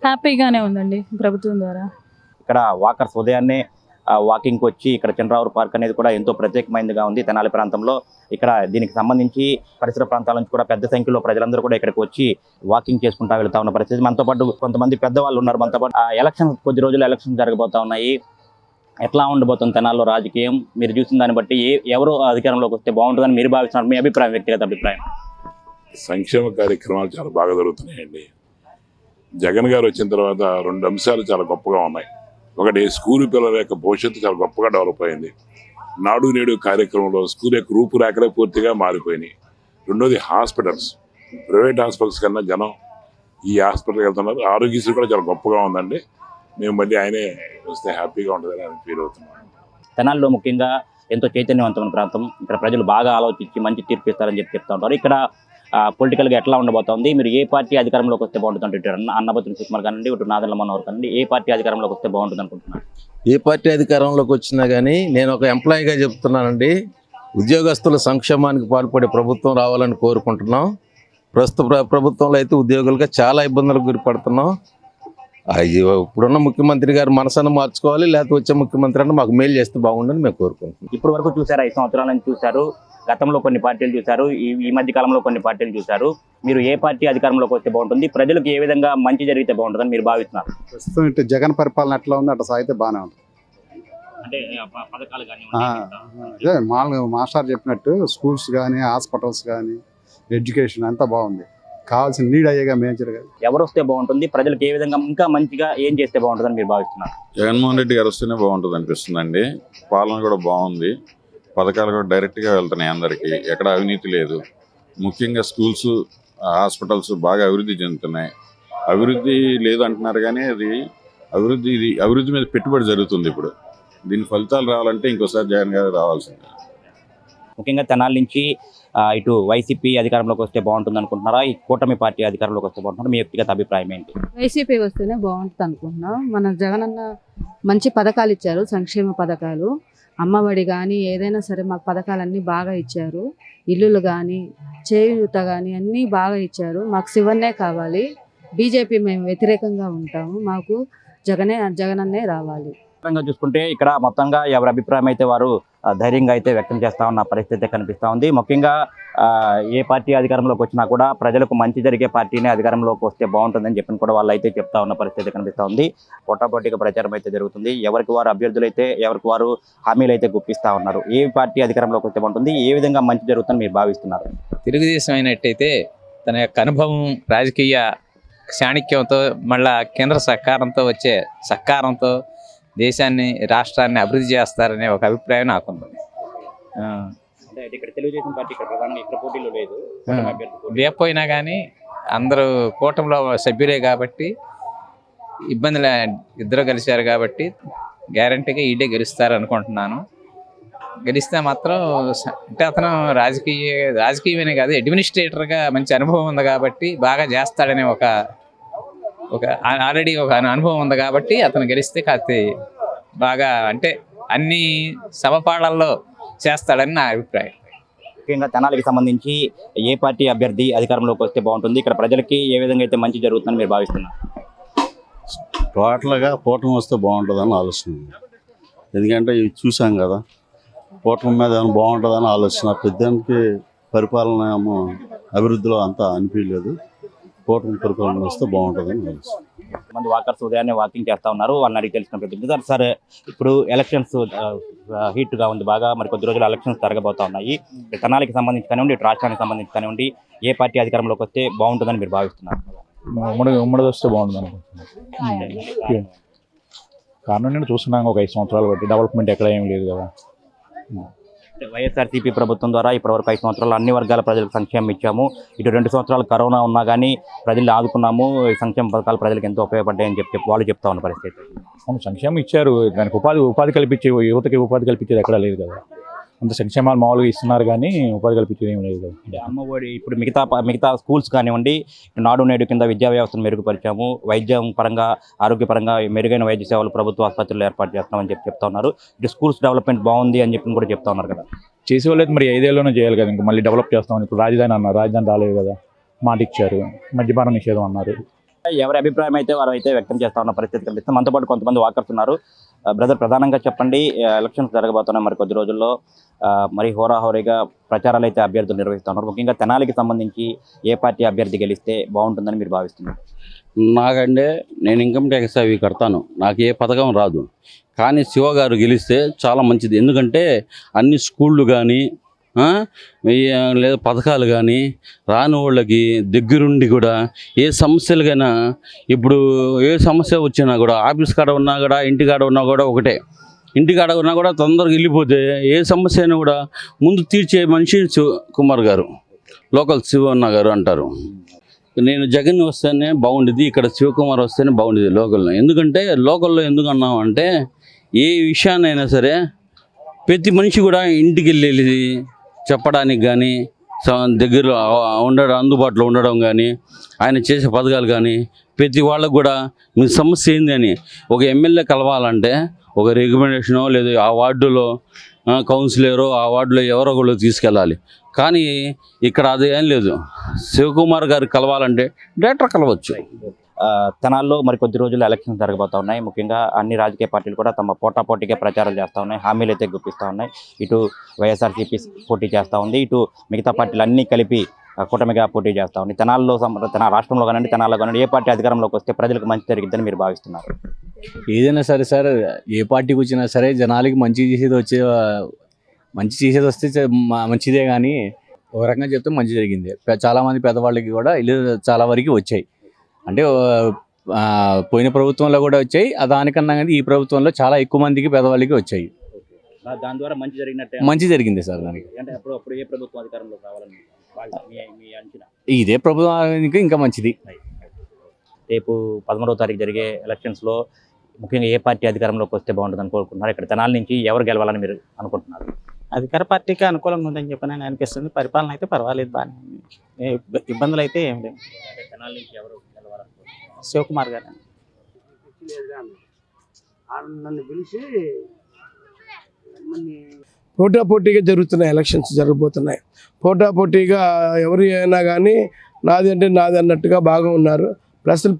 హ్యాపీగానే ఉందండి ప్రభుత్వం ద్వారా.
ఇక్కడ వాకర్స్ ఉదయాన్నే వాకింగ్కి వచ్చి ఇక్కడ చంద్రావూరు పార్క్ అనేది కూడా ఎంతో ప్రత్యేకమైనదిగా ఉంది తెనాలి ప్రాంతంలో. ఇక్కడ దీనికి సంబంధించి పరిసర ప్రాంతాల నుంచి కూడా పెద్ద సంఖ్యలో ప్రజలందరూ కూడా ఇక్కడికి వచ్చి వాకింగ్ చేసుకుంటూ వెళ్తా ఉన్న పరిస్థితి. మనతో పాటు కొంతమంది పెద్దవాళ్ళు ఉన్నారు. మనతో పాటు ఎలక్షన్ కొద్ది రోజులు ఎలక్షన్ జరగబోతా ఉన్నాయి. ఎట్లా ఉండబోతుంది తెనాల్లో రాజకీయం? మీరు చూసిన దాన్ని బట్టి ఎవరు అధికారంలోకి వస్తే బాగుంటుందని మీరు భావిస్తున్నారు? మీ అభిప్రాయం, వ్యక్తిగత అభిప్రాయం.
సంక్షేమ కార్యక్రమాలు చాలా బాగా జరుగుతున్నాయండి. జగన్ గారు వచ్చిన తర్వాత 2 అంశాలు చాలా గొప్పగా ఉన్నాయి. ఒకటి, స్కూల్ పిల్లల యొక్క భవిష్యత్తు చాలా గొప్పగా డెవలప్ అయింది. నాడు నేడు కార్యక్రమంలో స్కూల్ యొక్క రూపురేఖలే పూర్తిగా మారిపోయినాయి. రెండోది, హాస్పిటల్స్, ప్రైవేట్ హాస్పిటల్స్ కన్నా జనం ఈ హాస్పిటల్కి వెళ్తున్నారు. ఆరోగ్యశ్రీ కూడా చాలా గొప్పగా ఉందండి. మేము మళ్ళీ ఆయనే వస్తే హ్యాపీగా ఉంటుందని అని ఫీల్ అవుతున్నాం.
తెనాలిలో ముఖ్యంగా ఎంతో చైతన్యవంతమైన ప్రాంతం. ఇక్కడ ప్రజలు బాగా ఆలోచించి మంచి తీర్పు ఇస్తారని చెప్తూ ఉంటారు. ఇక్కడ పొలిటికల్గా ఎట్లా ఉండబోతోంది? మీరు ఏ పార్టీ అధికారంలోకి వస్తే బాగుంటుంది? ఇటు అన్నబత్తుని సుకుమార్ కానివ్వండి, ఇటు నాదెండ్ల మనోహర్ కానివ్వండి, ఏ పార్టీ అధికారంలోకి వస్తే బాగుంటుంది అనుకుంటున్నారు?
ఏ పార్టీ అధికారంలోకి వచ్చినా కానీ నేను ఒక ఎంప్లాయీగా చెప్తున్నానండి, ఉద్యోగస్తుల సంక్షేమానికి పాల్పడే ప్రభుత్వం రావాలని కోరుకుంటున్నాం. ప్రస్తుత ప్రభుత్వంలో అయితే ఉద్యోగులుగా చాలా ఇబ్బందులకు గురిపడుతున్నాం. ఇప్పుడున్న ముఖ్యమంత్రి గారు మనసನ್ನು మార్చుకోవాలి, లేకపోతే వచ్చే ముఖ్యమంత్రి అన్న మాకు మేలు చేస్తే బాగుండని మేము కోరుకుంటున్నాం.
ఇప్పటి వరకు చూసారు, 5 సంవత్సరాల నుంచి చూశారు, గతంలో కొన్ని పార్టీలు చూశారు, ఈ మధ్య కాలంలో కొన్ని పార్టీలు చూశారు. మీరు ఏ పార్టీ అధికారంలోకి వస్తే బాగుంటుంది? ప్రజలకు ఏ విధంగా మంచి జరిగితే బాగుంటుందని మీరు భావిస్తున్నారు?
ప్రస్తుతం ఇటు జగన్ పరిపాలన ఎట్లా ఉంది అట్లా సాగితే బాగానే ఉంటుంది.
అంటే పథకాలు
అదే మామూలుగా మాస్టర్ చెప్పినట్టు స్కూల్స్ కానీ, హాస్పిటల్స్ కానీ, ఎడ్యుకేషన్ అంతా బాగుంది. కావాల్సిన నీడ్ అయ్యేగా మేజర్ గా.
ఎవరు వస్తే బాగుంటుంది? ప్రజలకు ఏ విధంగా ఇంకా మంచిగా ఏం చేస్తే బాగుంటుందని మీరు భావిస్తున్నారు?
జగన్మోహన్ రెడ్డి గారు వస్తేనే బాగుంటుంది అనిపిస్తుందండి. పాలన కూడా బాగుంది, పథకాలు కూడా డైరెక్ట్గా వెళ్తున్నాయి అందరికీ, ఎక్కడ అవినీతి లేదు. ముఖ్యంగా స్కూల్స్, హాస్పిటల్స్ బాగా అభివృద్ధి చెందుతున్నాయి. అభివృద్ధి లేదు అంటున్నారు కానీ అది అభివృద్ధి మీద పెట్టుబడి జరుగుతుంది. ఇప్పుడు దీని ఫలితాలు రావాలంటే ఇంకోసారి జగన్ గారు రావాల్సిందే.
ముఖ్యంగా తెనాలి నుంచి ఇటు వైసీపీ అధికారంలోకి వస్తే బాగుంటుంది అనుకుంటున్నారా? ఈ కూటమి పార్టీ అధికారంలోకి వస్తే బాగుంటున్నారా? మీ వ్యక్తిగత అభిప్రాయం ఏంటి?
వైసీపీ వస్తేనే బాగుంటుంది అనుకుంటున్నాం. మన జగన్ అన్న మంచి పథకాలు ఇచ్చారు, సంక్షేమ పథకాలు, అమ్మఒడి కానీ ఏదైనా సరే మాకు పథకాలన్నీ బాగా ఇచ్చారు. ఇల్లులు కానీ, చేయూత కానీ అన్నీ బాగా ఇచ్చారు. మాకు శివన్నే కావాలి. బీజేపీ మేము వ్యతిరేకంగా ఉంటాము. మాకు జగన్ అన్నే రావాలి.
చూసుకుంటే ఇక్కడ మొత్తంగా ఎవరి అభిప్రాయం అయితే వారు ధైర్యంగా అయితే వ్యక్తం చేస్తా ఉన్న పరిస్థితి కనిపిస్తూ ఉంది. ముఖ్యంగా ఏ పార్టీ అధికారంలోకి వచ్చినా కూడా ప్రజలకు మంచి జరిగే పార్టీనే అధికారంలోకి వస్తే బాగుంటుందని చెప్పి కూడా వాళ్ళు అయితే చెప్తా ఉన్న పరిస్థితి కనిపిస్తూ ఉంది. పోటాపోటీగా ప్రచారం అయితే జరుగుతుంది. ఎవరికి వారు అభ్యర్థులు అయితే ఎవరికి వారు హామీలు అయితే గుప్పిస్తూ ఉన్నారు. ఏ పార్టీ అధికారంలోకి వస్తే బాగుంటుంది? ఏ విధంగా మంచి జరుగుతుందని మీరు భావిస్తున్నారు?
తెలుగుదేశం అయినట్టయితే తన యొక్క అనుభవం, రాజకీయ చాణక్యంతో, మళ్ళా కేంద్ర సహకారంతో వచ్చే సహకారంతో దేశాన్ని, రాష్ట్రాన్ని అభివృద్ధి చేస్తారనే ఒక అభిప్రాయం నాకుంది. లేకపోయినా కానీ అందరూ కూటమిలో సభ్యులే కాబట్టి ఇబ్బందులు ఇద్దరు కలిశారు కాబట్టి గ్యారంటీగా ఈడే గెలుస్తారు అనుకుంటున్నాను. గెలిస్తే మాత్రం అంటే అతను రాజకీయమే కాదు, అడ్మినిస్ట్రేటర్గా మంచి అనుభవం ఉంది కాబట్టి బాగా చేస్తాడనే ఒక ఆల్రెడీ ఒక అనుభవం ఉంది కాబట్టి అతను గెలిస్తే కాస్త బాగా అంటే అన్ని సమపాళల్లో చేస్తాడని నా అభిప్రాయం.
ముఖ్యంగా తెనాలికి సంబంధించి ఏ పార్టీ అభ్యర్థి అధికారంలోకి వస్తే బాగుంటుంది? ఇక్కడ ప్రజలకి ఏ విధంగా అయితే మంచి జరుగుతుందని మీరు భావిస్తున్నారు?
టోటల్గా కూటమి వస్తే బాగుంటుందని ఆలోచన. ఎందుకంటే ఇవి చూసాం కదా, కూటమి మీద ఏమైనా బాగుంటుందని ఆలోచన. పెద్దానికి పరిపాలన ఏమో అభివృద్ధిలో అంతా అనిపించలేదు. కూటమి పరిపాలన వస్తే బాగుంటుందని ఆలోచన.
మంది వాకర్స్ ఉదయాన్నే వాకింగ్ చేస్తూ ఉన్నారు. వాళ్ళని అడిగి తెలిసిన ప్రతి సార్ ఇప్పుడు ఎలక్షన్స్ హీట్గా ఉంది బాగా. మరి కొద్ది రోజులు ఎలక్షన్స్ జరగబోతా ఉన్నాయి. తెనాలికి సంబంధించి కానివ్వండి, ఇటు రాష్ట్రానికి సంబంధించి కానివ్వండి, ఏ పార్టీ అధికారంలోకి వస్తే బాగుంటుందని మీరు భావిస్తున్నారు?
ఉమ్మడి వస్తే బాగుంటుంది అనుకుంటున్నాను. కారణం నేను చూస్తున్నాను ఒక 5 సంవత్సరాలు బట్టి డెవలప్మెంట్ ఎక్కడ ఏం లేదు కదా.
వైఎస్ఆర్సీపీ ప్రభుత్వం ద్వారా ఇప్పటివరకు 5 సంవత్సరాలు అన్ని వర్గాల ప్రజలకు సంక్షేమం ఇచ్చాము. ఇటు 2 సంవత్సరాలు కరోనా ఉన్నా కానీ ప్రజల్ని ఆదుకున్నాము. ఈ సంక్షేమ పథకాలు ప్రజలకు ఎంతో ఉపయోగపడ్డాయని చెప్పి వాళ్ళు చెప్తా ఉన్న పరిస్థితి.
సంక్షేమం ఇచ్చారు, దానికి ఉపాధి కల్పించే యువతకి ఉపాధి కల్పించేది ఎక్కడా లేదు కదా. అంత సంక్షేమాలు మామూలుగా ఇస్తున్నారు కానీ ఉపాధి కల్పించేది ఏం లేదు కదా.
అమ్మఒడి ఇప్పుడు మిగతా స్కూల్స్ కానివ్వండి, నాడు నేడు కింద విద్యా వ్యవస్థను మెరుగుపరిచాము, వైద్యం పరంగా ఆరోగ్యపరంగా మెరుగైన వైద్య సేవలు ప్రభుత్వ ఆసుపత్రులు ఏర్పాటు చేస్తున్నామని చెప్తా ఉన్నారు. ఇటు స్కూల్స్ డెవలప్మెంట్ బాగుంది అని చెప్పి కూడా చెప్తా ఉన్నారు కదా.
చేసేవాళ్ళు మరి 5 ఏళ్ళలోనే చేయాలి కదా, ఇంకా మళ్ళీ డెవలప్ చేస్తామని. ఇప్పుడు రాజధాని అన్నారు, రాజధాని రాలేదు కదా, మాట ఇచ్చారు, మద్యపాన నిషేధం అన్నారు.
ఎవరి అభిప్రాయం అయితే వారు అయితే వ్యక్తం చేస్తా ఉన్న పరిస్థితి కనిపిస్తుంది. మనతో పాటు కొంతమంది వాకర్స్ ఉన్నారు. బ్రదర్, ప్రధానంగా చెప్పండి, ఎలక్షన్స్ జరగబోతున్నాయి మరి కొద్ది రోజుల్లో, మరి హోరాహోరీగా ప్రచారాలు అయితే అభ్యర్థులు నిర్వహిస్తున్నారు. ముఖ్యంగా తెనాలికి సంబంధించి ఏ పార్టీ అభ్యర్థి గెలిస్తే బాగుంటుందని మీరు భావిస్తున్నారు?
నాకంటే నేను ఇన్కమ్ ట్యాక్స్ అవి కడతాను, నాకు ఏ పథకం రాదు. కానీ శివ గారు గెలిస్తే చాలా మంచిది. ఎందుకంటే అన్ని స్కూళ్ళు కానీ లేదా పథకాలు కానీ రాని వాళ్ళకి దగ్గరుండి కూడా ఏ సమస్యలకైనా, ఇప్పుడు ఏ సమస్య వచ్చినా కూడా ఆఫీస్ కాడ ఉన్నా కూడా ఇంటికాడ ఉన్నా కూడా ఒకటే, ఇంటికాడ ఉన్నా కూడా తొందరగా వెళ్ళిపోతే ఏ సమస్య అయినా కూడా ముందు తీర్చే మనిషి కుమార్ గారు, లోకల్ శివన్న గారు అంటారు. నేను జగన్ వస్తేనే బాగుండేది, ఇక్కడ శివకుమార్ వస్తేనే బాగుండేది లోకల్లో. ఎందుకంటే లోకల్లో ఎందుకు అన్నాం అంటే, ఏ విషయాన్నైనా సరే ప్రతి మనిషి కూడా ఇంటికి వెళ్ళి చెప్పడానికి కానీ, దగ్గరలో ఉండడం, అందుబాటులో ఉండడం కానీ, ఆయన చేసే పథకాలు కానీ ప్రతి వాళ్ళకు కూడా మీ సమస్య ఏంది అని ఒక ఎమ్మెల్యే కలవాలంటే ఒక రికమెండేషనో లేదా ఆ వార్డులో కౌన్సిలరో ఆ వార్డులో ఎవరో ఒకళ్ళు తీసుకెళ్ళాలి. కానీ ఇక్కడ అది ఏం లేదు. శివకుమార్ గారు కలవాలంటే డైరెక్టర్ కలవచ్చు.
తెనాల్లో మరి కొద్ది రోజులు ఎలక్షన్స్ జరగబోతా ఉన్నాయి. ముఖ్యంగా అన్ని రాజకీయ పార్టీలు కూడా తమ పోటాపోటీగా ప్రచారాలు చేస్తూ ఉన్నాయి, హామీలు అయితే గుప్పిస్తూ ఉన్నాయి. ఇటు వైఎస్ఆర్సీపీ పోటీ చేస్తూ ఉంది, ఇటు మిగతా పార్టీలు అన్నీ కలిపి కూటమిగా పోటీ చేస్తూ ఉంది. తెనాల్లో రాష్ట్రంలో కానివ్వండి, తెనాల్లో కానివ్వండి, ఏ పార్టీ అధికారంలోకి వస్తే ప్రజలకు మంచి జరిగిద్దని మీరు భావిస్తున్నారు?
ఏదైనా సరే సార్, ఏ పార్టీకి వచ్చినా సరే జనాలకి మంచి చేసేది వస్తే మంచిదే. కానీ ఒక రకంగా చెప్తే మంచి జరిగింది. చాలామంది పెద్దవాళ్ళకి కూడా ఇల్లు చాలా వరకు వచ్చాయి. అంటే పోయిన ప్రభుత్వంలో కూడా వచ్చాయి, దానికన్నా కానీ ఈ ప్రభుత్వంలో చాలా ఎక్కువ మందికి పెద్దవాళ్ళకి వచ్చాయి.
దాని ద్వారా మంచి జరిగినట్టే.
మంచి జరిగింది సార్. దానికి
అంటే అప్పుడు ఏ ప్రభుత్వం అధికారంలో రావాలని మీ అంచనా?
ఇదే ప్రభుత్వానికి ఇంకా మంచిది.
రేపు 11వ తారీఖు జరిగే ఎలక్షన్స్లో ముఖ్యంగా ఏ పార్టీ అధికారంలోకి వస్తే బాగుంటుందని కోరుకుంటున్నారు? ఇక్కడ తెనాలి నుంచి ఎవరు గెలవాలని మీరు అనుకుంటున్నారు?
అధికార పార్టీకి అనుకూలంగా ఉందని చెప్పి నాకు అనిపిస్తుంది. పరిపాలన అయితే పర్వాలేదు, బాగానే ఉంది, ఇబ్బందులు అయితే ఏం లేవు.
తెనాలి నుంచి ఎవరు గెలవాలనుకుంటున్నారు?
శివకుమార్ గారు.
పోటాపోటీగా జరుగుతున్న ఎలక్షన్స్ జరగబోతున్నాయి. పోటాపోటీగా ఎవరు అయినా కానీ నాది అంటే నాది అన్నట్టుగా బాగా ఉన్నారు.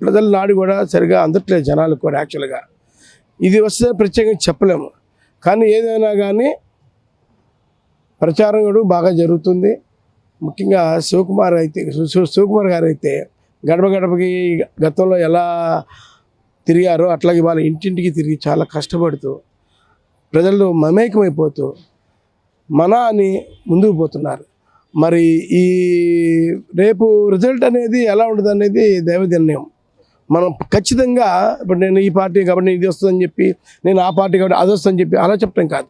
ప్రజల నాడు కూడా సరిగా అందట్లేదు జనాలకు కూడా. యాక్చువల్గా ఇది వస్తే ప్రత్యేకంగా చెప్పలేము, కానీ ఏదైనా కానీ ప్రచారం కూడా బాగా జరుగుతుంది. ముఖ్యంగా శివకుమార్ గారు అయితే గడప గడపకి గతంలో ఎలా తిరిగారో అట్లాగే వాళ్ళ ఇంటింటికి తిరిగి చాలా కష్టపడుతూ ప్రజల్లో మమేకమైపోతూ అని ముందుకు పోతున్నారు. మరి ఈ రేపు రిజల్ట్ అనేది ఎలా ఉంటుంది అనేది దైవ నిర్ణయం. మనం ఖచ్చితంగా ఇప్పుడు నేను ఈ పార్టీ కాబట్టి నేను ఇది వస్తుందని చెప్పి, నేను ఆ పార్టీ కాబట్టి అది వస్తుందని చెప్పి అలా చెప్పడం కాదు.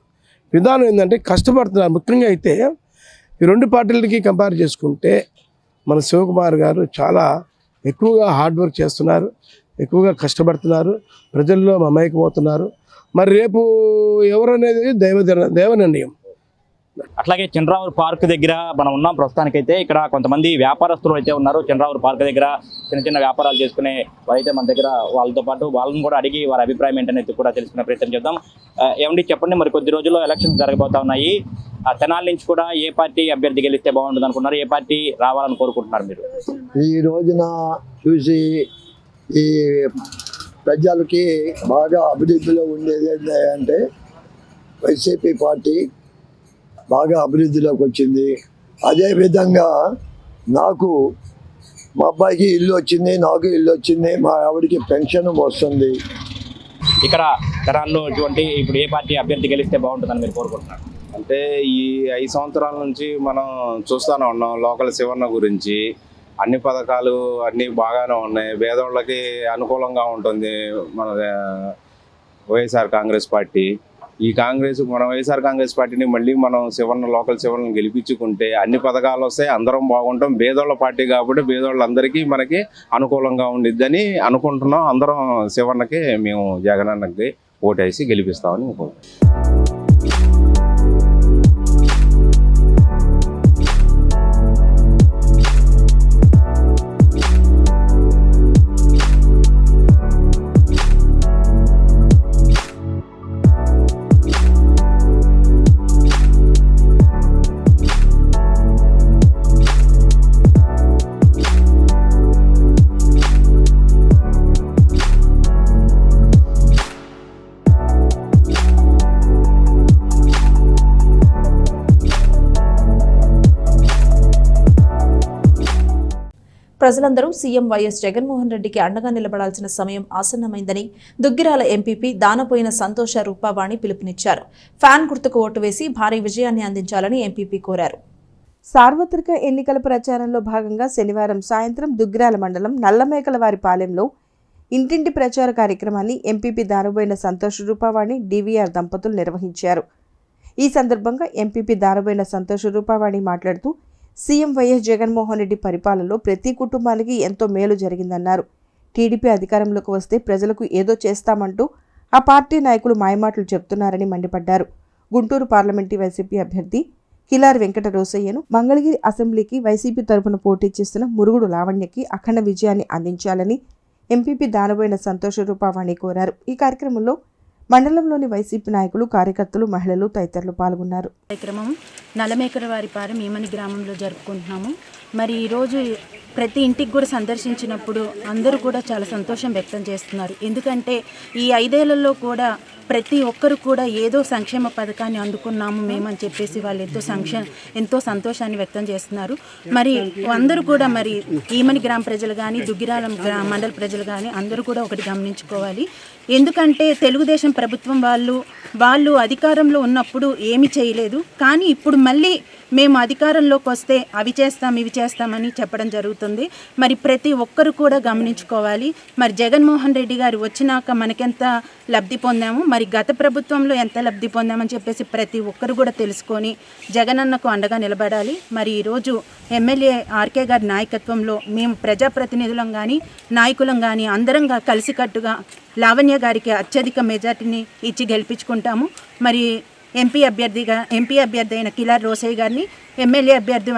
విధానం ఏంటంటే కష్టపడుతున్నారు. ముఖ్యంగా అయితే ఈ రెండు పార్టీలకి కంపేర్ చేసుకుంటే మన శివకుమార్ గారు చాలా ఎక్కువగా హార్డ్ వర్క్ చేస్తున్నారు, ఎక్కువగా కష్టపడుతున్నారు, ప్రజల్లో మమేకమవుతున్నారు. మరి రేపు ఎవరు అనేది దైవ నిర్ణయం.
అట్లాగే చంద్రావూరు పార్క్ దగ్గర మనం ఉన్నాం ప్రస్తుతానికైతే. ఇక్కడ కొంతమంది వ్యాపారస్తులు అయితే ఉన్నారు. చంద్రావూరు పార్క్ దగ్గర చిన్న చిన్న వ్యాపారాలు చేసుకునే వారైతే మన దగ్గర, వాళ్ళతో పాటు వాళ్ళని కూడా అడిగి వారి అభిప్రాయం ఏంటనేది కూడా తెలుసుకునే ప్రయత్నం చేద్దాం. ఏమండి చెప్పండి, మరి కొద్ది రోజుల్లో ఎలక్షన్స్ జరగబోతా ఉన్నాయి. తెనాలి నుంచి కూడా ఏ పార్టీ అభ్యర్థి గెలిస్తే బాగుంటుంది అనుకున్నారు? ఏ పార్టీ రావాలని కోరుకుంటున్నారు మీరు?
ఈ రోజున చూసి ఈ ప్రజలకి బాగా అభివృద్ధిలో ఉండేది ఏంటంటే వైసీపీ పార్టీ బాగా అభివృద్ధిలోకి వచ్చింది. అదేవిధంగా నాకు మా అబ్బాయికి ఇల్లు వచ్చింది, నాకు ఇల్లు వచ్చింది, మా ఆవిడికి పెన్షన్ వస్తుంది.
ఇక్కడ తెనాలిలో ఇప్పుడు ఏ పార్టీ అభ్యర్థి గెలిస్తే బాగుంటుందని మీరు కోరుకుంటున్నారు?
అంటే ఈ 5 సంవత్సరాల నుంచి మనం చూస్తూనే ఉన్నాం లోకల్ శివన్న గురించి. అన్ని పథకాలు అన్నీ బాగానే ఉన్నాయి, పేదోళ్ళకి అనుకూలంగా ఉంటుంది మన వైఎస్ఆర్ కాంగ్రెస్ పార్టీ. మన వైఎస్ఆర్ కాంగ్రెస్ పార్టీని మళ్ళీ మనం లోకల్ శివన్నను గెలిపించుకుంటే అన్ని పథకాలు వస్తాయి, అందరం బాగుంటాం. పేదోళ్ళ పార్టీ కాబట్టి పేదోళ్ళందరికీ మనకి అనుకూలంగా ఉండిద్దని అనుకుంటున్నాం. అందరం శివన్నకి మేము జగనన్నకి ఓటేసి గెలిపిస్తామని అనుకుంటున్నాం.
ప్రజలందరూ సీఎం వైఎస్ జగన్మోహన్ రెడ్డికి అండగా నిలబడాల్సిన సమయం ఆసన్నమైందని దుగ్గిరాల ఎంపీపీ దానపోయిన సంతోష రూపావాణి పిలుపునిచ్చారు. ఫ్యాన్ గుర్తుకు ఓటు వేసి భారీ విజయాన్ని అందించాలని ఎంపీపీ కోరారు.
సార్వత్రిక ఎన్నికల ప్రచారంలో భాగంగా శనివారం సాయంత్రం దుగ్గిరాల మండలం నల్లమేకలవారిపాలెంలో ఇంటింటి ప్రచార కార్యక్రమాన్ని ఎంపీపీ దానబోయిన సంతోష రూపావాణి డివిఆర్ దంపతులు నిర్వహించారు. ఈ సందర్భంగా ఎంపీపీ దానబోయిన సంతోష రూపావాణి మాట్లాడుతూ సీఎం వైఎస్ జగన్మోహన్ రెడ్డి పరిపాలనలో ప్రతి కుటుంబానికి ఎంతో మేలు జరిగిందన్నారు. టీడీపీ అధికారంలోకి వస్తే ప్రజలకు ఏదో చేస్తామంటూ ఆ పార్టీ నాయకులు మాయమాటలు చెప్తున్నారని మండిపడ్డారు. గుంటూరు పార్లమెంటు వైసీపీ అభ్యర్థి కిలార్ వెంకట రోసయ్యను మంగళగిరి అసెంబ్లీకి వైసీపీ తరపున పోటీ చేస్తున్న మురుగుడు లావణ్యకి అఖండ విజయాన్ని అందించాలని ఎంపీపీ దానబోయిన సంతోష రూపావాణి కోరారు. ఈ కార్యక్రమంలో మండలంలోని వైసీపీ నాయకులు, కార్యకర్తలు, మహిళలు తదితరులు పాల్గొన్నారు.
కార్యక్రమం నల్లమేకలవారిపాలెం ఈమని గ్రామంలో జరుపుకుంటున్నాము. మరి ఈరోజు ప్రతి ఇంటికి కూడా సందర్శించినప్పుడు అందరూ కూడా చాలా సంతోషం వ్యక్తం చేస్తున్నారు. ఎందుకంటే ఈ 5 ఏళ్లలో కూడా ప్రతి ఒక్కరు కూడా ఏదో సంక్షేమ పథకాన్ని అందుకున్నాము మేమని చెప్పేసి వాళ్ళు ఎంతో సంతోషాన్ని వ్యక్తం చేస్తున్నారు. మరి అందరూ కూడా మరి ఈమని గ్రామ ప్రజలు కానీ దుగ్గిరాల మండల ప్రజలు కానీ అందరూ కూడా ఒకటి గమనించుకోవాలి. ఎందుకంటే తెలుగుదేశం ప్రభుత్వం వాళ్ళు అధికారంలో ఉన్నప్పుడు ఏమీ చేయలేదు. కానీ ఇప్పుడు మళ్ళీ మేము అధికారంలోకి వస్తే అవి చేస్తాం ఇవి చేస్తామని చెప్పడం జరుగుతుంది. మరి ప్రతి ఒక్కరు కూడా గమనించుకోవాలి. మరి జగన్మోహన్ రెడ్డి గారు వచ్చినాక మనకెంత లబ్ధి పొందాము, మరి గత ప్రభుత్వంలో ఎంత లబ్ధి పొందామని చెప్పేసి ప్రతి ఒక్కరు కూడా తెలుసుకొని జగనన్నకు అండగా నిలబడాలి. మరి ఈరోజు ఎమ్మెల్యే ఆర్కే గారి నాయకత్వంలో మేము ప్రజాప్రతినిధులం కానీ నాయకులం కానీ అందరం కలిసికట్టుగా లావణ్య గారికి అత్యధిక మెజార్టీని ఇచ్చి గెలిపించుకుంటాము. మరి ఎంపీ అభ్యర్థి అయిన కిలార్ రోసయ్య గారిని, ఎమ్మెల్యే అభ్యర్థి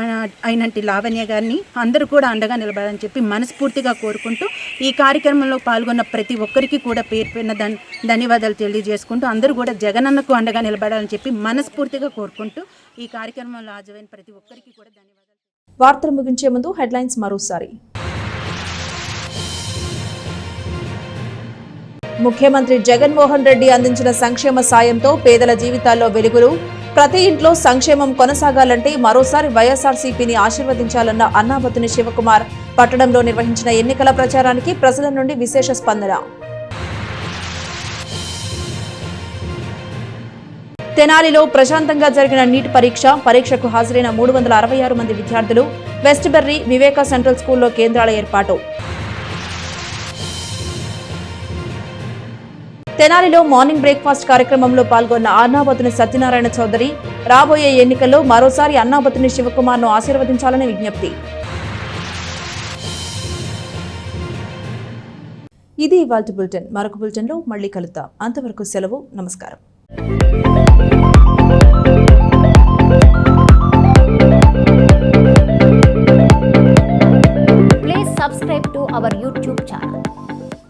అయినట్టు లావణ్య గారిని అందరూ కూడా అండగా నిలబడాలని చెప్పి మనస్ఫూర్తిగా కోరుకుంటూ ఈ కార్యక్రమంలో పాల్గొన్న ప్రతి ఒక్కరికి కూడా పేరుపైన ధన్యవాదాలు తెలియజేసుకుంటూ అందరూ కూడా జగనన్నకు అండగా నిలబడాలని చెప్పి మనస్ఫూర్తిగా కోరుకుంటూ ఈ కార్యక్రమంలో హాజరైన ప్రతి ఒక్కరికి కూడా ధన్యవాదాలు.
వార్తలు ముగించే ముందు హెడ్లైన్స్ మరోసారి. ముఖ్యమంత్రి జగన్మోహన్ రెడ్డి అందించిన సంక్షేమ సాయంతో పేదల జీవితాల్లో వెలుగులు. ప్రతి ఇంట్లో సంక్షేమం కొనసాగాలంటే మరోసారి వైఎస్ఆర్సీపీని ఆశీర్వదించాలన్న అన్నాబత్తుని శివకుమార్. పట్టణంలో నిర్వహించిన ఎన్నికల ప్రచారానికి ప్రజల నుండి విశేష స్పందన. తెనాలిలో ప్రశాంతంగా జరిగిన నీట్ పరీక్షకు హాజరైన 366 మంది విద్యార్థులు. వెస్ట్ బెర్రీ వివేకా సెంట్రల్ స్కూల్లో కేంద్రాల ఏర్పాటు. తెనాలిలో మార్నింగ్ బ్రేక్ఫాస్ట్ కార్యక్రమంలో పాల్గొన్న అన్నాబత్తుని సత్యనారాయణ చౌదరి. రాబోయే ఎన్నికల్లో మరోసారి అన్నాబత్తుని శివకుమార్ను ఆశీర్వదించాలని విజ్ఞప్తి. ఇది ఇవాల్టి బులెటిన్. మరొక బులెటిన్లో మళ్ళీ కలుద్దాం. అంతవరకు సెలవు. నమస్కారం.